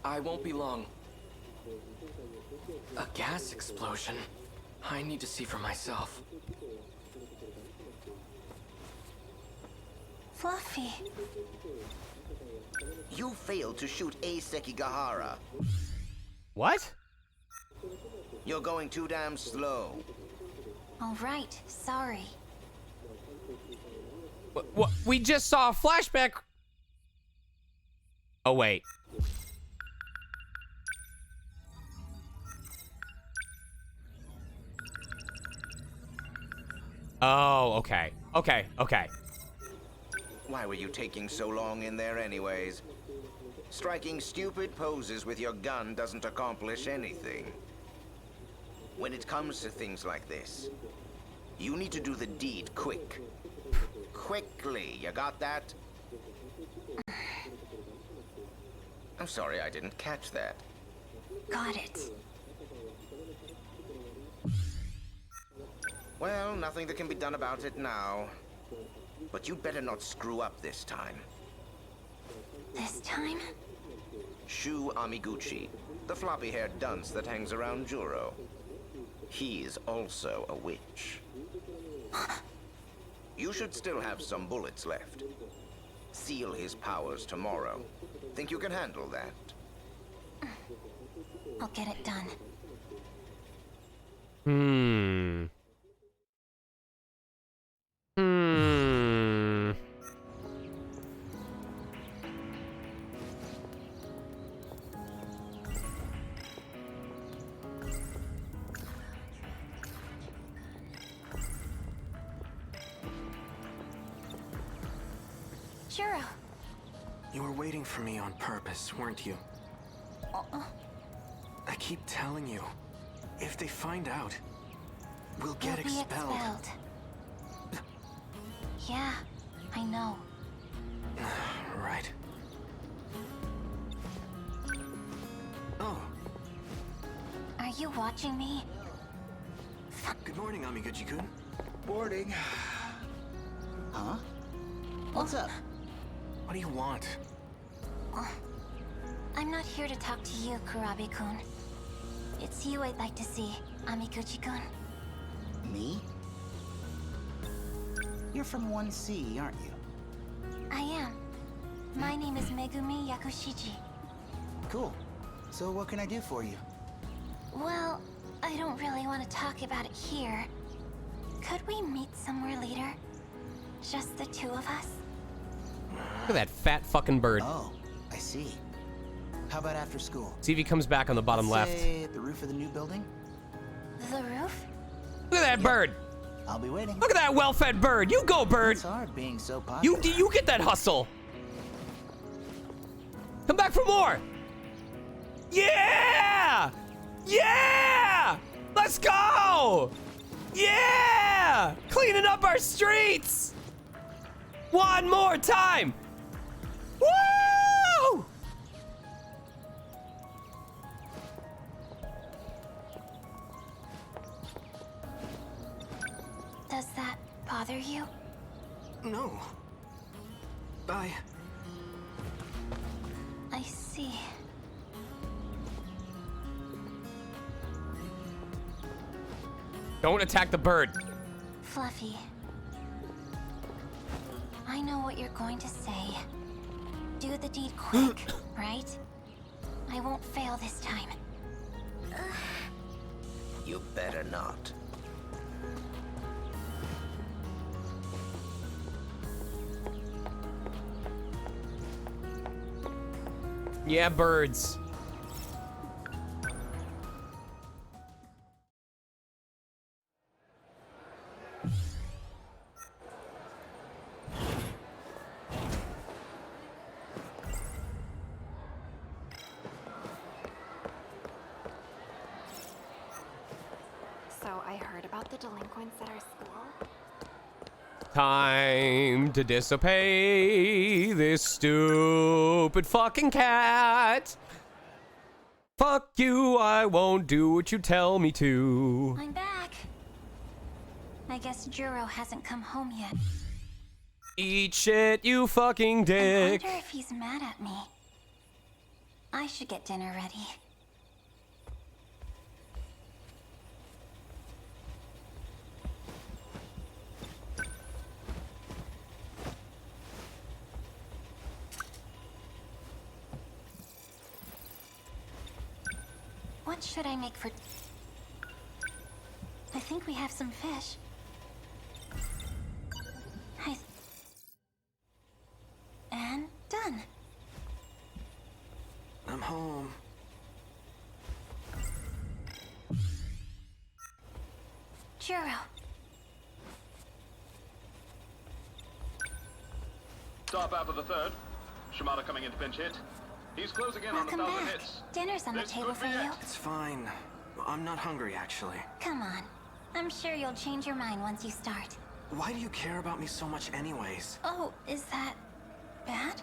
I won't be long. A gas explosion? I need to see for myself. Fluffy. You failed to shoot a Sekigahara. What? You're going too damn slow. All right, sorry. What? We just saw a flashback. Oh, wait. Oh, okay. Okay, okay. Why were you taking so long in there anyways? Striking stupid poses with your gun doesn't accomplish anything. When it comes to things like this, you need to do the deed quick. Quickly, you got that? I'm sorry I didn't catch that. Got it. Well, nothing that can be done about it now. But you'd better not screw up this time. This time? Shu Amiguchi, the floppy-haired dunce that hangs around Juro. He's also a witch. You should still have some bullets left. Seal his powers tomorrow. Think you can handle that? I'll get it done. Hmm. Juro. You were waiting for me on purpose, weren't you? I keep telling you, if they find out, we'll get You'll be expelled. Yeah, I know. Right. Oh. Are you watching me? Good morning, Amiguchi-kun. Morning. Huh? What's up? What do you want? I'm not here to talk to you, Kurabe-kun. It's you I'd like to see, Amiguchi-kun. Me? You're from 1C, aren't you? I am. My name is Megumi Yakushiji. Cool. So what can I do for you? Well, I don't really want to talk about it here. Could we meet somewhere later? Just the two of us? Look at that fat fucking bird. Oh, I see. How about after school? See if he comes back on the bottom left. Say at the roof of the new building? The roof? Look at that bird. I'll be waiting. Look at that well-fed bird. You go, bird. It's hard being so popular. You get that hustle. Come back for more. Yeah! Yeah! Let's go! Yeah! Cleaning up our streets! One more time! Woo! Does that bother you? No. I see. Don't attack the bird. Fluffy. I know what you're going to say. Do the deed quick, right? I won't fail this time. You better not. Yeah, birds. So I heard about the delinquents at our school. Time to disobey this stupid fucking cat. Fuck you, I won't do what you tell me to. I'm back. I guess Juro hasn't come home yet. Eat shit, you fucking I dick. wonder if he's mad at me. I should get dinner ready. What should I make for... I think we have some fish. And done. I'm home. Juro. Stop after the third. Shimada coming in to pinch hit. He's closing in on Welcome 1,000 back. hits. Dinner's on the This table could for be you. it. It's fine. I'm not hungry, actually. Come on. I'm sure you'll change your mind once you start. Why do you care about me so much anyways? Oh, is that bad?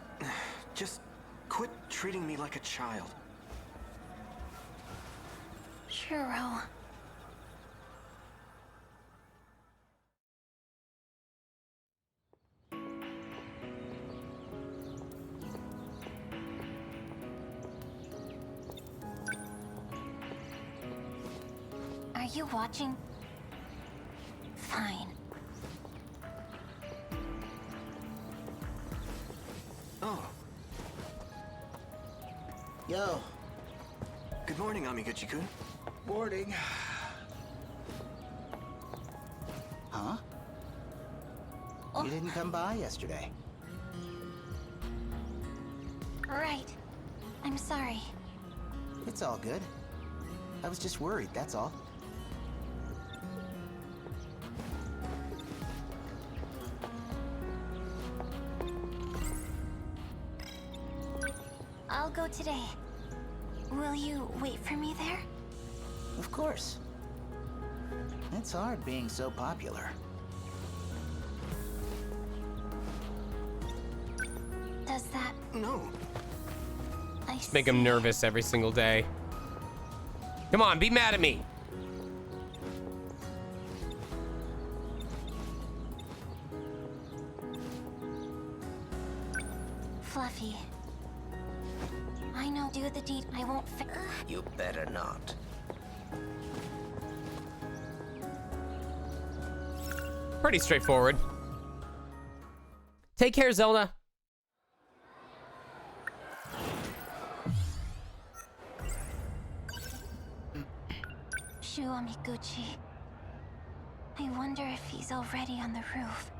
Just quit treating me like a child. Juro. Are you watching? Fine. Oh. Yo. Good morning, Amiguchi-kun. Morning. Huh? You didn't come by yesterday. Right. I'm sorry. It's all good. I was just worried, that's all. I'll go today. Will you wait for me there? Of course. It's hard being so popular. Does that... No. Make him nervous every single day. Come on, be mad at me. Fluffy. I know do the deed I won't You better not. Pretty straightforward. Take care, Zelda. Shu Amiguchi. I wonder if he's already on the roof.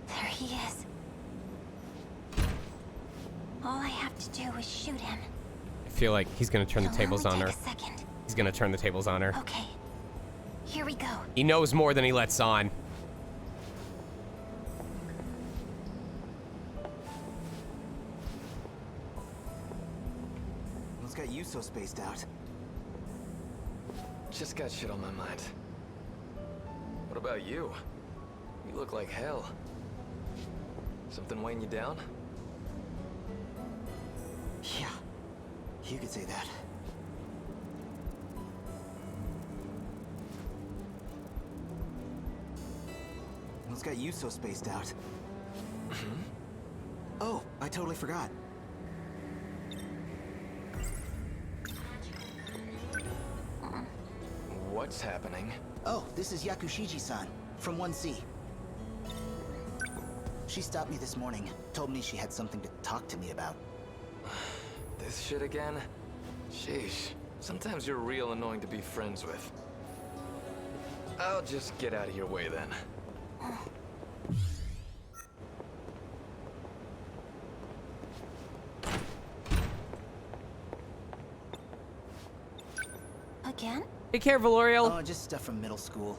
There he is. All I have to do is shoot him. I feel like he's gonna turn the tables on her. Second. He's gonna turn the tables on her. Okay. Here we go. He knows more than he lets on. What's got you so spaced out? Just got shit on my mind. What about you? You look like hell. Something weighing you down? Yeah, you could say that. What's got you so spaced out? Oh, I totally forgot. What's happening? Oh, this is Yakushiji-san, from 1C. She stopped me this morning, told me she had something to talk to me about. This shit again? Sheesh. Sometimes you're real annoying to be friends with. I'll just get out of your way then. Again? Take care, Valorial. Oh, just stuff from middle school.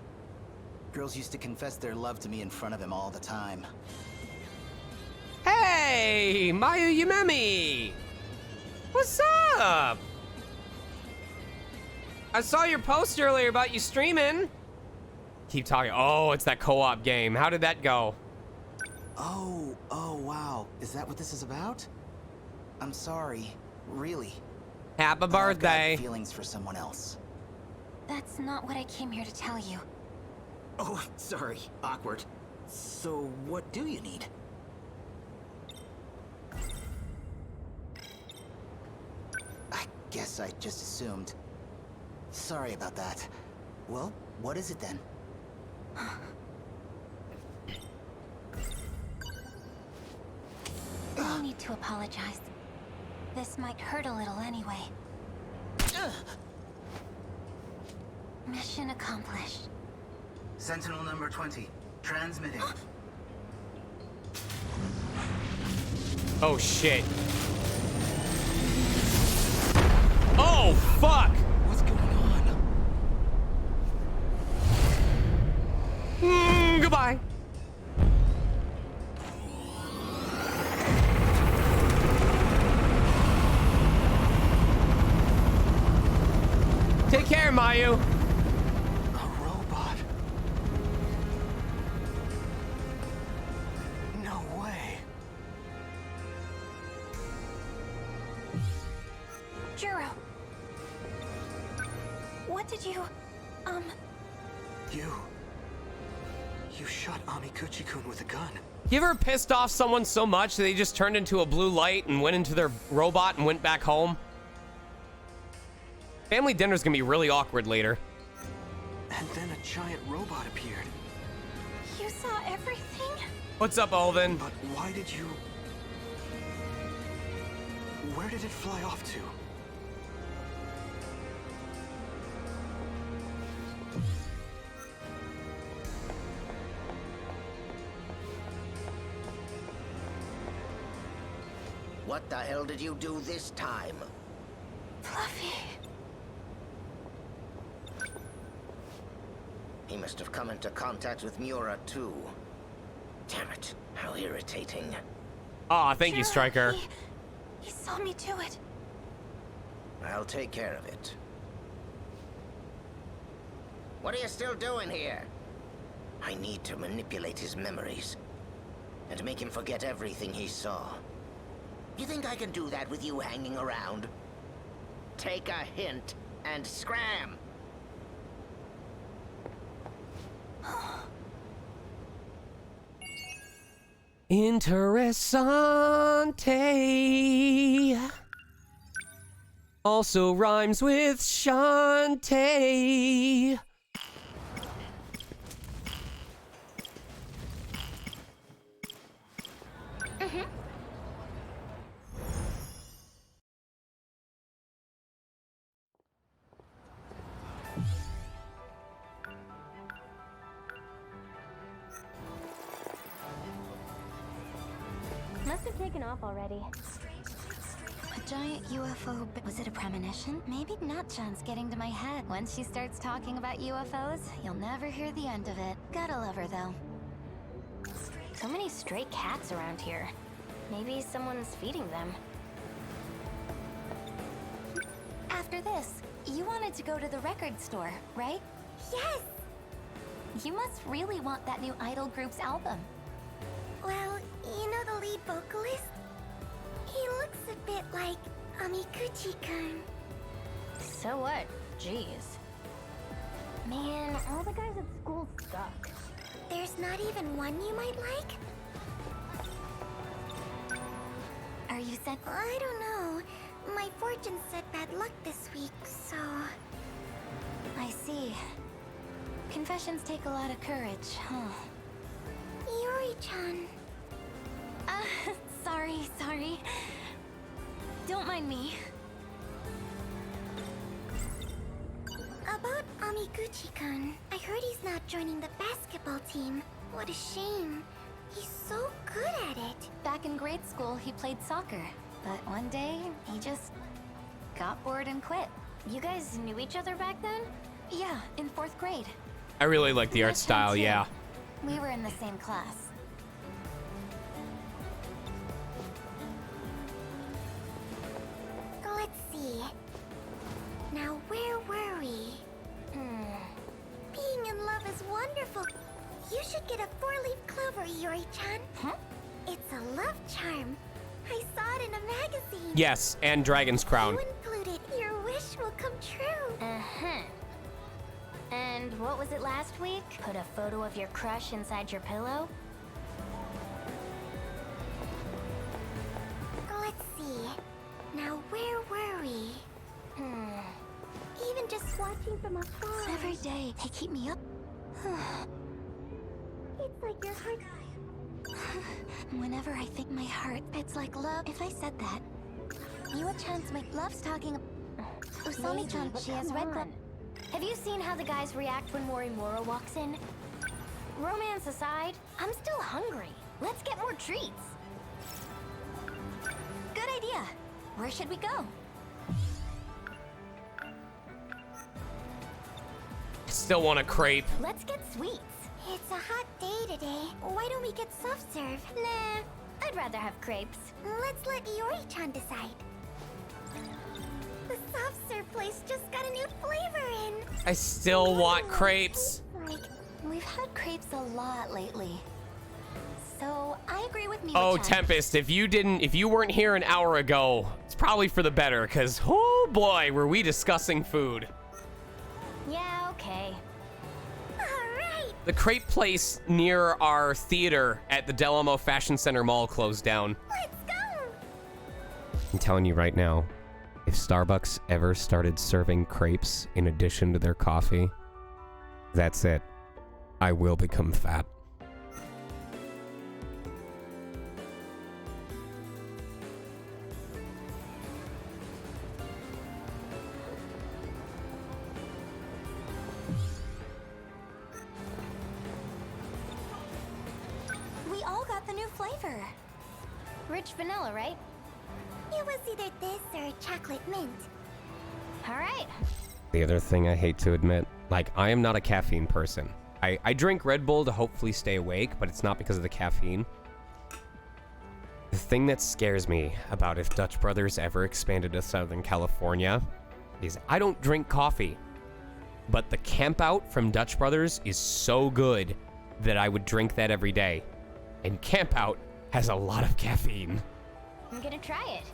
Girls used to confess their love to me in front of him all the time. Hey, Mayu Yumemi! What's up? I saw your post earlier about you streaming. Keep talking. Oh, it's that co-op game. How did that go? Oh, wow. Is that what this is about? I'm sorry. Really. Happy birthday. I've got feelings for someone else. That's not what I came here to tell you. Oh, sorry. Awkward. So, what do you need? I guess I just assumed. Sorry about that. Well, what is it then? No need to apologize. This might hurt a little anyway. Mission accomplished. Sentinel number 20. Transmitting. Oh, shit. Oh, fuck! What's going on? Goodbye. Take care, Mayu. A robot? No way. Juro. What did you... You shot Amiguchi-kun with a gun. You ever pissed off someone so much that they just turned into a blue light and went into their robot and went back home? Family dinner's gonna be really awkward later. And then a giant robot appeared. You saw everything? What's up, Alvin? But why did you... Where did it fly off to? What the hell did you do this time? Fluffy. He must have come into contact with Miura too. Damn it, how irritating. Aw, thank you, Stryker. He saw me do it. I'll take care of it. What are you still doing here? I need to manipulate his memories and make him forget everything he saw. You think I can do that with you hanging around? Take a hint and scram! Interessante. Also rhymes with Shantae. Must have taken off already. A giant UFO. Was it a premonition? Maybe Natchan's getting to my head. Once she starts talking about UFOs, you'll never hear the end of it. Gotta love her though. So many stray cats around here. Maybe someone's feeding them. After this, you wanted to go to the record store, right? Yes! You must really want that new idol group's album. Well, you know the lead vocalist? He looks a bit like Amiguchi-kun. So what? Jeez. Man, all the guys at school suck. There's not even one you might like? Are you sent? I don't know. My fortune said bad luck this week, so... I see. Confessions take a lot of courage, huh? Yuri-chan. Sorry. Don't mind me. About Amiguchi-kun, I heard he's not joining the basketball team. What a shame. He's so good at it. Back in grade school, he played soccer. But one day, he just got bored and quit. You guys knew each other back then? Yeah, in 4th grade. I really like the art style, yeah. We were in the same class. Let's see. Now, where were we? Being in love is wonderful. You should get a 4-leaf clover, Yuri-chan. Huh? It's a love charm. I saw it in a magazine. Yes, and Dragon's Crown. You include it. Your wish will come true. Uh-huh. And what was it last week? Put a photo of your crush inside your pillow? Let's see. Now, where were we? Even just watching from afar. Every day, they keep me up. It's like your heart... Whenever I think my heart, it's like love. If I said that, Yua-chan's love's talking. Usami-chan, she has red blood. Have you seen how the guys react when Morimura walks in? Romance aside, I'm still hungry. Let's get more treats. Good idea. Where should we go? I still want a crepe. Let's get sweets. It's a hot day today. Why don't we get soft serve? Nah, I'd rather have crepes. Let's let Yuri-chan decide. The soft serve place just got a new flavor in. I still want crepes. We've had crepes a lot lately. So I agree with me. Oh, Tempest, if you weren't here an hour ago, it's probably for the better, because oh boy, were we discussing food. Yeah, okay. The crepe place near our theater at the Del Amo Fashion Center Mall closed down. Let's go! I'm telling you right now, if Starbucks ever started serving crepes in addition to their coffee, that's it. I will become fat. We all got the new flavor. Rich vanilla, right? It was either this or chocolate mint. All right. The other thing I hate to admit, like, I am not a caffeine person. I drink Red Bull to hopefully stay awake, but it's not because of the caffeine. The thing that scares me about if Dutch Brothers ever expanded to Southern California is I don't drink coffee, but the camp out from Dutch Brothers is so good that I would drink that every day. And camp out has a lot of caffeine. I'm gonna try it.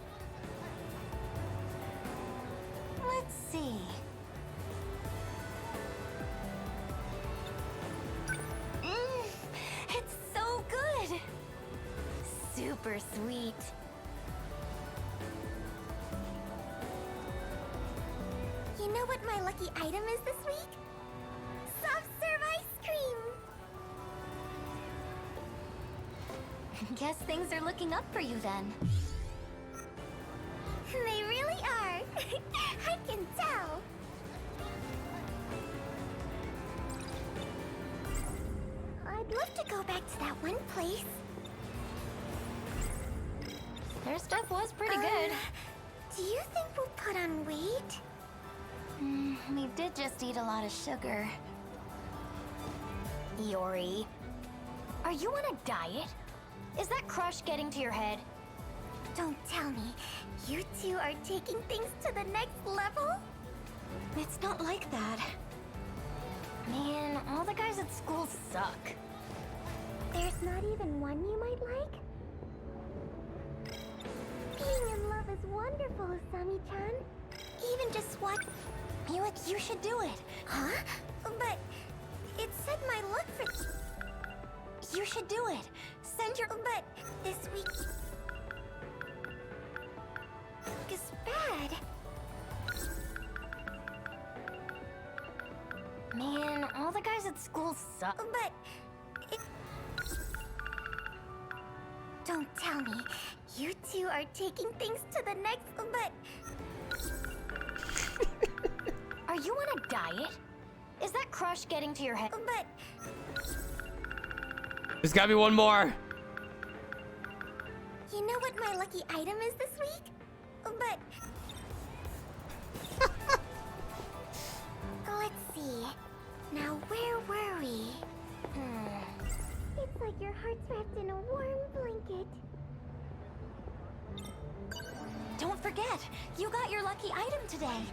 Let's see. It's so good. Super sweet. You know what my lucky item is this week? Soft serve ice cream! Guess things are looking up for you then. They really are. I can tell. I'd love to go back to that one place. Their stuff was pretty good. Do you think we'll put on weight? We did just eat a lot of sugar. Yori, are you on a diet? Is that crush getting to your head? Don't tell me. You two are taking things to the next level? It's not like that. Man, all the guys at school suck. There's not even one you might like? Being in love is wonderful, Asami-chan. Even just what? You should do it. Huh? But it said my luck for... You should do it. Send your... But this week... is bad. Man, all the guys at school suck. But... Don't tell me. You two are taking things to the next... But... Are you on a diet? Is that crush getting to your head? But... There's gotta be one more. You know what my lucky item is this week? But... Let's see. Now, where were we? It's like your heart's wrapped in a warm blanket. Don't forget, you got your lucky item today.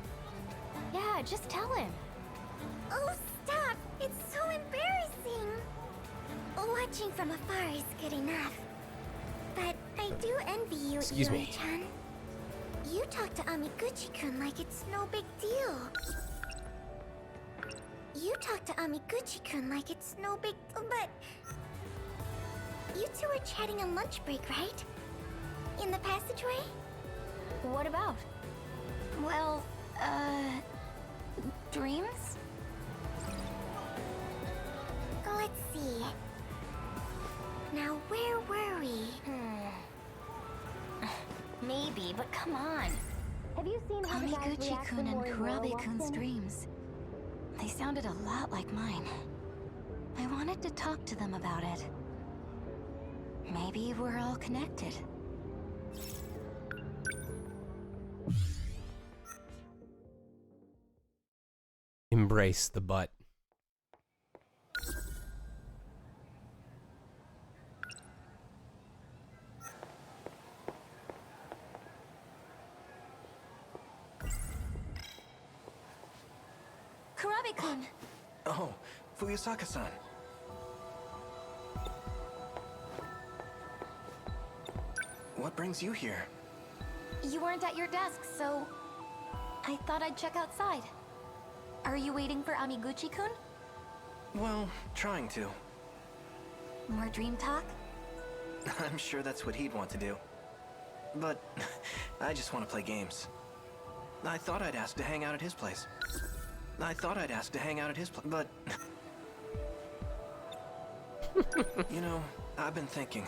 Yeah, just tell him. Oh, stop! It's so embarrassing! Watching from afar is good enough. But I do envy you, Excuse me. Yuri-chan. You talk to Amiguchi-kun like it's no big deal. You talk to Amiguchi-kun like it's no big... But... You two were chatting on lunch break, right? In the passageway? What about? Well, dreams? Let's see. Now, where were we? Maybe, but come on. Have you seen how the guys react Amiguchi-kun when and Moriwara Kurabe-kun's walks in? dreams. They sounded a lot like mine. I wanted to talk to them about it. Maybe we're all connected. Embrace the butt. Kurabe-kun! Oh, Fuyusaka-san. What brings you here? You weren't at your desk, so... I thought I'd check outside. Are you waiting for Amiguchi-kun? Well, trying to. More dream talk? I'm sure that's what he'd want to do. But I just want to play games. I thought I'd ask to hang out at his place. But... You know, I've been thinking.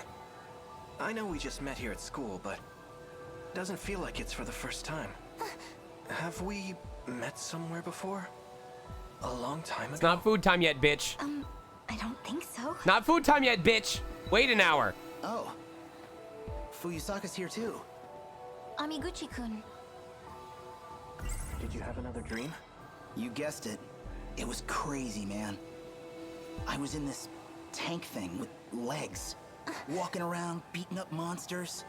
I know we just met here at school, but... doesn't feel like it's for the first time. Have we met somewhere before? A long time ago? It's not food time yet, bitch. I don't think so. Not food time yet, bitch. Wait an hour. Oh. Fuyusaka's here too. Amiguchi-kun. Did you have another dream? You guessed it. It was crazy, man. I was in this tank thing with legs. Walking around, beating up monsters.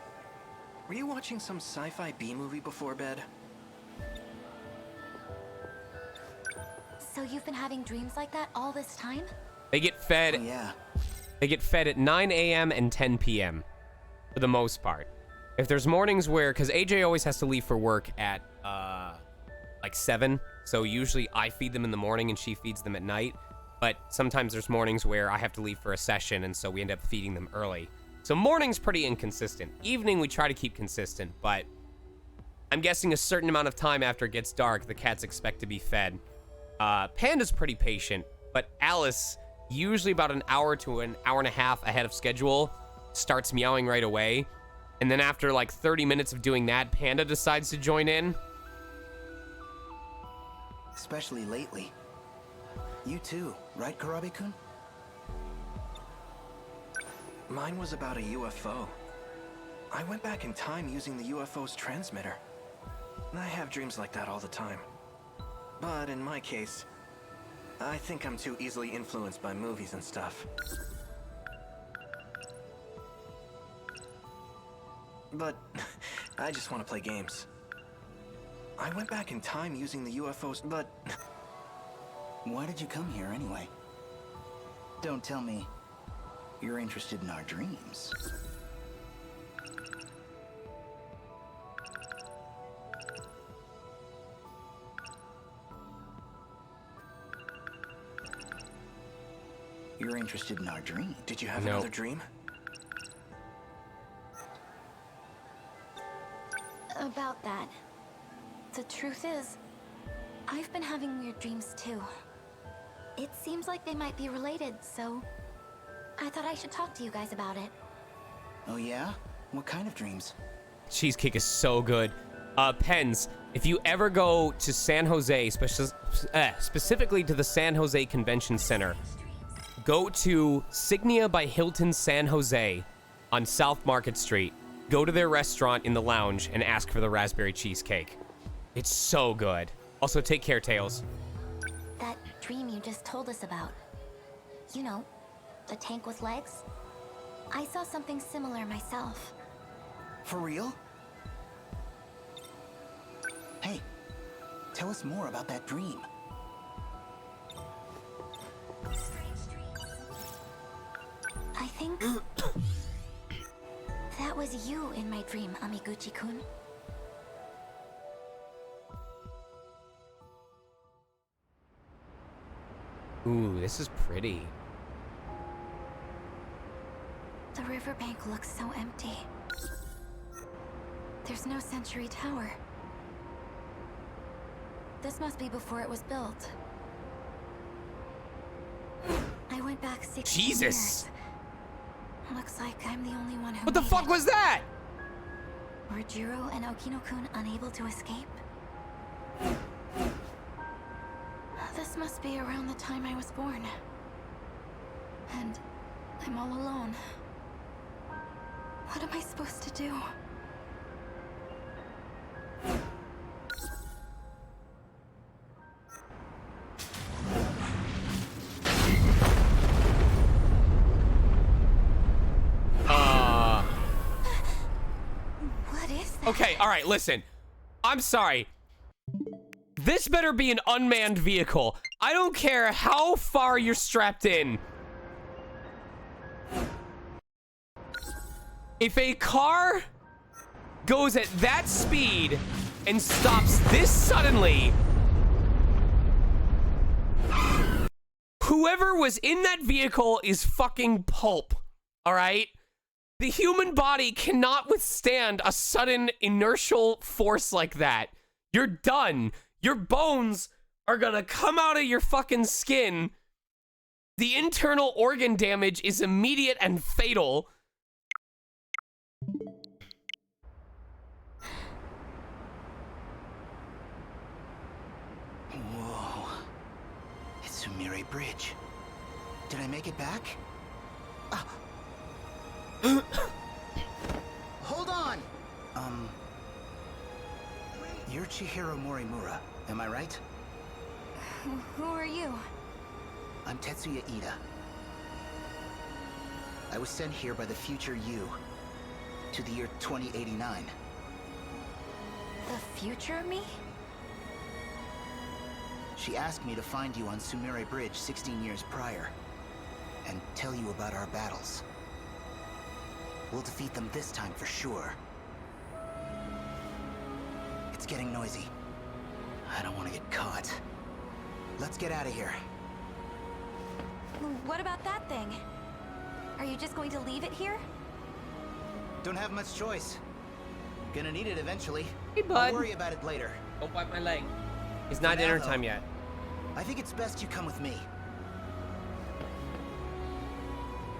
Were you watching some sci-fi B-movie before bed? So you've been having dreams like that all this time? They get fed. Oh, yeah. They get fed at 9 a.m. and 10 p.m. for the most part. If there's mornings where, because AJ always has to leave for work at like 7, so usually I feed them in the morning and she feeds them at night. But sometimes there's mornings where I have to leave for a session, and so we end up feeding them early. So morning's pretty inconsistent. Evening we try to keep consistent, but I'm guessing a certain amount of time after it gets dark, the cats expect to be fed. Panda's pretty patient, but Alice, usually about an hour to an hour and a half ahead of schedule, starts meowing right away. And then after like 30 minutes of doing that, Panda decides to join in. Especially lately. You too, right, Kurabe-kun? Mine was about a UFO. I went back in time using the UFO's transmitter. I have dreams like that all the time. But in my case, I think I'm too easily influenced by movies and stuff. But I just want to play games. I went back in time using the UFO's, but... Why did you come here anyway? Don't tell me you're interested in our dreams. You're interested in our dream. Did you have another dream? About that. The truth is, I've been having weird dreams too. It seems like they might be related, so I thought I should talk to you guys about it. Oh yeah? What kind of dreams? Cheesecake is so good. Pens, if you ever go to San Jose, specifically to the San Jose Convention Center, go to Signia by Hilton San Jose on South Market Street. Go to their restaurant in the lounge and ask for the raspberry cheesecake. It's so good. Also, take care, Tails. That dream you just told us about. You know, the tank with legs? I saw something similar myself. For real? Hey, tell us more about that dream. I think that was you in my dream, Amiguchi-kun. Ooh, this is pretty. The riverbank looks so empty. There's no Century Tower. This must be before it was built. I went back 16 Jesus! years. Looks like I'm the only one who What the made fuck it. was that? Were Jiro and Okino-kun unable to escape? This must be around the time I was born. And I'm all alone. What am I supposed to do? What is that? Okay, all right, listen. I'm sorry. This better be an unmanned vehicle. I don't care how far you're strapped in. If a car goes at that speed and stops this suddenly, whoever was in that vehicle is fucking pulp, all right? The human body cannot withstand a sudden inertial force like that. You're done. Your bones are gonna come out of your fucking skin. The internal organ damage is immediate and fatal. Whoa. It's Sumire Bridge. Did I make it back? Ah. Hold on! You're Chihiro Morimura, am I right? Who are you? I'm Tetsuya Ida. I was sent here by the future you to the year 2089. The future me? She asked me to find you on Sumire Bridge 16 years prior and tell you about our battles. We'll defeat them this time for sure. It's getting noisy. I don't want to get caught. Let's get out of here. What about that thing? Are you just going to leave it here? Don't have much choice. Gonna need it eventually. Hey, bud. I'll worry about it later. Don't bite my leg. It's not dinner time yet. I think it's best you come with me.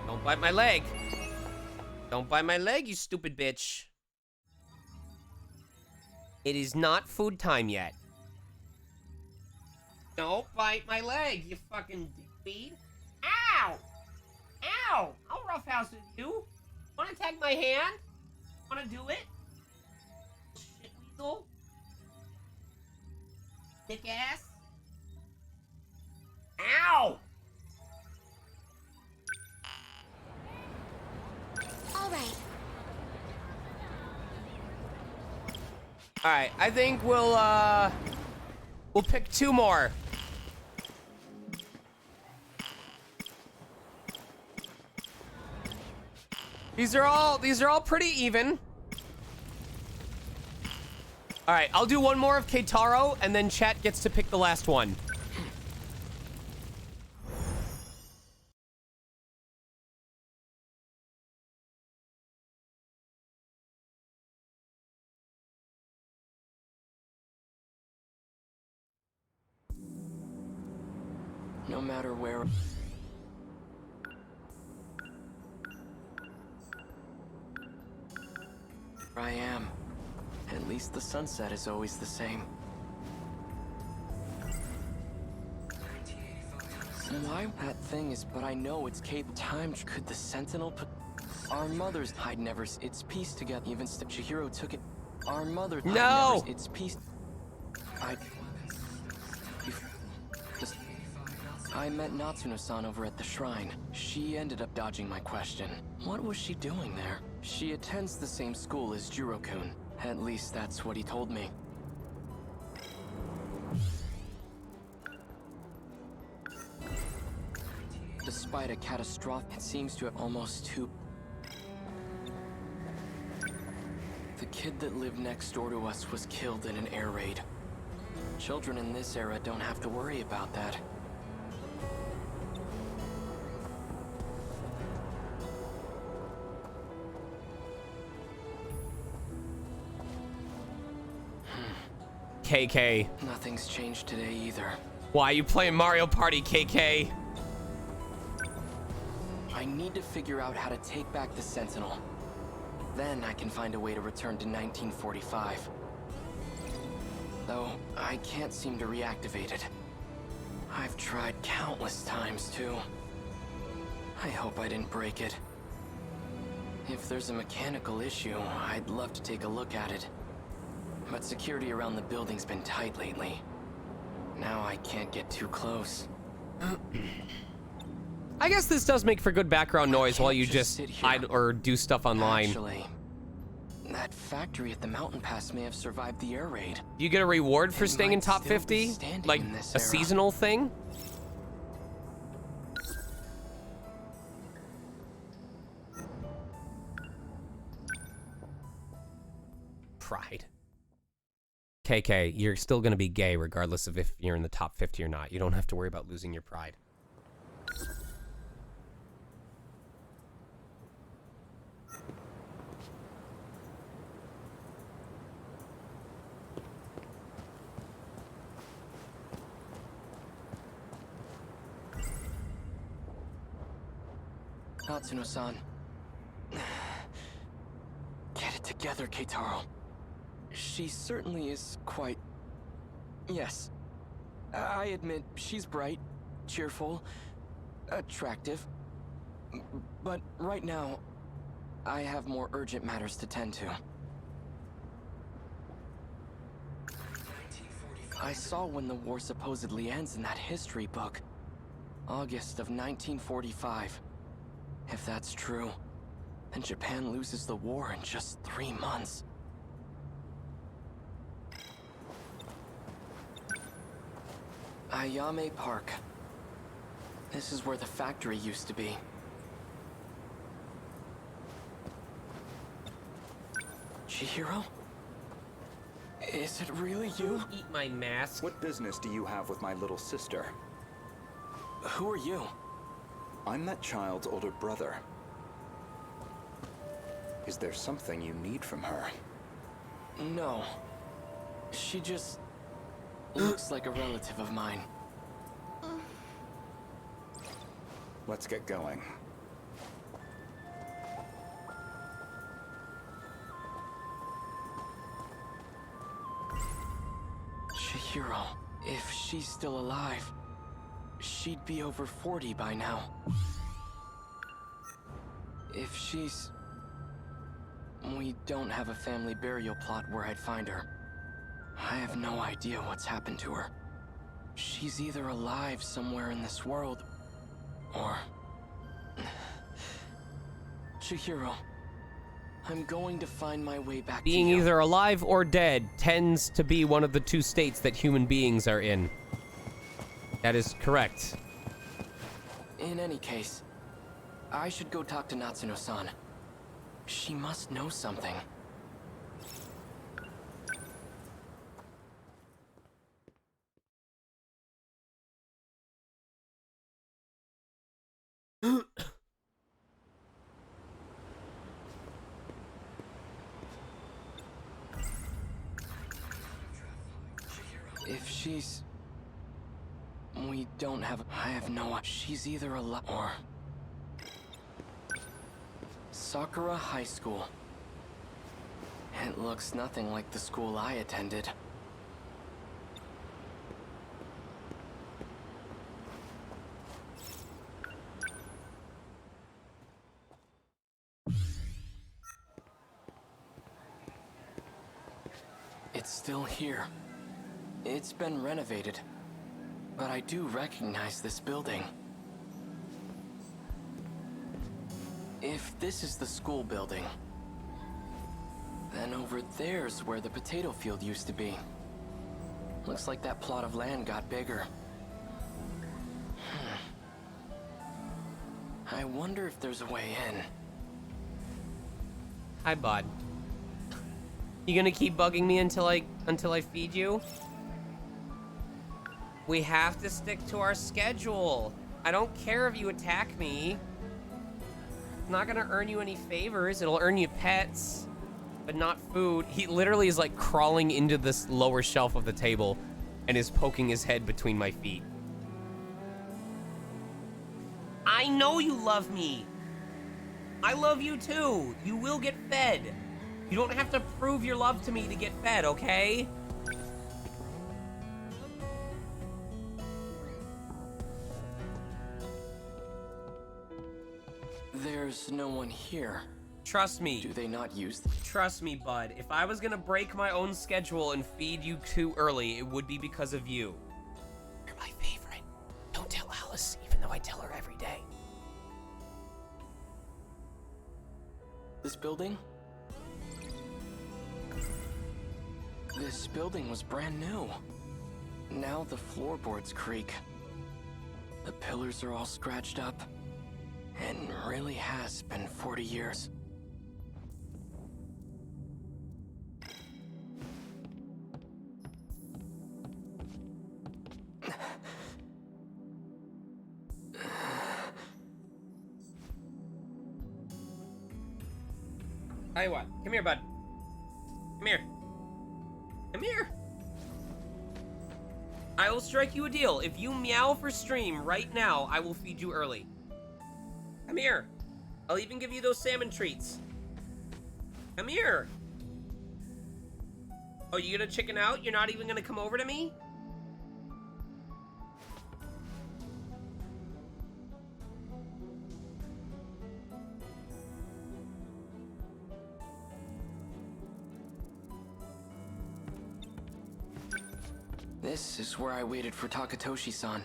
Don't bite my leg. Don't bite my leg, you stupid bitch. It is not food time yet. Don't bite my leg, you fucking dickweed. Ow! Ow! I'll roughhouse with you. Wanna tag my hand? Wanna do it? Shit weasel? Dick ass? Ow! All right. Alright, I think we'll pick 2 more. These are all pretty even. Alright, I'll do 1 more of Keitaro, and then chat gets to pick the last one. No matter where I am, at least the sunset is always the same. Why that thing is, but I know it's capable. Time could the Sentinel put our mothers? I'd never. It's pieced together. Even Chihiro took it. Our mother. No. It's pieced. I met Natsuno-san over at the shrine. She ended up dodging my question. What was she doing there? She attends the same school as Jiro-kun. At least that's what he told me. Despite a catastrophe, it seems to have almost 2. The kid that lived next door to us was killed in an air raid. Children in this era don't have to worry about that. KK. Nothing's changed today either. Why are you playing Mario Party, KK? I need to figure out how to take back the Sentinel. Then I can find a way to return to 1945. Though, I can't seem to reactivate it. I've tried countless times, too. I hope I didn't break it. If there's a mechanical issue, I'd love to take a look at it. But security around the building's been tight lately. Now I can't get too close. I guess this does make for good background noise while you just hide or do stuff online. Actually, that factory at the mountain pass may have survived the air raid. Do you get a reward for staying in top 50? Like a seasonal thing? Pride. KK, you're still gonna be gay regardless of if you're in the top 50 or not. You don't have to worry about losing your pride. Natsuno-san. Get it together, Keitaro. She certainly is quite... Yes. I admit, she's bright, cheerful, attractive. But right now, I have more urgent matters to tend to. I saw when the war supposedly ends in that history book. August of 1945. If that's true, then Japan loses the war in just 3 months. Ayame Park. This is where the factory used to be. Chihiro? Is it really you? Eat my mask. What business do you have with my little sister? Who are you? I'm that child's older brother. Is there something you need from her? No. She just looks like a relative of mine. Let's get going. Chihiro, if she's still alive, she'd be over 40 by now. If she's... We don't have a family burial plot where I'd find her. I have no idea what's happened to her. She's either alive somewhere in this world, or... Chihiro, I'm going to find my way back Being to you. either alive or dead tends to be one of the two states that human beings are in. That is correct. In any case, I should go talk to Natsuno-san. She must know something. If she's... We don't have... I have no... She's either alive or... Sakura High School. It looks nothing like the school I attended. It's still here. It's been renovated, but I do recognize this building. If this is the school building, then over there's where the potato field used to be. Looks like that plot of land got bigger. I wonder if there's a way in. Hi, bud. You gonna keep bugging me until I feed you? We have to stick to our schedule. I don't care if you attack me. It's not gonna earn you any favors. It'll earn you pets, but not food. He literally is like crawling into this lower shelf of the table and is poking his head between my feet. I know you love me. I love you too. You will get fed. You don't have to prove your love to me to get fed, okay? There's no one here. Trust me. Do they not use... Trust me, bud. If I was gonna break my own schedule and feed you too early, it would be because of you. You're my favorite. Don't tell Alice, even though I tell her every day. This building? This building was brand new. Now the floorboards creak. The pillars are all scratched up. And really has been 40 years. Tell you what, come here, bud. Come here. Come here. I will strike you a deal. If you meow for stream right now, I will feed you early. Come here. I'll even give you those salmon treats. Come here. Oh, you gonna chicken out? You're not even gonna come over to me? This is where I waited for Takatoshi-san.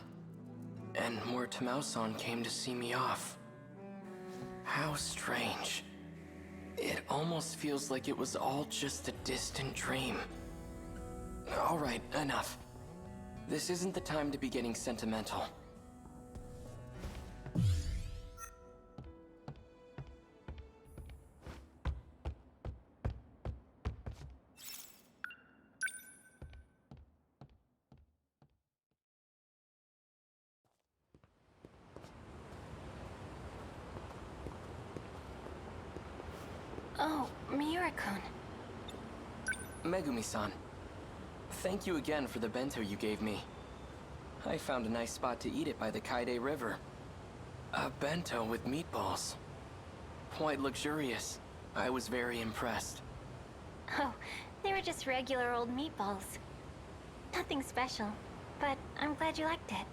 And where Tamao-san came to see me off. How strange. It almost feels like it was all just a distant dream. Alright, enough. This isn't the time to be getting sentimental. Oh, Miura-kun. Megumi-san, thank you again for the bento you gave me. I found a nice spot to eat it by the Kaide River. A bento with meatballs. Quite luxurious. I was very impressed. Oh, they were just regular old meatballs. Nothing special, but I'm glad you liked it.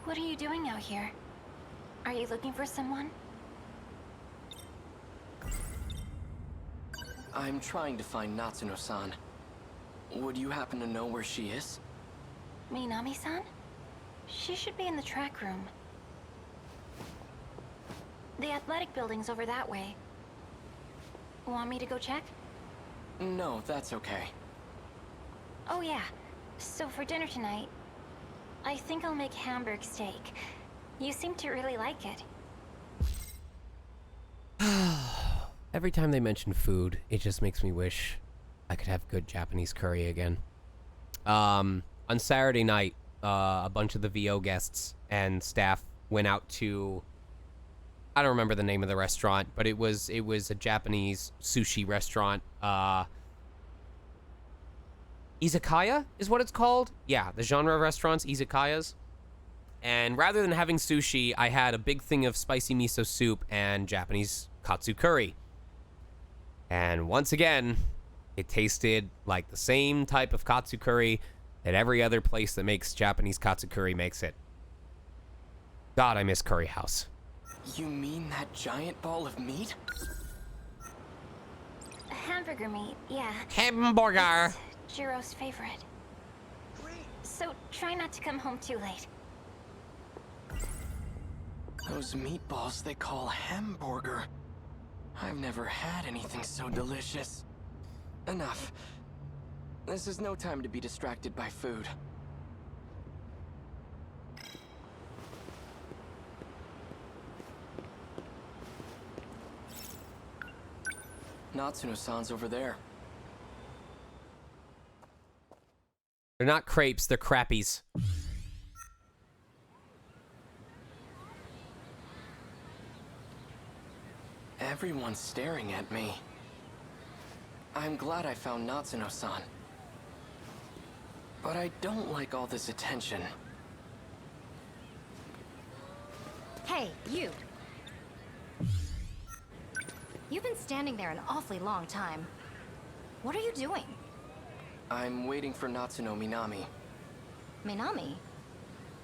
What are you doing out here? Are you looking for someone? I'm trying to find Natsuno-san. Would you happen to know where she is? Minami-san? She should be in the track room. The athletic building's over that way. Want me to go check? No, that's okay. Oh yeah. So for dinner tonight, I think I'll make Hamburg steak. You seem to really like it. Every time they mention food, it just makes me wish I could have good Japanese curry again. On Saturday night, a bunch of the VO guests and staff went out to, I don't remember the name of the restaurant, but it was a Japanese sushi restaurant. Izakaya is what it's called. Yeah, the genre of restaurants, izakayas. And rather than having sushi, I had a big thing of spicy miso soup and Japanese katsu curry. And once again, it tasted like the same type of katsu curry that every other place that makes Japanese katsu curry makes it. God, I miss Curry House. You mean that giant ball of meat? Hamburger meat, yeah. Hamburger! It's Jiro's favorite. So try not to come home too late. Those meatballs they call hamburger. I've never had anything so delicious. Enough. This is no time to be distracted by food. Natsuno-san's over there. They're not crepes, they're crappies. Everyone's staring at me. I'm glad I found Natsuno-san. But I don't like all this attention. Hey, you! You've been standing there an awfully long time. What are you doing? I'm waiting for Natsuno Minami. Minami?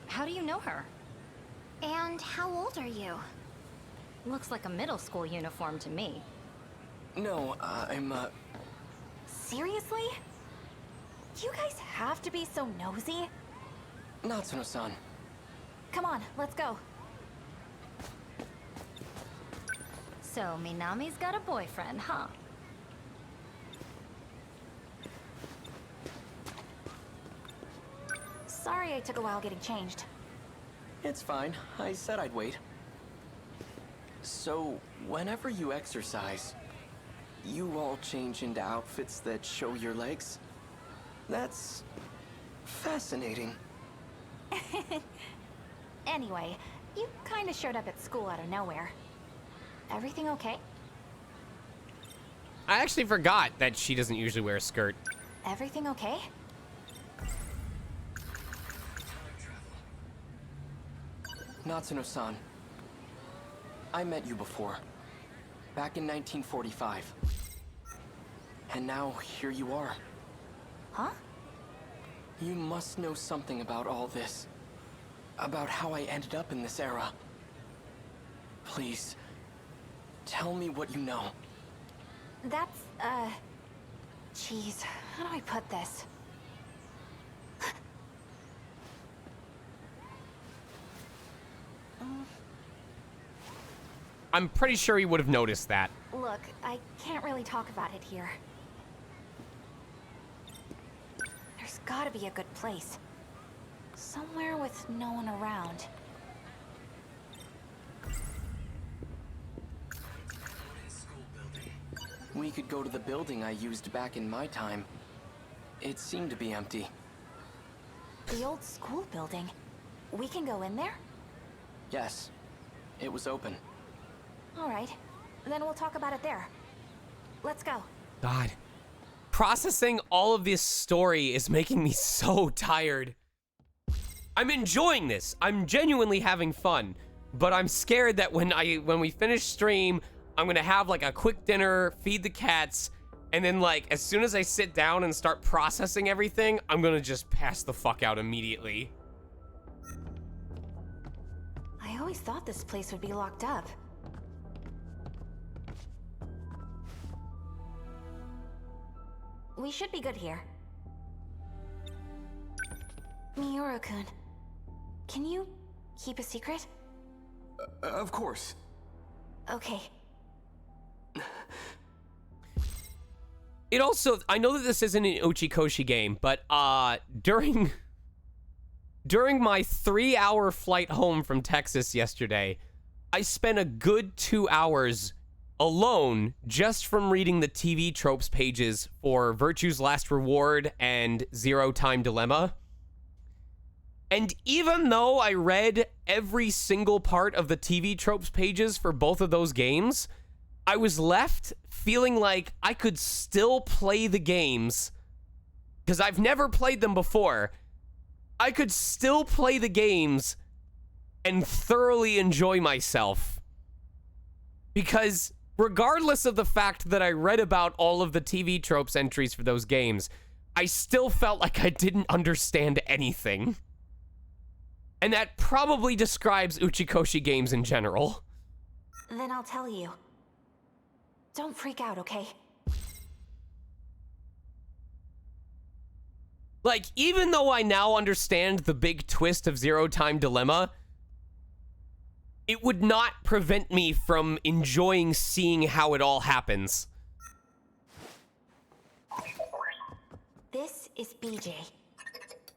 How do you know her? And how old are you? Looks like a middle school uniform to me. No, I'm, Seriously? You guys have to be so nosy? Natsuno-san. Come on, let's go. So, Minami's got a boyfriend, huh? Sorry I took a while getting changed. It's fine. I said I'd wait. So, whenever you exercise, you all change into outfits that show your legs? That's fascinating. Anyway, you kinda showed up at school out of nowhere. Everything okay? I actually forgot that she doesn't usually wear a skirt. Everything okay? Natsuno-san. I met you before. Back in 1945. And now, here you are. Huh? You must know something about all this. About how I ended up in this era. Please, tell me what you know. That's, Jeez, how do I put this? I'm pretty sure he would have noticed that. Look, I can't really talk about it here. There's gotta be a good place. Somewhere with no one around. We could go to the building I used back in my time. It seemed to be empty. The old school building. We can go in there? Yes, it was open. All right, then we'll talk about it there. Let's go. God. Processing all of this story is making me so tired. I'm enjoying this. I'm genuinely having fun. But I'm scared that when we finish stream, I'm gonna have like a quick dinner, feed the cats, and then like as soon as I sit down and start processing everything, I'm gonna just pass the fuck out immediately. I always thought this place would be locked up. we should be good here. Miura-kun, can you keep a secret? Of course. Okay. It also, I know that this isn't an Uchikoshi game, but during my 3-hour flight home from Texas yesterday, I spent a good 2 hours alone just from reading the TV tropes pages for Virtue's Last Reward and Zero Time Dilemma. And even though I read every single part of the TV tropes pages for both of those games, I was left feeling like I could still play the games because I've never played them before. I could still play the games and thoroughly enjoy myself. Because regardless of the fact that I read about all of the TV tropes entries for those games, I still felt like I didn't understand anything. And that probably describes Uchikoshi games in general. Then I'll tell you. Don't freak out, okay? Like, even though I now understand the big twist of Zero Time Dilemma, it would not prevent me from enjoying seeing how it all happens. This is BJ.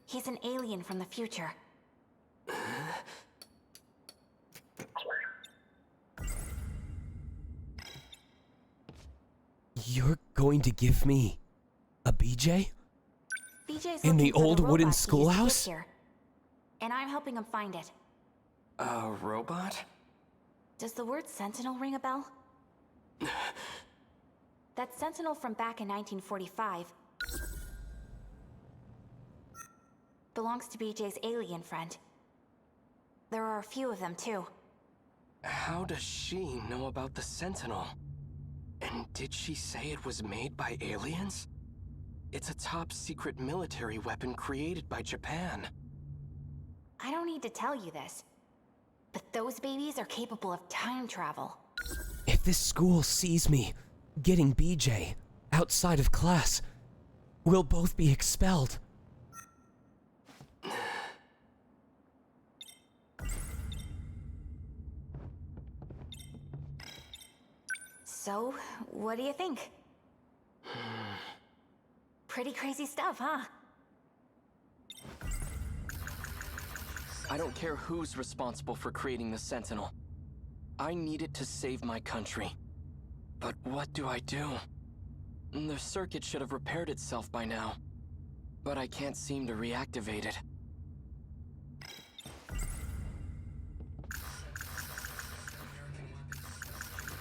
He's an alien from the future. You're going to give me a BJ? BJ's In the looking for old robot wooden he used to schoolhouse? get here, and I'm helping him find it. A robot? Does the word Sentinel ring a bell? That Sentinel from back in 1945 belongs to BJ's alien friend. There are a few of them, too. How does she know about the Sentinel? And did she say it was made by aliens? It's a top-secret military weapon created by Japan. I don't need to tell you this, but those babies are capable of time travel. If this school sees me getting BJ outside of class, we'll both be expelled. So, what do you think? Pretty crazy stuff, huh? I don't care who's responsible for creating the Sentinel. I need it to save my country. But what do I do? The circuit should have repaired itself by now. But I can't seem to reactivate it.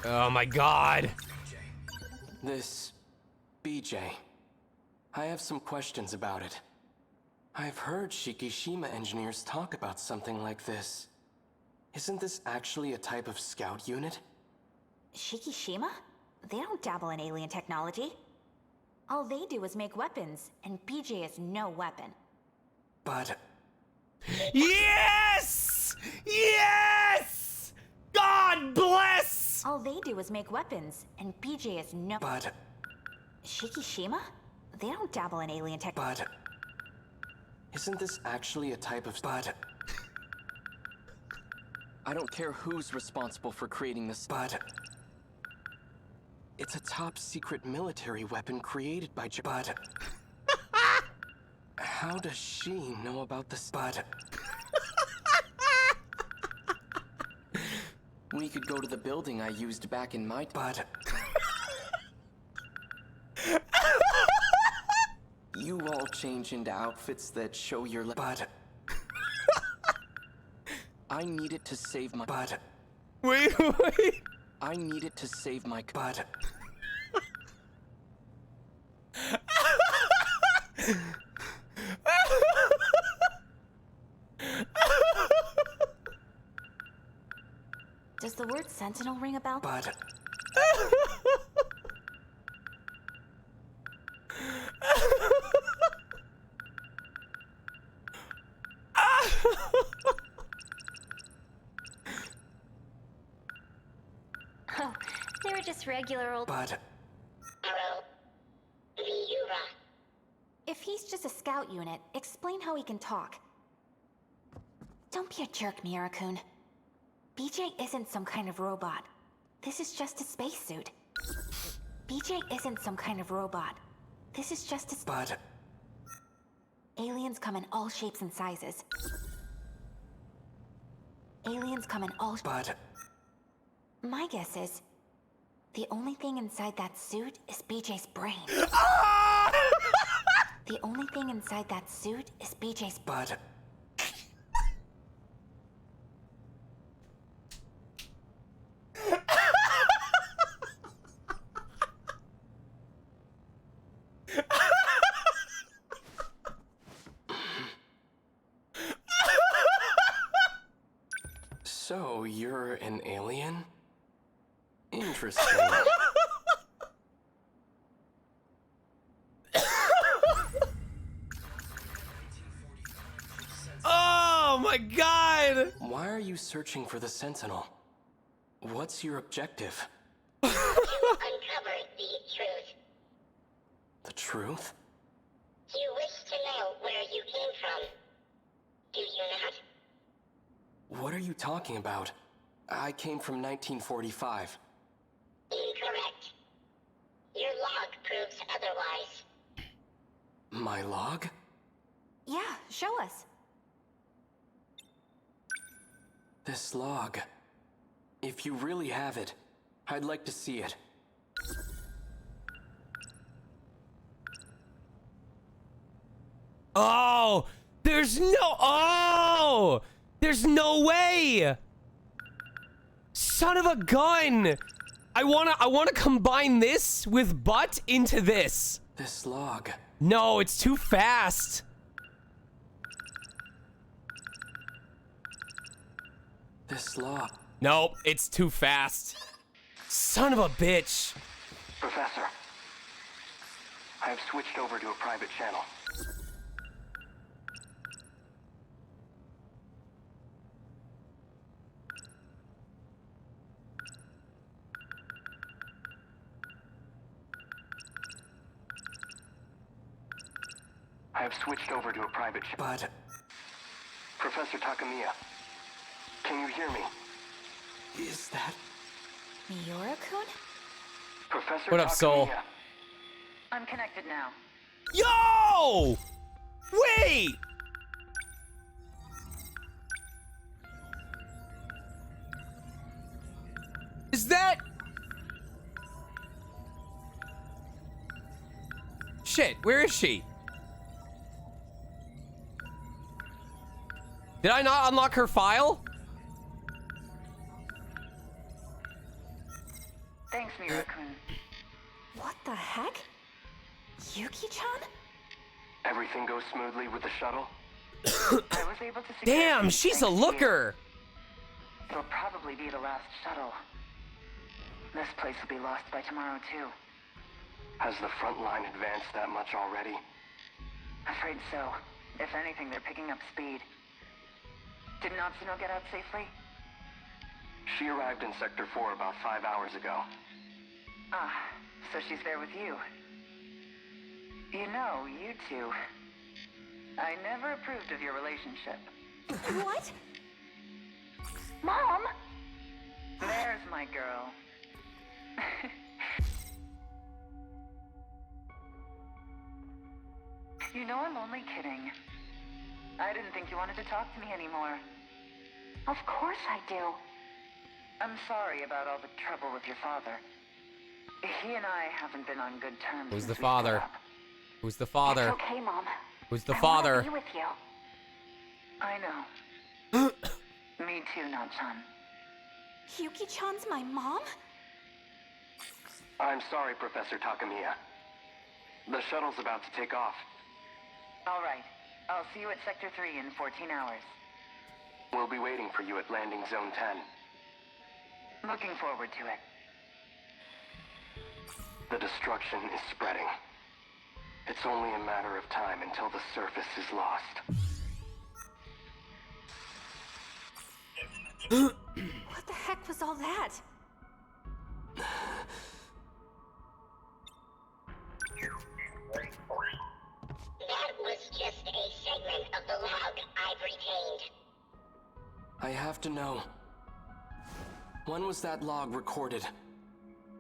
Oh my god! This BJ. I have some questions about it. I've heard Shikishima engineers talk about something like this. Isn't this actually a type of scout unit? Shikishima? They don't dabble in alien technology. All they do is make weapons, and BJ is no weapon. But... Yes! Yes! God bless! All they do is make weapons, and BJ is no... But... Shikishima? They don't dabble in alien tech... But... Isn't this actually a type of... But... I don't care who's responsible for creating this... But... It's a top-secret military weapon created by Japan. But... How does she know about this? But... We could go to the building I used back in my... But... You all change into outfits that show your... But... I need it to save my... But... Wait. I need it to save my... But... Does the word Sentinel ring a bell? But... Oh, they were just regular old... But... Miura. if he's just a scout unit, explain how he can talk. Don't be a jerk, Miura-kun. BJ isn't some kind of robot. This is just a spacesuit. BJ isn't some kind of robot. This is just a... But... Aliens come in all shapes and sizes. Aliens come in all... But... My guess is... the only thing inside that suit is BJ's brain. The only thing inside that suit is BJ's... But... So, you're an alien? Interesting. Oh my god! Why are you searching for the Sentinel? What's your objective? Uncover the truth. The truth? You wish to know where you came from, do you not? What are you talking about? I came from 1945. Incorrect. Your log proves otherwise. My log? Yeah, show us. This log. If you really have it, I'd like to see it. Oh! There's no... Oh! There's no way! Son of a gun! I wanna combine this with butt into this. This log. No, it's too fast. This log. Nope, it's too fast. Son of a bitch. Professor, I have switched over to a private channel. I have switched over to a private channel. But... Professor Takamiya, can you hear me? Is that... Miura-kun? Professor What up, Soul? Takamiya? I'm connected now. Yo! Wait! Is that... Shit, where is she? Did I not unlock her file? Thanks, Miura-kun. What the heck? Yuki-chan? Everything goes smoothly with the shuttle? I was able to secure Damn, these she's a thanks to you. looker. It'll probably be the last shuttle. This place will be lost by tomorrow, too. Has the front line advanced that much already? Afraid so. If anything, they're picking up speed. Did Natsuno get out safely? She arrived in Sector 4 about 5 hours ago. Ah, so she's there with you. You know, you two. I never approved of your relationship. What? Mom! There's my girl. You know I'm only kidding. I didn't think you wanted to talk to me anymore. Of course I do. I'm sorry about all the trouble with your father. He and I haven't been on good terms. Who's the since we father? split up. Who's the father? It's okay, Mom. Who's the I father? wanna be with you. I know. Me too, Natchan. Yuki-chan's my mom? I'm sorry, Professor Takamiya. The shuttle's about to take off. All right. I'll see you at Sector 3 in 14 hours. We'll be waiting for you at Landing Zone 10. Looking forward to it. The destruction is spreading. It's only a matter of time until the surface is lost. What the heck was all that? have to know. When was that log recorded?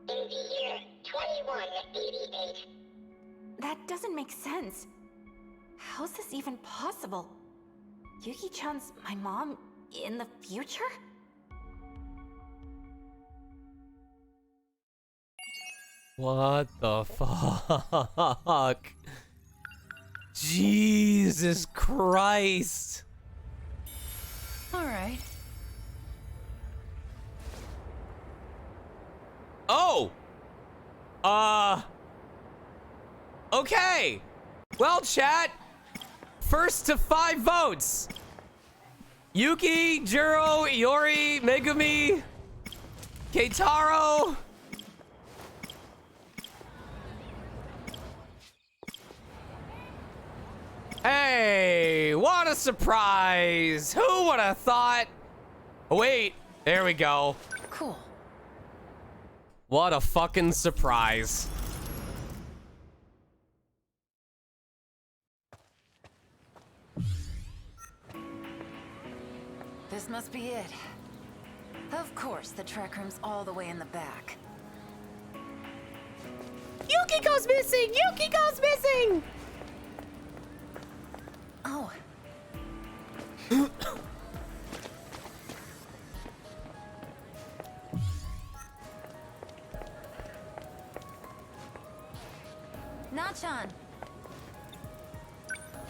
In the year 2188. That doesn't make sense. How's this even possible? Yuki-chan's my mom in the future? What the fuck? Jesus Christ. All right. Oh! Okay. Well, chat. First to 5 votes. Yuki, Juro, Iori, Megumi, Keitaro. Hey, what a surprise. Who would have thought? Oh, wait, there we go. Cool. What a fucking surprise. This must be it. Of course, the track room's all the way in the back. Yukiko's missing! Yukiko's missing! Oh. Nachan!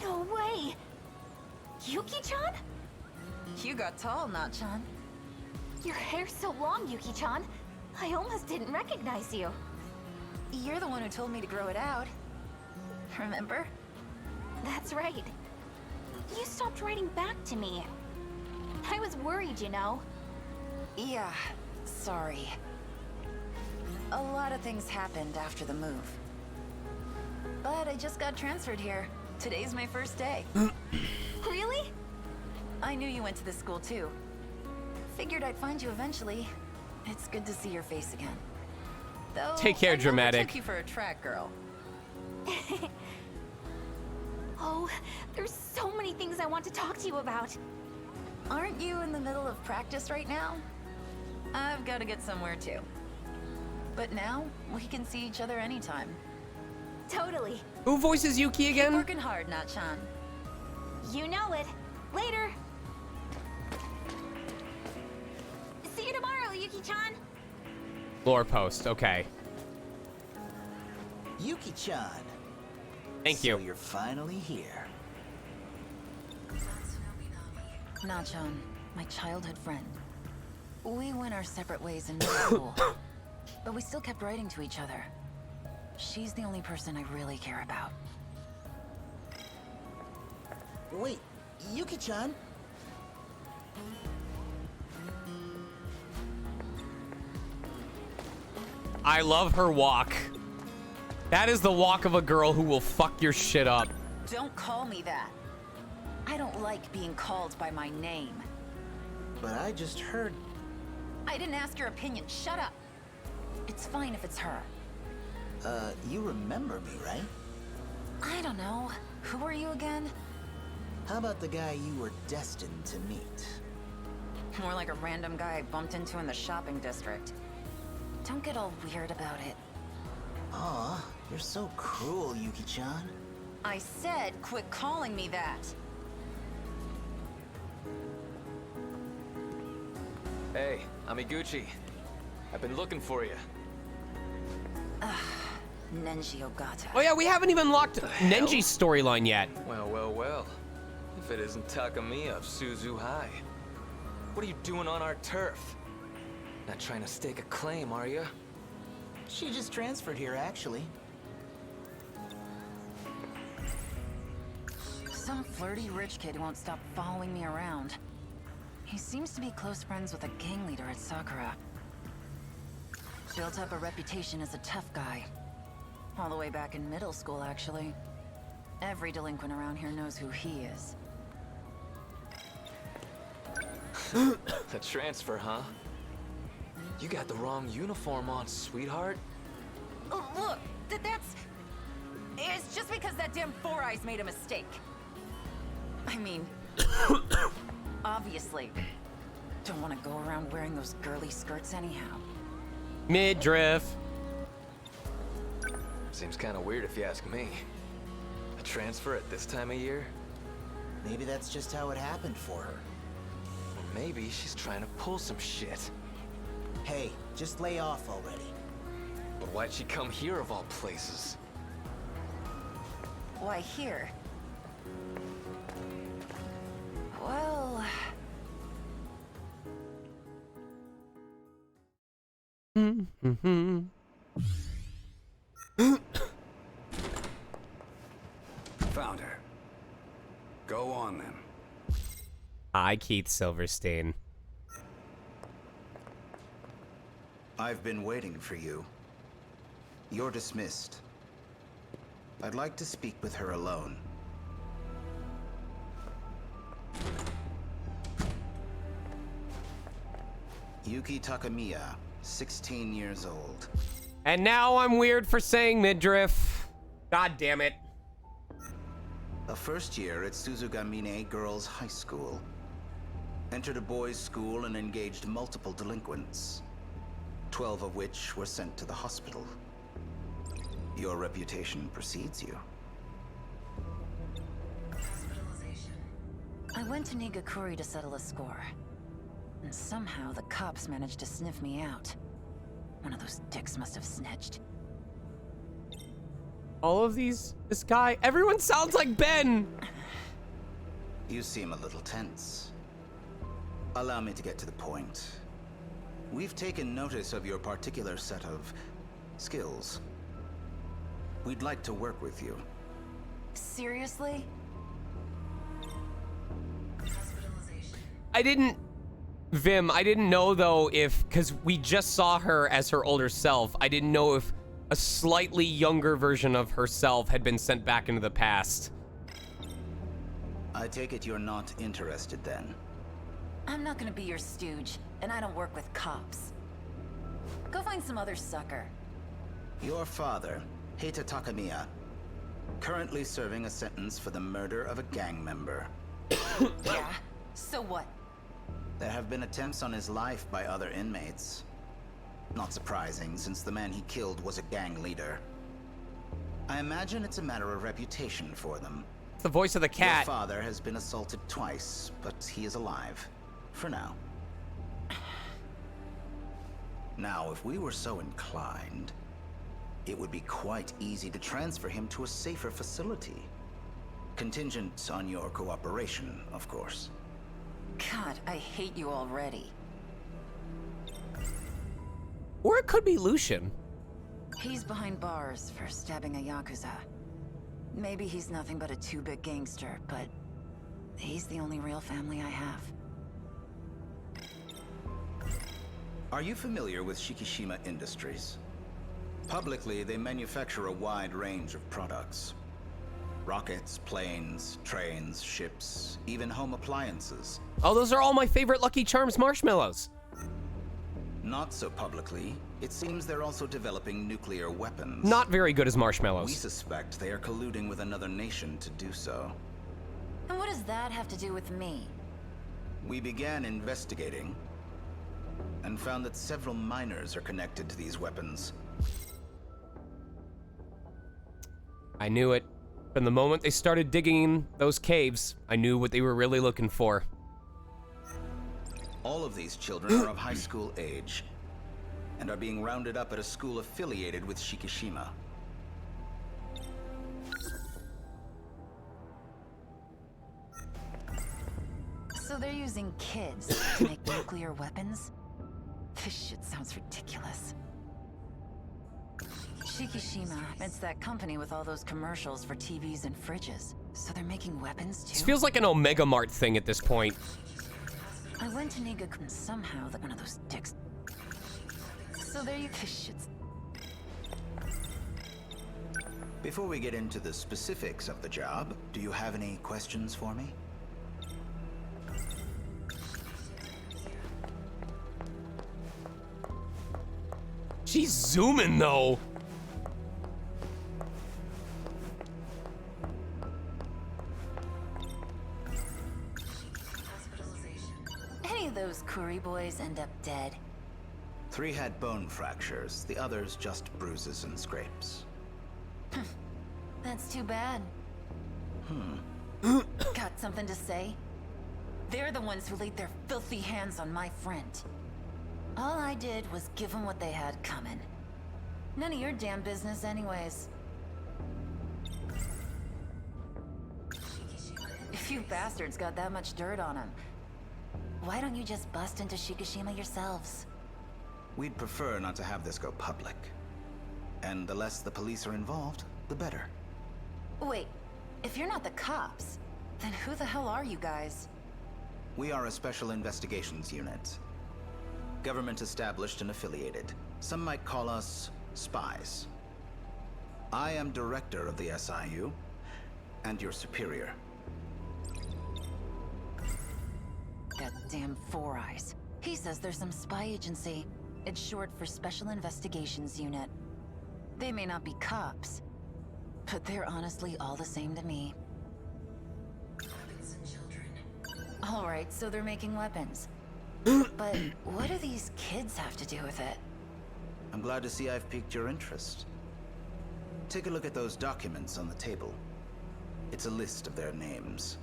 No way! Yuki-chan? You got tall, Nachan. Your hair's so long, Yuki-chan. I almost didn't recognize you. You're the one who told me to grow it out. Remember? That's right. You stopped writing back to me. I was worried, you know. Yeah, sorry. A lot of things happened after the move. But I just got transferred here. Today's my first day. Really? I knew you went to this school too. Figured I'd find you eventually. It's good to see your face again. Though, Take care, I never dramatic. took you for a track girl. Oh, there's so many things I want to talk to you about. Aren't you in the middle of practice right now? I've got to get somewhere too. But now, we can see each other anytime. Totally. Who voices Yuki again? Keep working hard, Nachan. You know it. Later. See you tomorrow, Yuki-chan. Lore post, okay. Yuki-chan. Thank you. So you're finally here. Nachan, my childhood friend. We went our separate ways in middle school, but we still kept writing to each other. She's the only person I really care about. Wait, Yuki-chan? I love her walk. That is the walk of a girl who will fuck your shit up. Don't call me that. I don't like being called by my name. But I just heard... I didn't ask your opinion. Shut up. It's fine if it's her. You remember me, right? I don't know. Who are you again? How about the guy you were destined to meet? More like a random guy I bumped into in the shopping district. Don't get all weird about it. Aw, you're so cruel, Yuki-chan. I said quit calling me that. Hey, Amiguchi. I've been looking for you. Nenji Ogata. Oh yeah, we haven't even locked Nenji's storyline yet. Well, well, well. If it isn't Takamiya of Suzu High. What are you doing on our turf? Not trying to stake a claim, are you? She just transferred here, actually. Some flirty rich kid who won't stop following me around. He seems to be close friends with a gang leader at Sakura. Built up a reputation as a tough guy. All the way back in middle school, actually. Every delinquent around here knows who he is. The transfer, huh? You got the wrong uniform on, sweetheart. Oh, look, that's... It's just because that damn Four Eyes made a mistake. I mean... obviously. Don't want to go around wearing those girly skirts anyhow. Midriff. Seems kind of weird if you ask me. A transfer at this time of year? Maybe that's just how it happened for her. Or maybe she's trying to pull some shit. Hey, just lay off already. But why'd she come here of all places? Why here? Well... Found her. Go on then. Hi, Keith Silverstein. I've been waiting for you. You're dismissed. I'd like to speak with her alone. Yuki Takamiya, 16 years old. And now I'm weird for saying midriff. God damn it. A first year at Suzugamine Girls High School. Entered a boys' school and engaged multiple delinquents, 12 of which were sent to the hospital. Your reputation precedes you. I went to Nigakuri to settle a score. And somehow the cops managed to sniff me out. One of those dicks must have snitched. All of this guy, everyone sounds like Ben. You seem a little tense. Allow me to get to the point. We've taken notice of your particular set of skills. We'd like to work with you. Seriously? I didn't know though if, because we just saw her as her older self, I didn't know if a slightly younger version of herself had been sent back into the past. I take it you're not interested then? I'm not gonna be your stooge, and I don't work with cops. Go find some other sucker. Your father, Heita Takamiya, currently serving a sentence for the murder of a gang member. Yeah? So what? There have been attempts on his life by other inmates. Not surprising, since the man he killed was a gang leader. I imagine it's a matter of reputation for them. It's the voice of the cat. Your father has been assaulted twice, but he is alive. For now. Now, if we were so inclined, it would be quite easy to transfer him to a safer facility. Contingent on your cooperation, of course. God, I hate you already. Or it could be Lucian. He's behind bars for stabbing a Yakuza. Maybe he's nothing but a two-bit gangster, but he's the only real family I have. Are you familiar with Shikishima Industries? Publicly, they manufacture a wide range of products. Rockets, planes, trains, ships, even home appliances. Oh, those are all my favorite Lucky Charms marshmallows. Not so publicly, it seems they're also developing nuclear weapons. Not very good as marshmallows. We suspect they are colluding with another nation to do so. And what does that have to do with me? We began investigating and found that several minors are connected to these weapons. I knew it. From the moment they started digging those caves, I knew what they were really looking for. All of these children are of high school age and are being rounded up at a school affiliated with Shikishima. So they're using kids to make nuclear weapons? This shit sounds ridiculous. Shikishima, it's that company with all those commercials for TVs and fridges. So they're making weapons too? This feels like an Omega Mart thing at this point. I went to Nigakun somehow that one of those dicks. So there you this shit's. Before we get into the specifics of the job, do you have any questions for me? She's zooming though. Any of those 3 boys end up dead. 3 had bone fractures, the others just bruises and scrapes. That's too bad. Got something to say? They're the ones who laid their filthy hands on my friend. All I did was give them what they had coming. None of your damn business anyways. If you bastards got that much dirt on them, why don't you just bust into Shikishima yourselves? We'd prefer not to have this go public. And the less the police are involved, the better. Wait, if you're not the cops, then who the hell are you guys? We are a special investigations unit. Government established and affiliated. Some might call us spies. I am director of the SIU, and your superior. That damn Four Eyes. He says there's some spy agency. It's short for Special Investigations Unit. They may not be cops, but they're honestly all the same to me. Alright, so they're making weapons. But what do these kids have to do with it? I'm glad to see I've piqued your interest. Take a look at those documents on the table. It's a list of their names.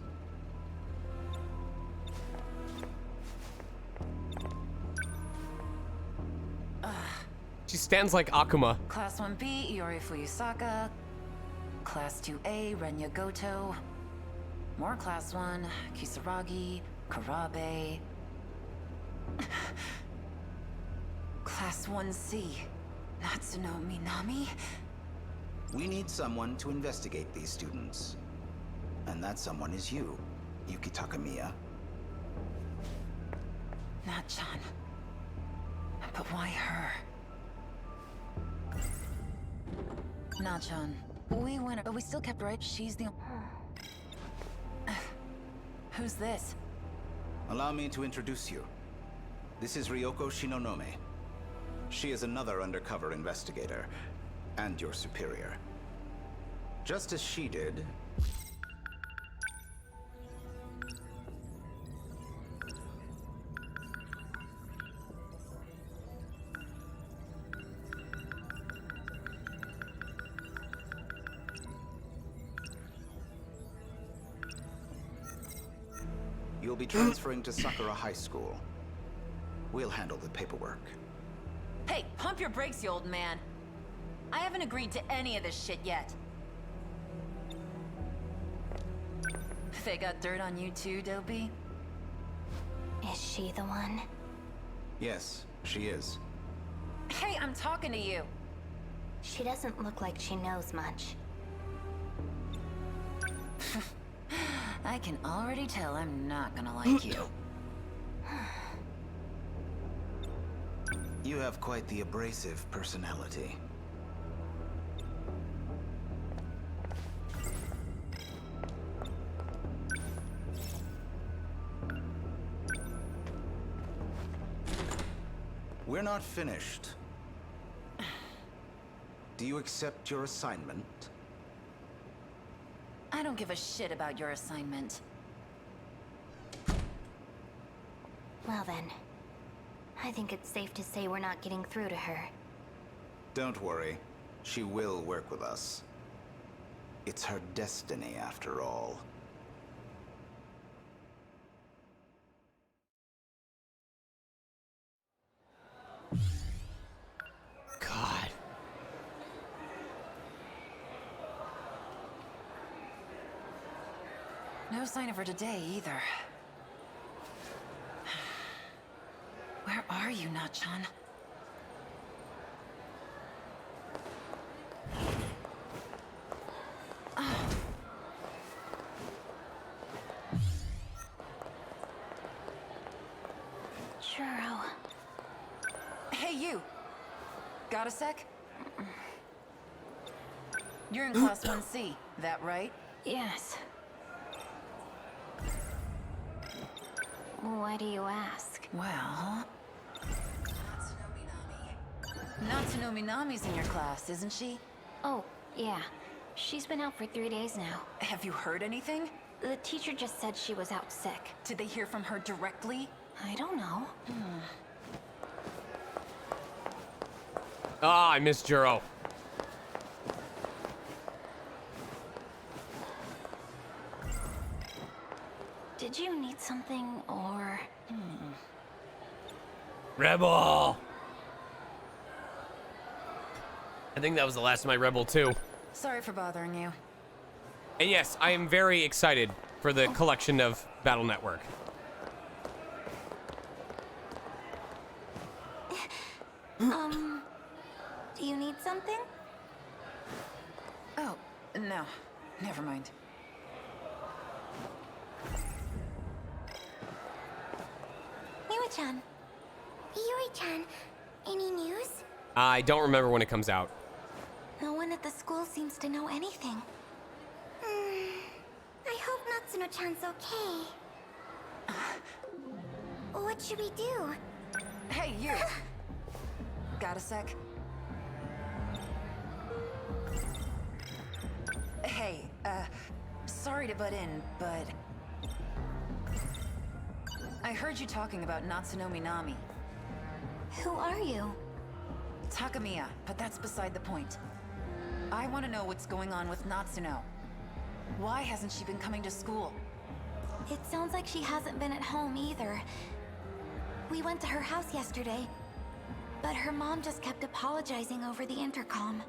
She stands like Akuma. Class 1B, Iori Fuyusaka. Class 2A, Renya Goto. More Class 1, Kisaragi, Karabe. Class 1C, Natsuno Minami? We need someone to investigate these students. And that someone is you, Yuki Takamiya. Natchan. But why her? Natchan, we went, but we still kept right. She's the... Who's this? Allow me to introduce you. This is Ryoko Shinonome. She is another undercover investigator, and your superior. Just as she did... You'll be transferring to Sakura High School. We'll handle the paperwork. Hey, pump your brakes, you old man. I haven't agreed to any of this shit yet. They got dirt on you too, Dopey? Is she the one? Yes, she is. Hey, I'm talking to you. She doesn't look like she knows much. I can already tell I'm not gonna like you. You have quite the abrasive personality. We're not finished. Do you accept your assignment? I don't give a shit about your assignment. Well then, I think it's safe to say we're not getting through to her. Don't worry. She will work with us. It's her destiny, after all. God. No sign of her today, either. Where are you, Natchan? Oh. Churro. Hey, you! Got a sec? You're in Class 1C, that right? Yes. Why do you ask? Well... Natsuno Minami's in your class, isn't she? Oh, yeah. She's been out for 3 days now. Have you heard anything? The teacher just said she was out sick. Did they hear from her directly? I don't know. Ah, I missed Juro. Did you need something, or... Rebel! I think that was the last of my Rebel too. Sorry for bothering you. And yes, I am very excited for the collection of Battle Network. Do you need something? Oh, no. Never mind. Yuri-chan. Yuri-chan, any news? I don't remember when it comes out. No one at the school seems to know anything. I hope Natsuno-chan's okay. What should we do? Hey, you! Got a sec? Hey, sorry to butt in, but... I heard you talking about Natsuno Minami. Who are you? Takamiya, but that's beside the point. I want to know what's going on with Natsuno. Why hasn't she been coming to school? It sounds like she hasn't been at home either. We went to her house yesterday, but her mom just kept apologizing over the intercom.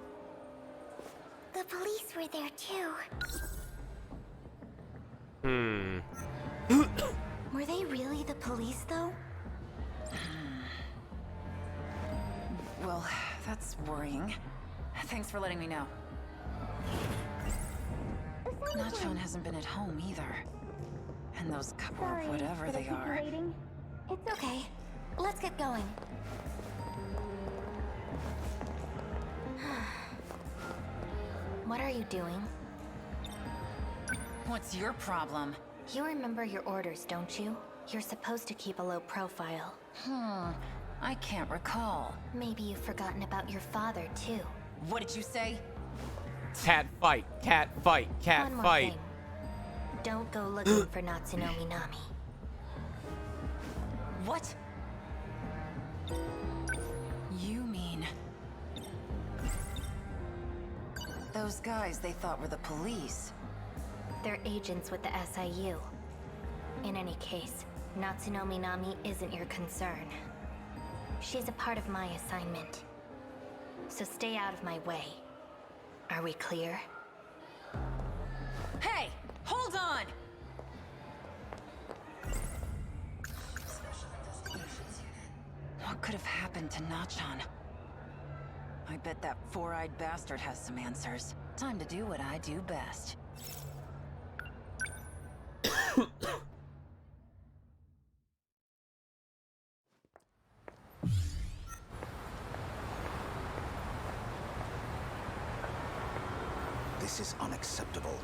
The police were there too. Were they really the police, though? Well, that's worrying. Thanks for letting me know. Nachon hasn't been at home either. And those couple or whatever they are. It's okay. Let's get going. What are you doing? What's your problem? You remember your orders, don't you? You're supposed to keep a low profile. I can't recall. Maybe you've forgotten about your father, too. What did you say? Cat fight, cat fight, cat One more fight. thing. Don't go looking for Natsuno Minami. What? You mean... those guys they thought were the police? They're agents with the SIU. In any case, Natsuno Minami isn't your concern. She's a part of my assignment. So stay out of my way. Are we clear? Hey! Hold on! What could have happened to Nachon? I bet that four-eyed bastard has some answers. Time to do what I do best. This is unacceptable.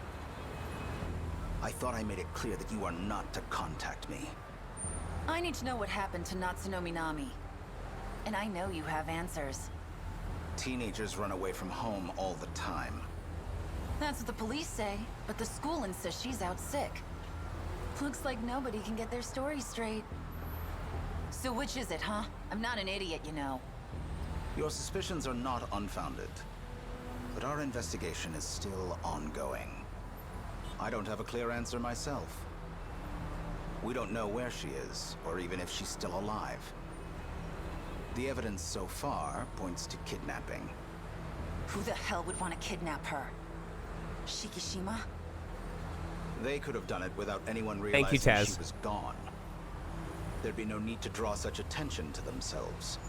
I thought I made it clear that you are not to contact me. I need to know what happened to Natsuno Minami. And I know you have answers. Teenagers run away from home all the time. That's what the police say, but the school insists she's out sick. Looks like nobody can get their story straight. So which is it, huh? I'm not an idiot, you know. Your suspicions are not unfounded. But our investigation is still ongoing. I don't have a clear answer myself. We don't know where she is, or even if she's still alive. The evidence so far points to kidnapping. Who the hell would want to kidnap her? Shikishima? They could have done it without anyone Thank you, realizing Taz. she was gone. There'd be no need to draw such attention to themselves.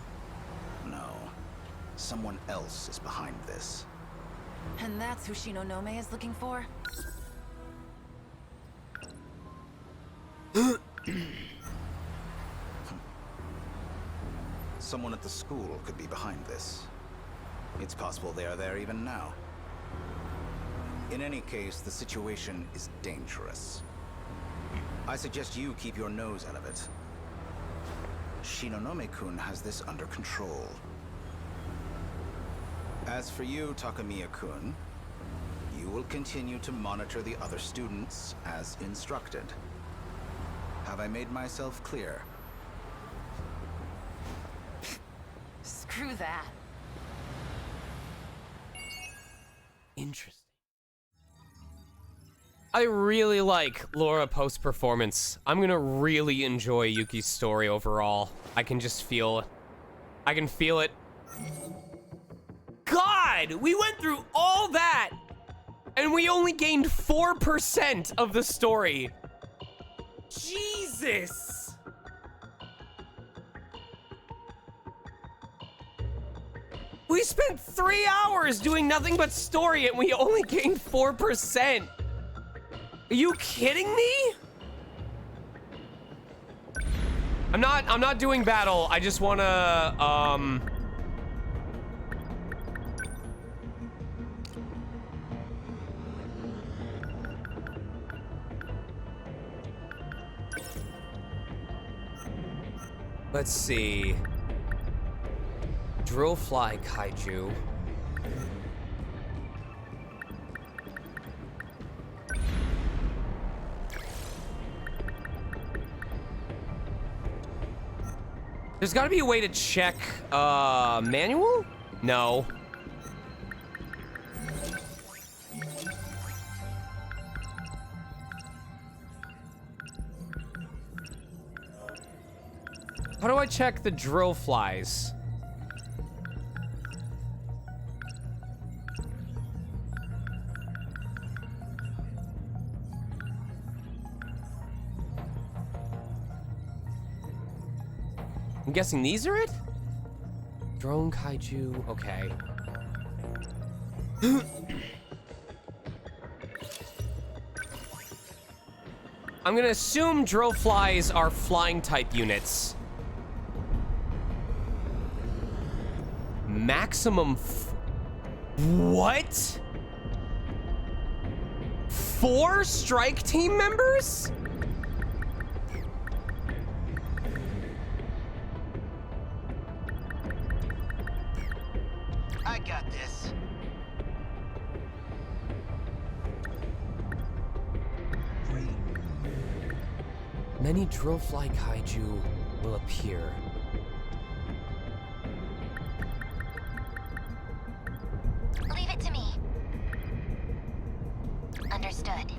No. Someone else is behind this. And that's who Shinonome is looking for? Someone at the school could be behind this. It's possible they are there even now. In any case, the situation is dangerous. I suggest you keep your nose out of it. Shinonome-kun has this under control. As for you, Takamiya-kun, you will continue to monitor the other students as instructed. Have I made myself clear? Screw that. Interesting. I really like Laura post-performance. I'm gonna really enjoy Yuki's story overall. I can just feel it. I can feel it. God! We went through all that! And we only gained 4% of the story. Jesus! We spent 3 hours doing nothing but story and we only gained 4%. Are you kidding me? I'm not doing battle. I just wanna, let's see. Drillfly Kaiju. There's gotta be a way to check, manual? No. How do I check the drill flies? I'm guessing these are it? Drone Kaiju, okay. I'm gonna assume drill flies are flying type units. Maximum what? 4 strike team members? I got this. Many drillfly kaiju will appear. Leave it to me. Understood.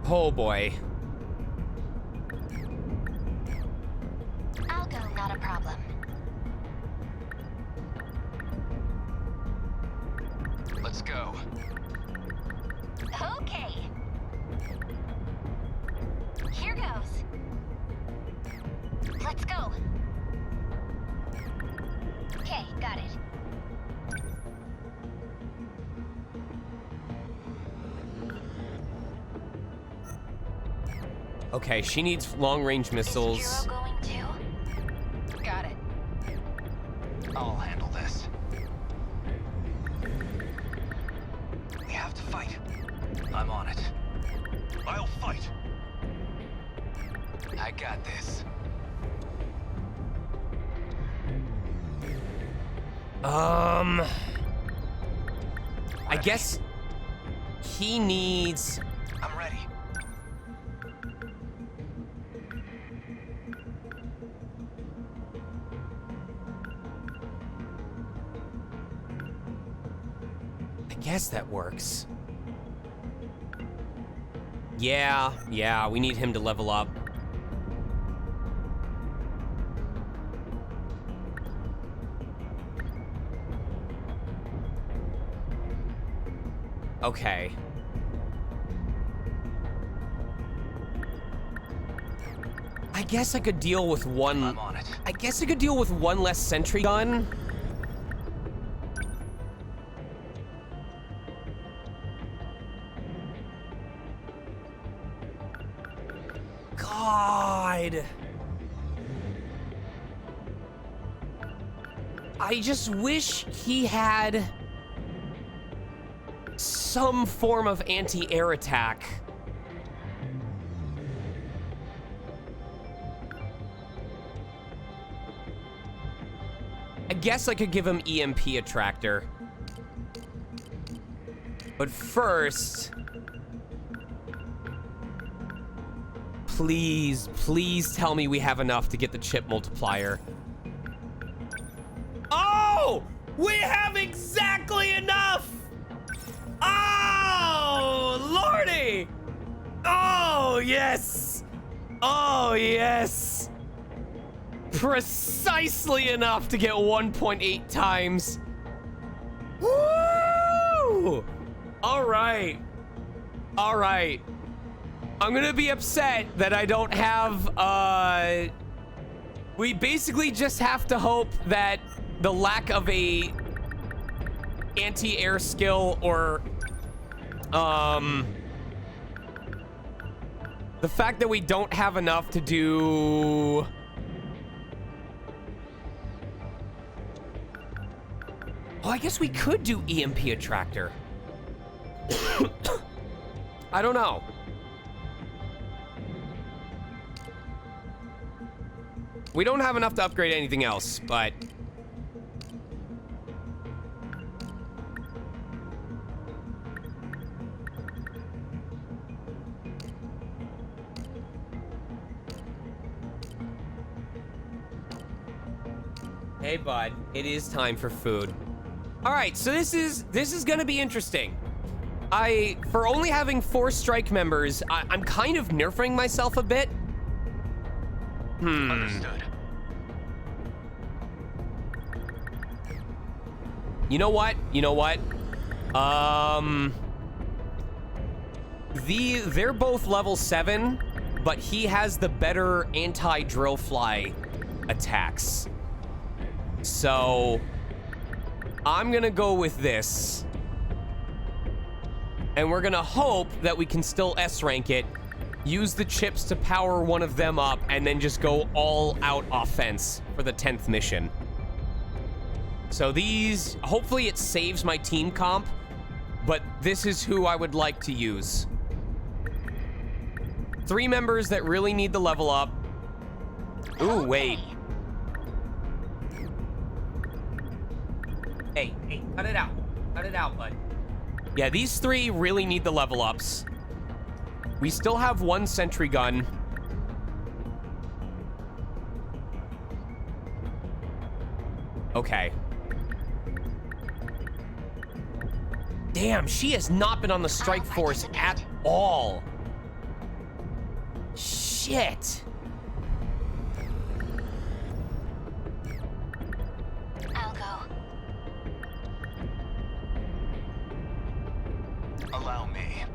Oh boy. I'll go, not a problem. Let's go. Okay. Here goes. Let's go. Okay, got it. Okay, she needs long-range missiles. Is Jiro going too? Got it. I'll handle this. We have to fight. I'm on it. I'll fight. I got this. I guess he needs... I'm ready. I guess that works. Yeah, we need him to level up. Okay. I guess I could deal with one... I'm on it. I guess I could deal with one less sentry gun. God. I just wish he had some form of anti-air attack. I guess I could give him EMP attractor. But first... Please, please tell me we have enough to get the chip multiplier. Oh! We have exactly enough! Oh, lordy! Oh, yes! Oh, yes! Precisely enough to get 1.8 times. Woo! All right. All right. I'm gonna be upset that I don't have, we basically just have to hope that the lack of a anti-air skill or, the fact that we don't have enough to do... Oh, I guess we could do EMP attractor. I don't know. We don't have enough to upgrade anything else, but... Hey, bud. It is time for food. All right, so this is gonna be interesting. For only having 4 strike members, I'm kind of nerfing myself a bit. Understood. You know what? They're both level 7, but he has the better anti-drill fly attacks. So I'm gonna go with this. And we're gonna hope that we can still S-rank it, use the chips to power one of them up, and then just go all out offense for the 10th mission. So these, hopefully it saves my team comp, but this is who I would like to use. 3 members that really need the level up. Ooh, wait. Hey, cut it out. Cut it out, bud. Yeah, these 3 really need the level ups. We still have 1 sentry gun. Okay. Damn, she has not been on the strike force at all. Shit. I'll go. Allow me.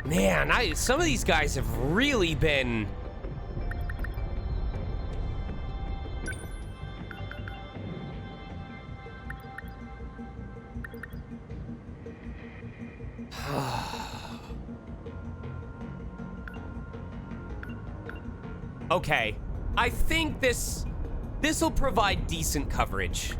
Man, some of these guys have really been... Okay, I think this'll provide decent coverage.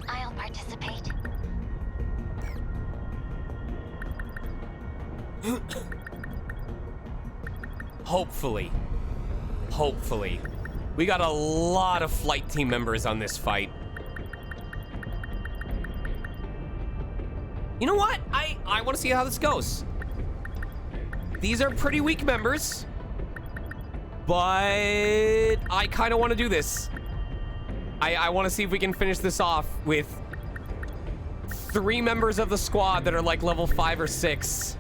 I'll participate. Hopefully. Hopefully. We got a lot of flight team members on this fight. You know what? I want to see how this goes. These are pretty weak members, but I kind of want to do this. I want to see if we can finish this off with 3 members of the squad that are like level 5 or 6.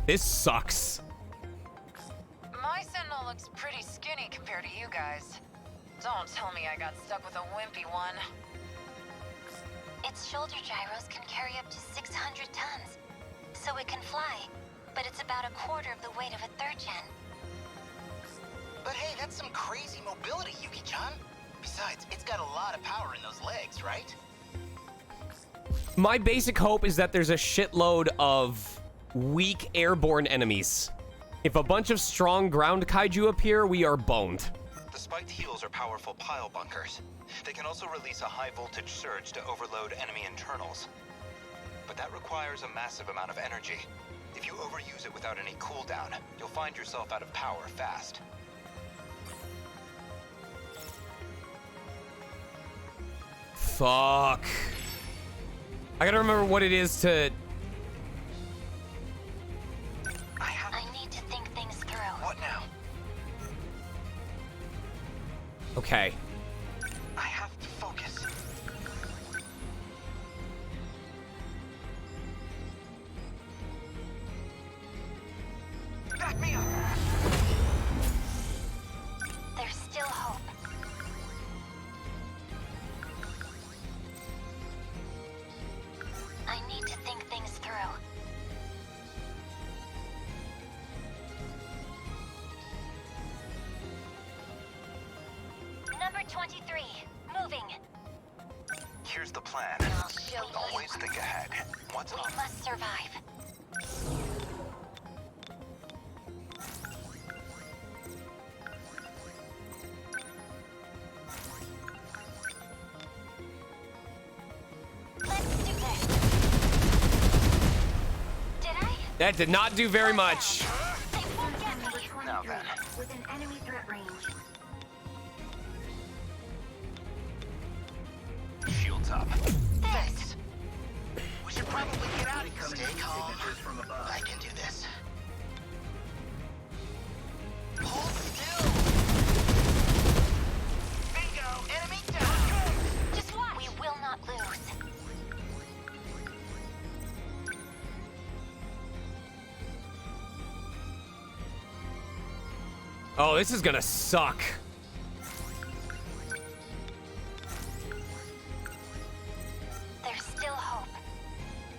This sucks. My Sentinel looks pretty skinny compared to you guys. Don't tell me I got stuck with a wimpy one. Its shoulder gyros can carry up to 600 tons, so it can fly, but it's about a quarter of the weight of a 3rd gen. But hey, that's some crazy mobility, Yuki-chan. Besides, it's got a lot of power in those legs, right? My basic hope is that there's a shitload of weak airborne enemies. If a bunch of strong ground kaiju appear, we are boned. The spiked heels are powerful pile bunkers. They can also release a high voltage surge to overload enemy internals. But that requires a massive amount of energy. If you overuse it without any cooldown, you'll find yourself out of power fast. Fuck. I gotta remember what it is to... I need to think things through. What now? Okay. I have to focus. Back me up! There's still hope. I need to think things through. Number 23, moving. Here's the plan. I'll show you. Always think ahead. What's We up? must survive. Let's do this. Did I? That did not do very much. They won't get me. Now then. Within enemy threat range. Shields up. Thanks. We should probably get out of here. Stay calm. I can do this. Hold still. Bingo. Enemy down. Just watch. We will not lose. Oh, this is gonna suck. There's still hope.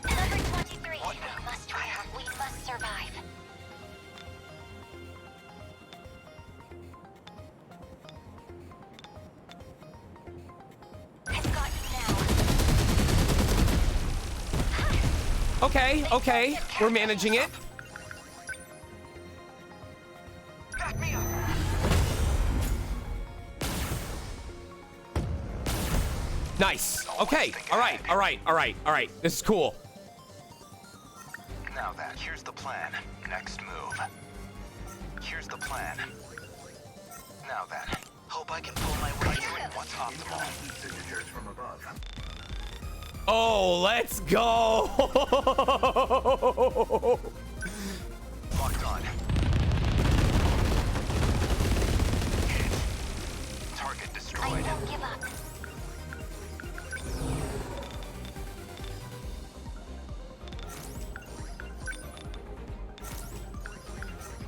Number 23. We must win. We must survive. I've got you now. Okay, okay. We're managing it. Back me up! Nice. Okay. All right. All right. All right. All right. This is cool. Now then, here's the plan. Next move. Here's the plan. Now then. Hope I can pull my way through. What's optimal? Signatures from above. Oh, let's go. Locked on. Hit. Target I destroyed. won't give up.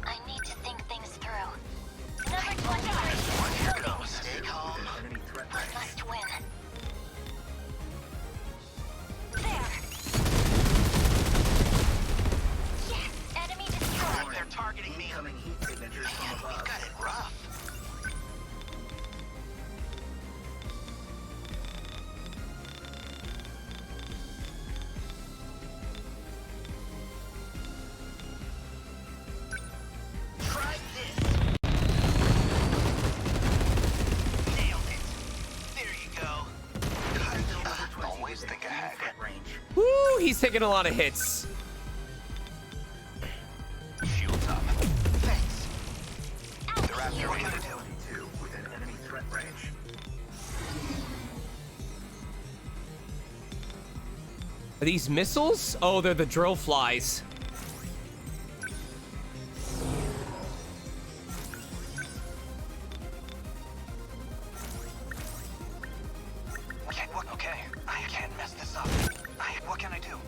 I need to think things through. Number 23. Here goes. Stay calm. I must win. There. Yes, enemy destroyed. They're targeting me. Man, we've got it rough. Try this. Nailed it. There you go. Always think ahead. Woo, he's taking a lot of hits. Shields up. Thanks. They're after me. Within enemy threat range. Are these missiles? Oh, they're the drill flies. Okay. I can't mess this up. What can I do?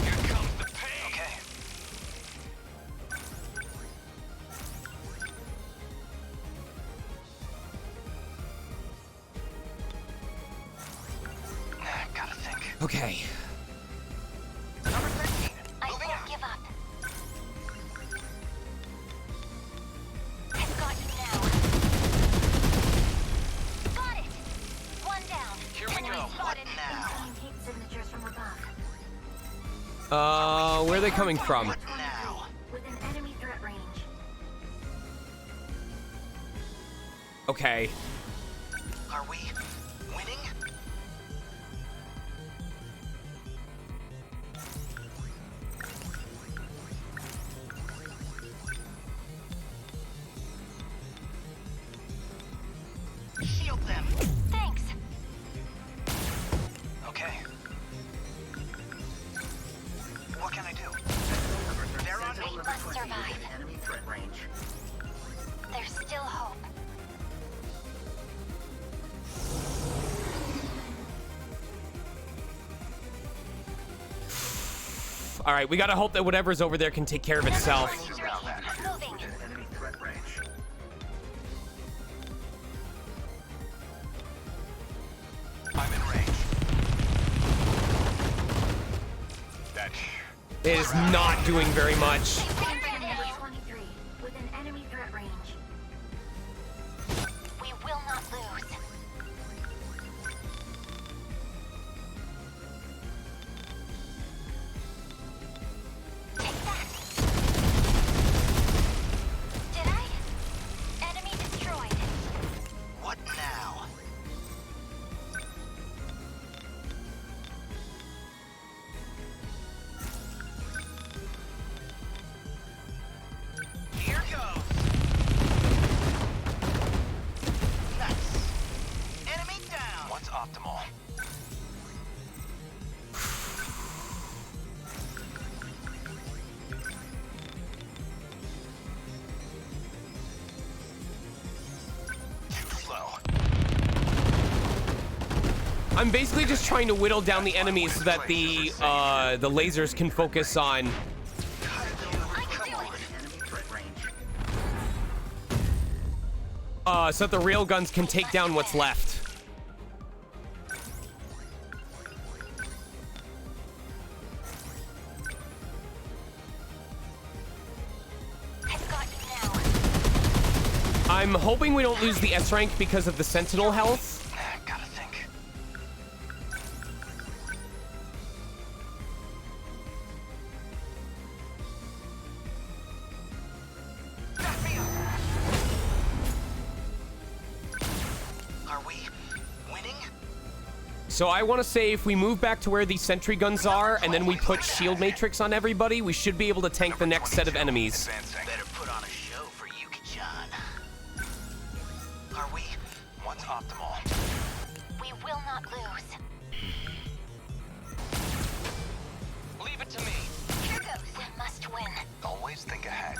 Here comes the pain. Okay. Gotta think. Okay. Number 13. I won't give up. Where are they coming from? Within enemy threat range. Okay. Are we winning? Shield them. Thanks. Okay. What can I do? They're on We must survive. Enemy threat range. There's still hope. All right, we gotta hope that whatever's over there can take care of itself. Moving. Enemy threat range. I'm in range. That It is not doing very much. Number 23. Within enemy threat range. We will not lose. Take that. Did I? Enemy destroyed. What now? Here goes. Nice. Enemy down. what's optimal? Too slow. I'm basically just trying to whittle down the enemies so that the lasers can focus on. So that the railguns can take down what's left. I've got you now. I'm hoping we don't lose the S rank because of the Sentinel health. Gotta think. Are we winning? So I want to say if we move back to where these sentry guns are and then we put shield matrix on everybody, we should be able to tank the next set of enemies. Better put on a show for Yuki-chan. Are we? What's optimal? We will not lose. Leave it to me. Here goes. We must win. Always think ahead.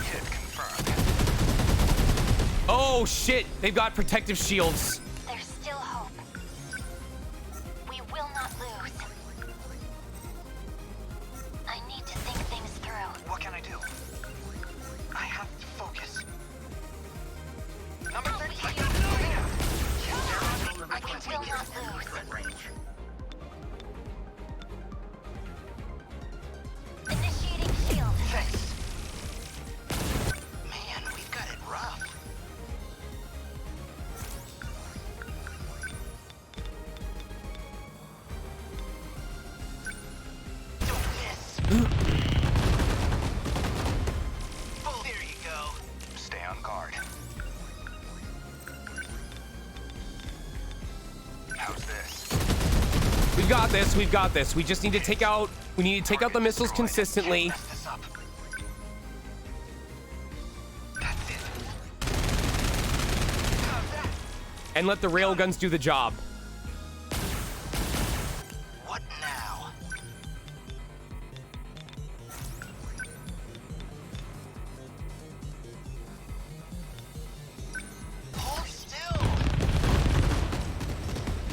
Hit confirmed. Oh shit, they've got protective shields. There's still hope. We will not lose. I need to think things through. What can I do? I have to focus. Number 13. We will not lose. Threat range. Initiating shield. Thanks. Man, we've got it rough. Don't miss. Oh, there you go. Stay on guard. How's this? We've got this, we've got this. We just need to take out, we need to take out the missiles consistently. Mess this up. That's it. And let the railguns do the job. What now? Hold still.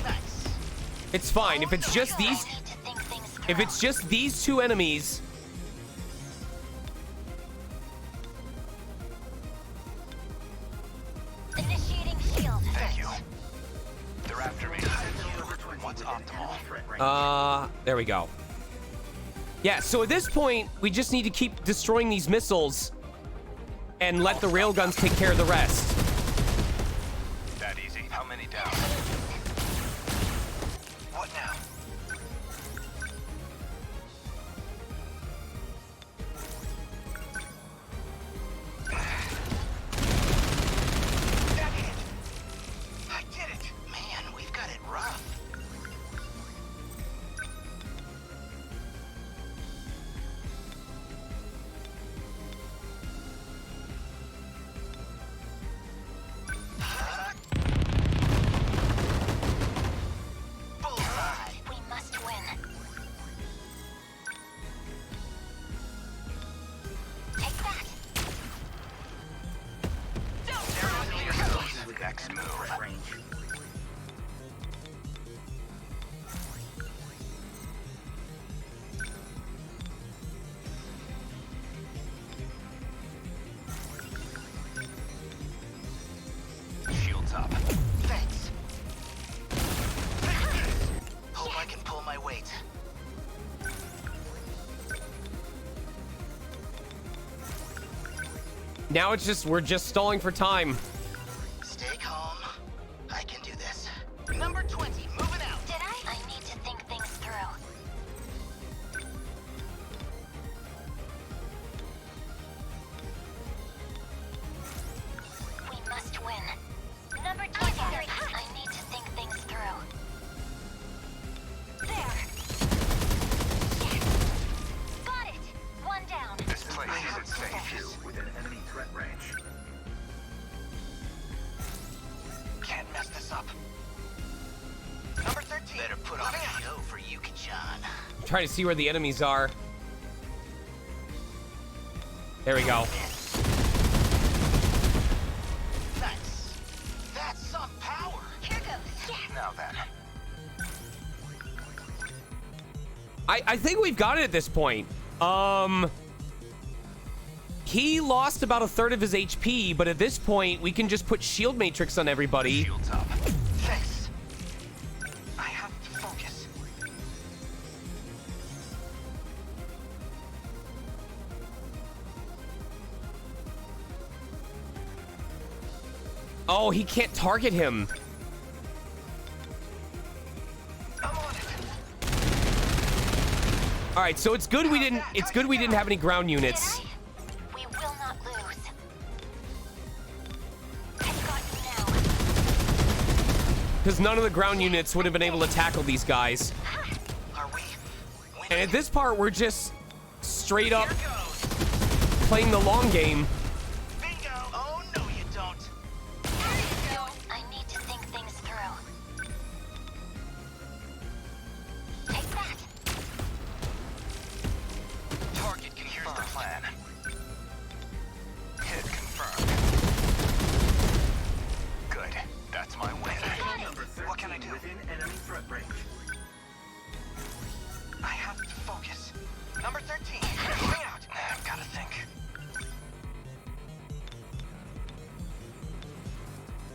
Nice. It's fine. If it's just these, I need to think things through. if it's just these two enemies, Initiating shield. Thank you. They're after me. What's optimal? there we go. Yeah, so at this point, we just need to keep destroying these missiles and let the railguns take care of the rest. That easy. How many down? What now? Next move. Shields up. Thanks. Hope I can pull my weight. Now it's just, we're just stalling for time. Stay calm. I can do this. Number 20, moving out. Did I? I need to think things through. We must win. Number 23. I need to think things through. There. Yes. Got it. One down. This place isn't safe. Within enemy threat range. Can't mess this up. Number 13. Better put on a show for Yuki-chan. I'm trying to see where the enemies are. There we go. That's some power. Here goes. Yes. Now then. I think we've got it at this point. He lost about a third of his HP, but at this point, we can just put shield matrix on everybody. Shields up. Thanks. I have to focus. Oh, he can't target him. All right, so it's good we didn't have any ground units. We will not lose. I've got you now. Because none of the ground units would have been able to tackle these guys. And at this part, we're just straight up playing the long game. Bingo! Oh, no, you don't. There you go. I need to think things through. Take that. Target confirmed. Here's the plan. Hit confirmed. Good. That's my win. What can I do? Within enemy threat range. I have to focus. Number 13. Moving out. I've got to think.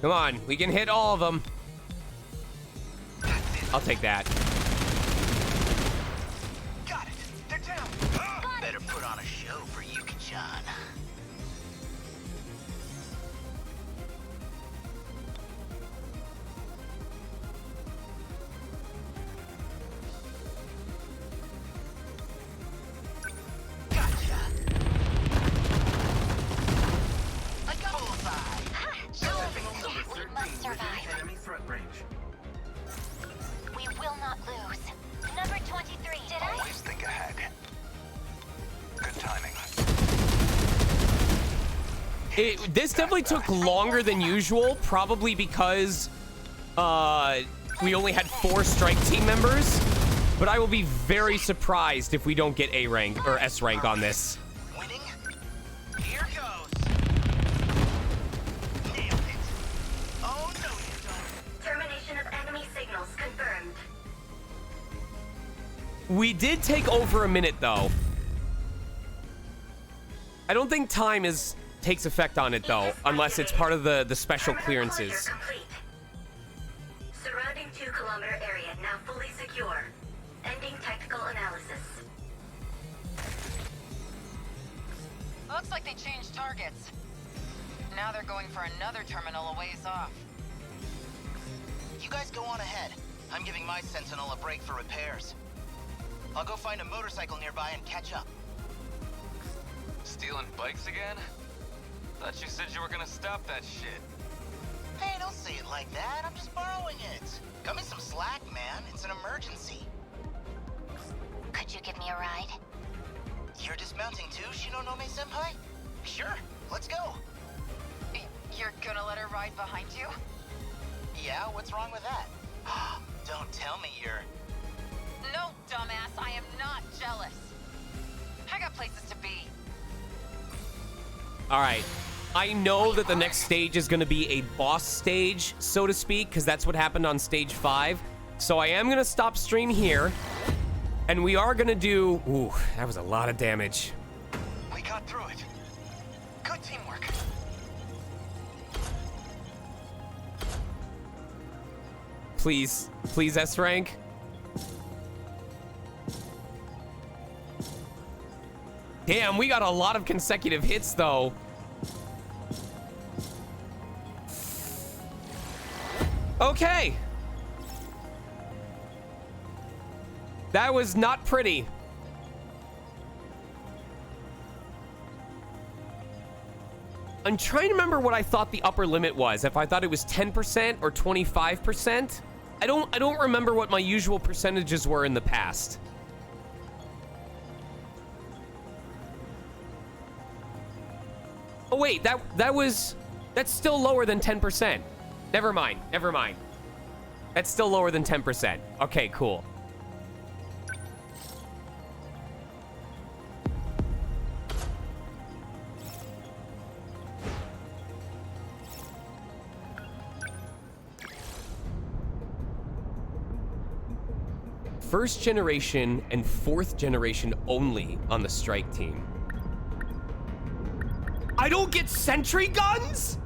Come on, we can hit all of them. I'll take that. Got it. They're down. Better put on a show for Yuki-chan. Gotcha. I got bullseye. We must survive. Enemy threat range. We will not lose. Number 23. Did I? Always think ahead. Good timing. This definitely took longer than usual, probably because we only had 4 strike team members. But I will be very surprised if we don't get A rank or S rank on this. Winning? Here goes. Nailed it. Oh, no, you don't. Termination of enemy signals confirmed. We did take over a minute, though. I don't think time takes effect on it, though, unless it's part of the special clearances. Surrounding 2-kilometer area now fully secure. Ending technical analysis. Looks like they changed targets. Now they're going for another terminal a ways off. You guys go on ahead. I'm giving my Sentinel a break for repairs. I'll go find a motorcycle nearby and catch up. Stealing bikes again? Thought you said you were gonna stop that shit. Hey, don't say it like that. I'm just borrowing it. Cut me some slack, man. It's an emergency. Could you give me a ride? You're dismounting too, Shinonome-senpai? Sure, let's go. You're gonna let her ride behind you? Yeah, what's wrong with that? Don't tell me you're... No, dumbass, I am not jealous. I got places to be. All right. I know that the next stage is going to be a boss stage, so to speak, because that's what happened on stage 5. So I am going to stop stream here, and we are going to do... Ooh, that was a lot of damage. We got through it. Good teamwork. Please, please S rank. Damn, we got a lot of consecutive hits, though. Okay. That was not pretty. I'm trying to remember what I thought the upper limit was. If I thought it was 10% or 25%. I don't remember what my usual percentages were in the past. Oh wait, that's still lower than 10%. Never mind. That's still lower than 10%. Okay, cool. First generation and fourth generation only on the strike team. I don't get sentry guns?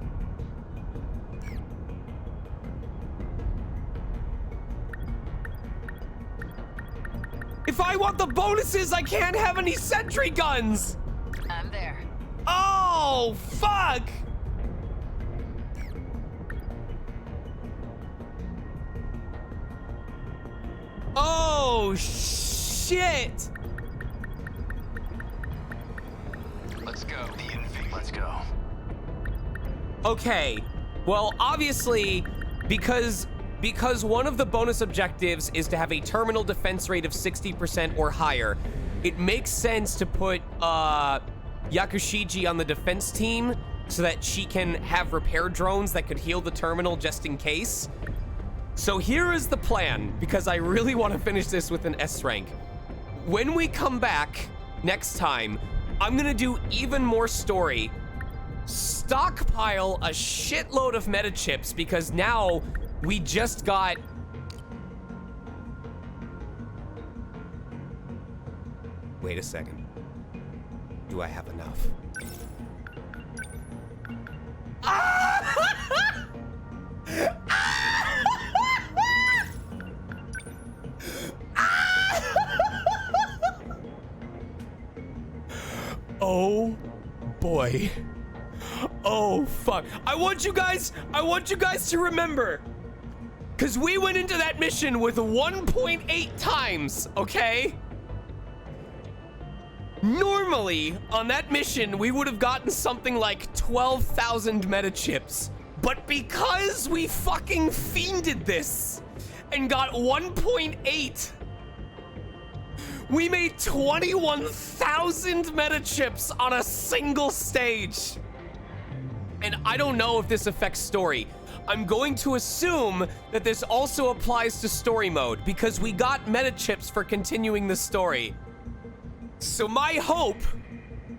If I want the bonuses, I can't have any sentry guns. I'm there. Oh, fuck. Oh, shit. Let's go. Let's go. Okay. Well, obviously, because one of the bonus objectives is to have a terminal defense rate of 60% or higher, it makes sense to put Yakushiji on the defense team so that she can have repair drones that could heal the terminal just in case. So here is the plan, because I really want to finish this with an S rank. When we come back next time, I'm gonna do even more story, stockpile a shitload of meta chips, because now we just got... Wait a second. Do I have enough? Oh boy. Oh fuck. I want you guys to remember, because we went into that mission with 1.8 times, okay? Normally on that mission we would have gotten something like 12,000 meta chips, but because we fucking fiended this and got 1.8, we made 21,000 meta chips on a single stage. And I don't know if this affects story. I'm going to assume that this also applies to story mode, because we got meta chips for continuing the story. So my hope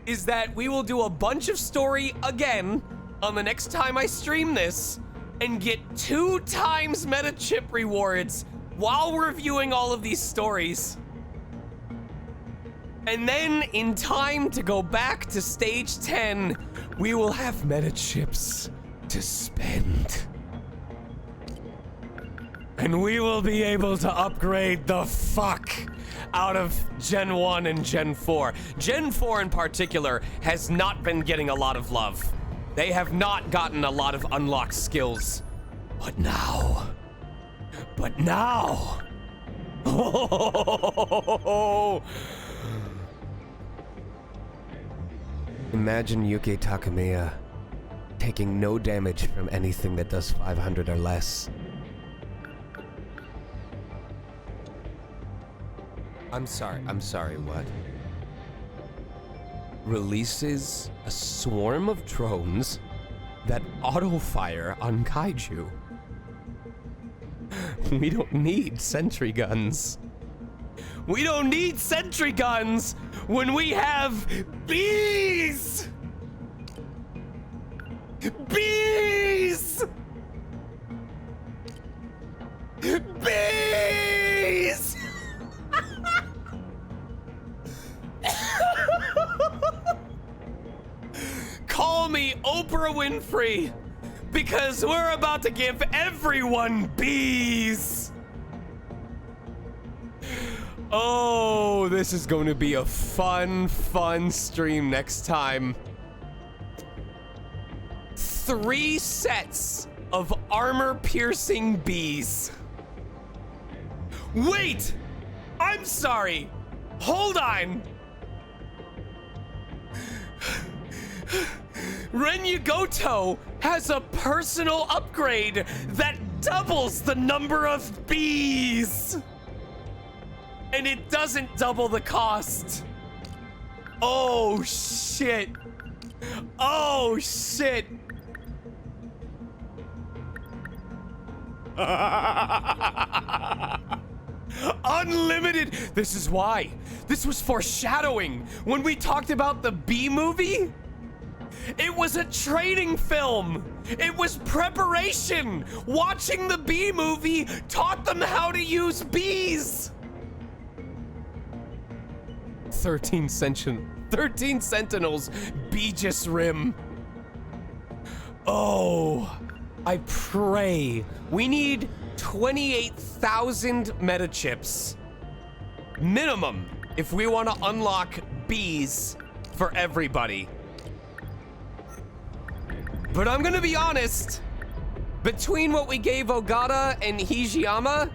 is that we will do a bunch of story again on the next time I stream this and get 2 times meta chip rewards while reviewing all of these stories. And then, in time to go back to stage 10, we will have meta chips to spend. And we will be able to upgrade the fuck out of Gen 1 and Gen 4. Gen 4 in particular has not been getting a lot of love. They have not gotten a lot of unlocked skills. But now... Oh, imagine Yuki Takamiya taking no damage from anything that does 500 or less. I'm sorry, what? Releases a swarm of drones that auto-fire on kaiju. We don't need sentry guns. We don't need sentry guns when we have bees! Bees! Bees! Call me Oprah Winfrey, because we're about to give everyone bees. Oh, this is going to be a fun stream next time. 3 sets of armor-piercing bees. Wait! I'm sorry. Hold on. Renyagoto has a personal upgrade that doubles the number of bees. And it doesn't double the cost. Oh, shit. Oh, shit. Unlimited. This is why. This was foreshadowing when we talked about the bee movie. It was a training film. It was preparation. Watching the bee movie taught them how to use bees. 13 Sentinels, Aegis Rim. Oh, I pray. We need 28,000 meta chips. Minimum, if we want to unlock bees for everybody. But I'm gonna be honest, between what we gave Ogata and Hijiyama,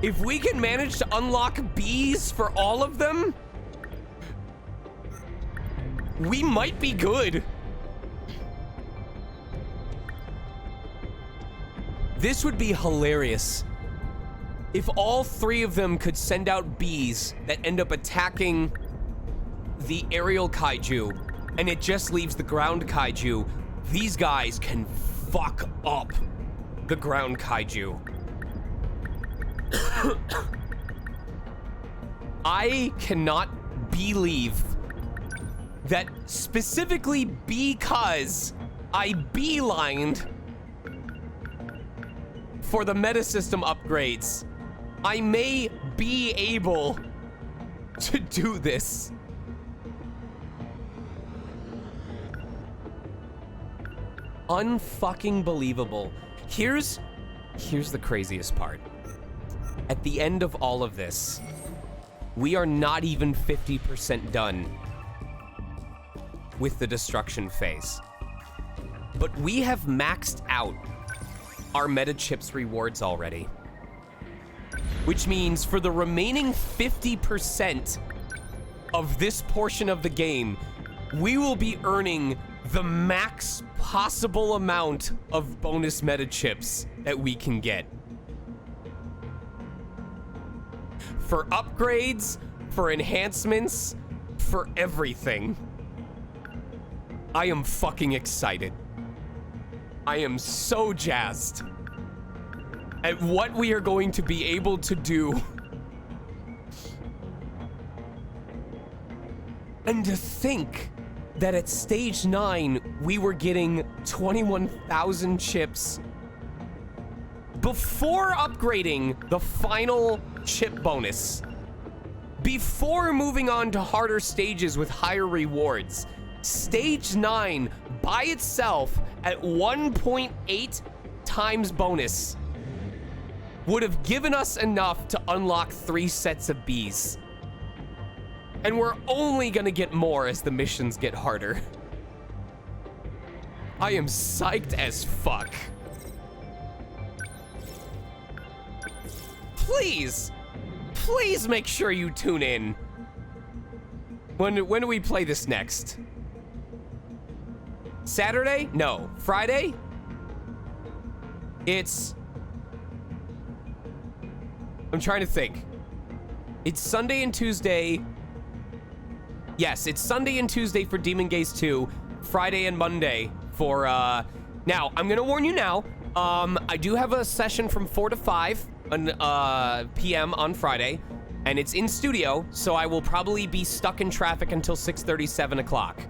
if we can manage to unlock bees for all of them, we might be good. This would be hilarious if all 3 of them could send out bees that end up attacking the aerial kaiju, and it just leaves the ground kaiju. These guys can fuck up the ground kaiju. I cannot believe that specifically because I beelined for the meta system upgrades, I may be able to do this. Unfucking believable. Here's the craziest part. At the end of all of this, we are not even 50% done with the destruction phase. But we have maxed out our meta chips rewards already. Which means for the remaining 50% of this portion of the game, we will be earning the max possible amount of bonus meta chips that we can get. For upgrades, for enhancements, for everything. I am fucking excited. I am so jazzed at what we are going to be able to do. And to think that at stage 9, we were getting 21,000 chips before upgrading the final chip bonus, before moving on to harder stages with higher rewards. Stage 9 by itself at 1.8 times bonus would have given us enough to unlock 3 sets of bees. And we're only gonna get more as the missions get harder. I am psyched as fuck. Please make sure you tune in. When do we play this next? Saturday? No. Friday? I'm trying to think. It's Sunday and Tuesday. Yes, it's Sunday and Tuesday for Demon Gaze 2. Friday and Monday for, Now, I'm gonna warn you now. I do have a session from 4 to 5 p.m. on Friday, and it's in studio, so I will probably be stuck in traffic until 6:30, 7 o'clock.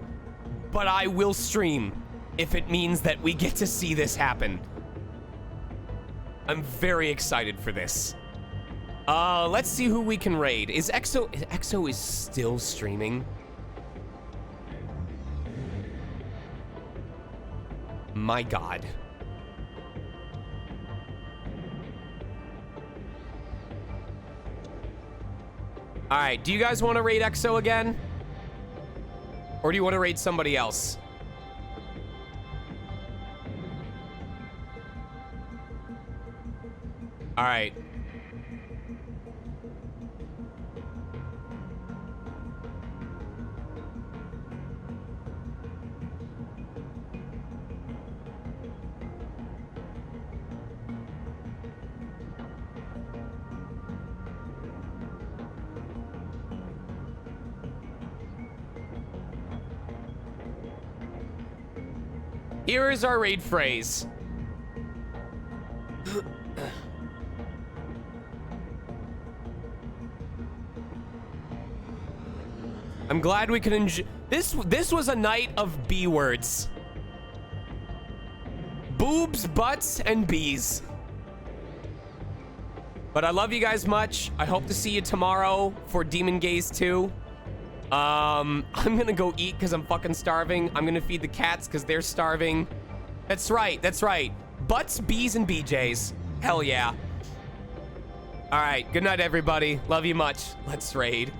But I will stream. if it means that we get to see this happen. I'm very excited for this. Let's see who we can raid. Is EXO is still streaming? My God. All right, do you guys want to raid EXO again? Or do you want to raid somebody else? All right. Here is our raid phrase. I'm glad we could enjoy this was a night of B words. Boobs, butts, and bees. But I love you guys much. I hope to see you tomorrow for Demon Gaze 2. I'm gonna go eat because I'm fucking starving. I'm gonna feed the cats because they're starving. That's right, that's right. Butts, bees, and BJs. Hell yeah. All right, good night, everybody. Love you much. Let's raid.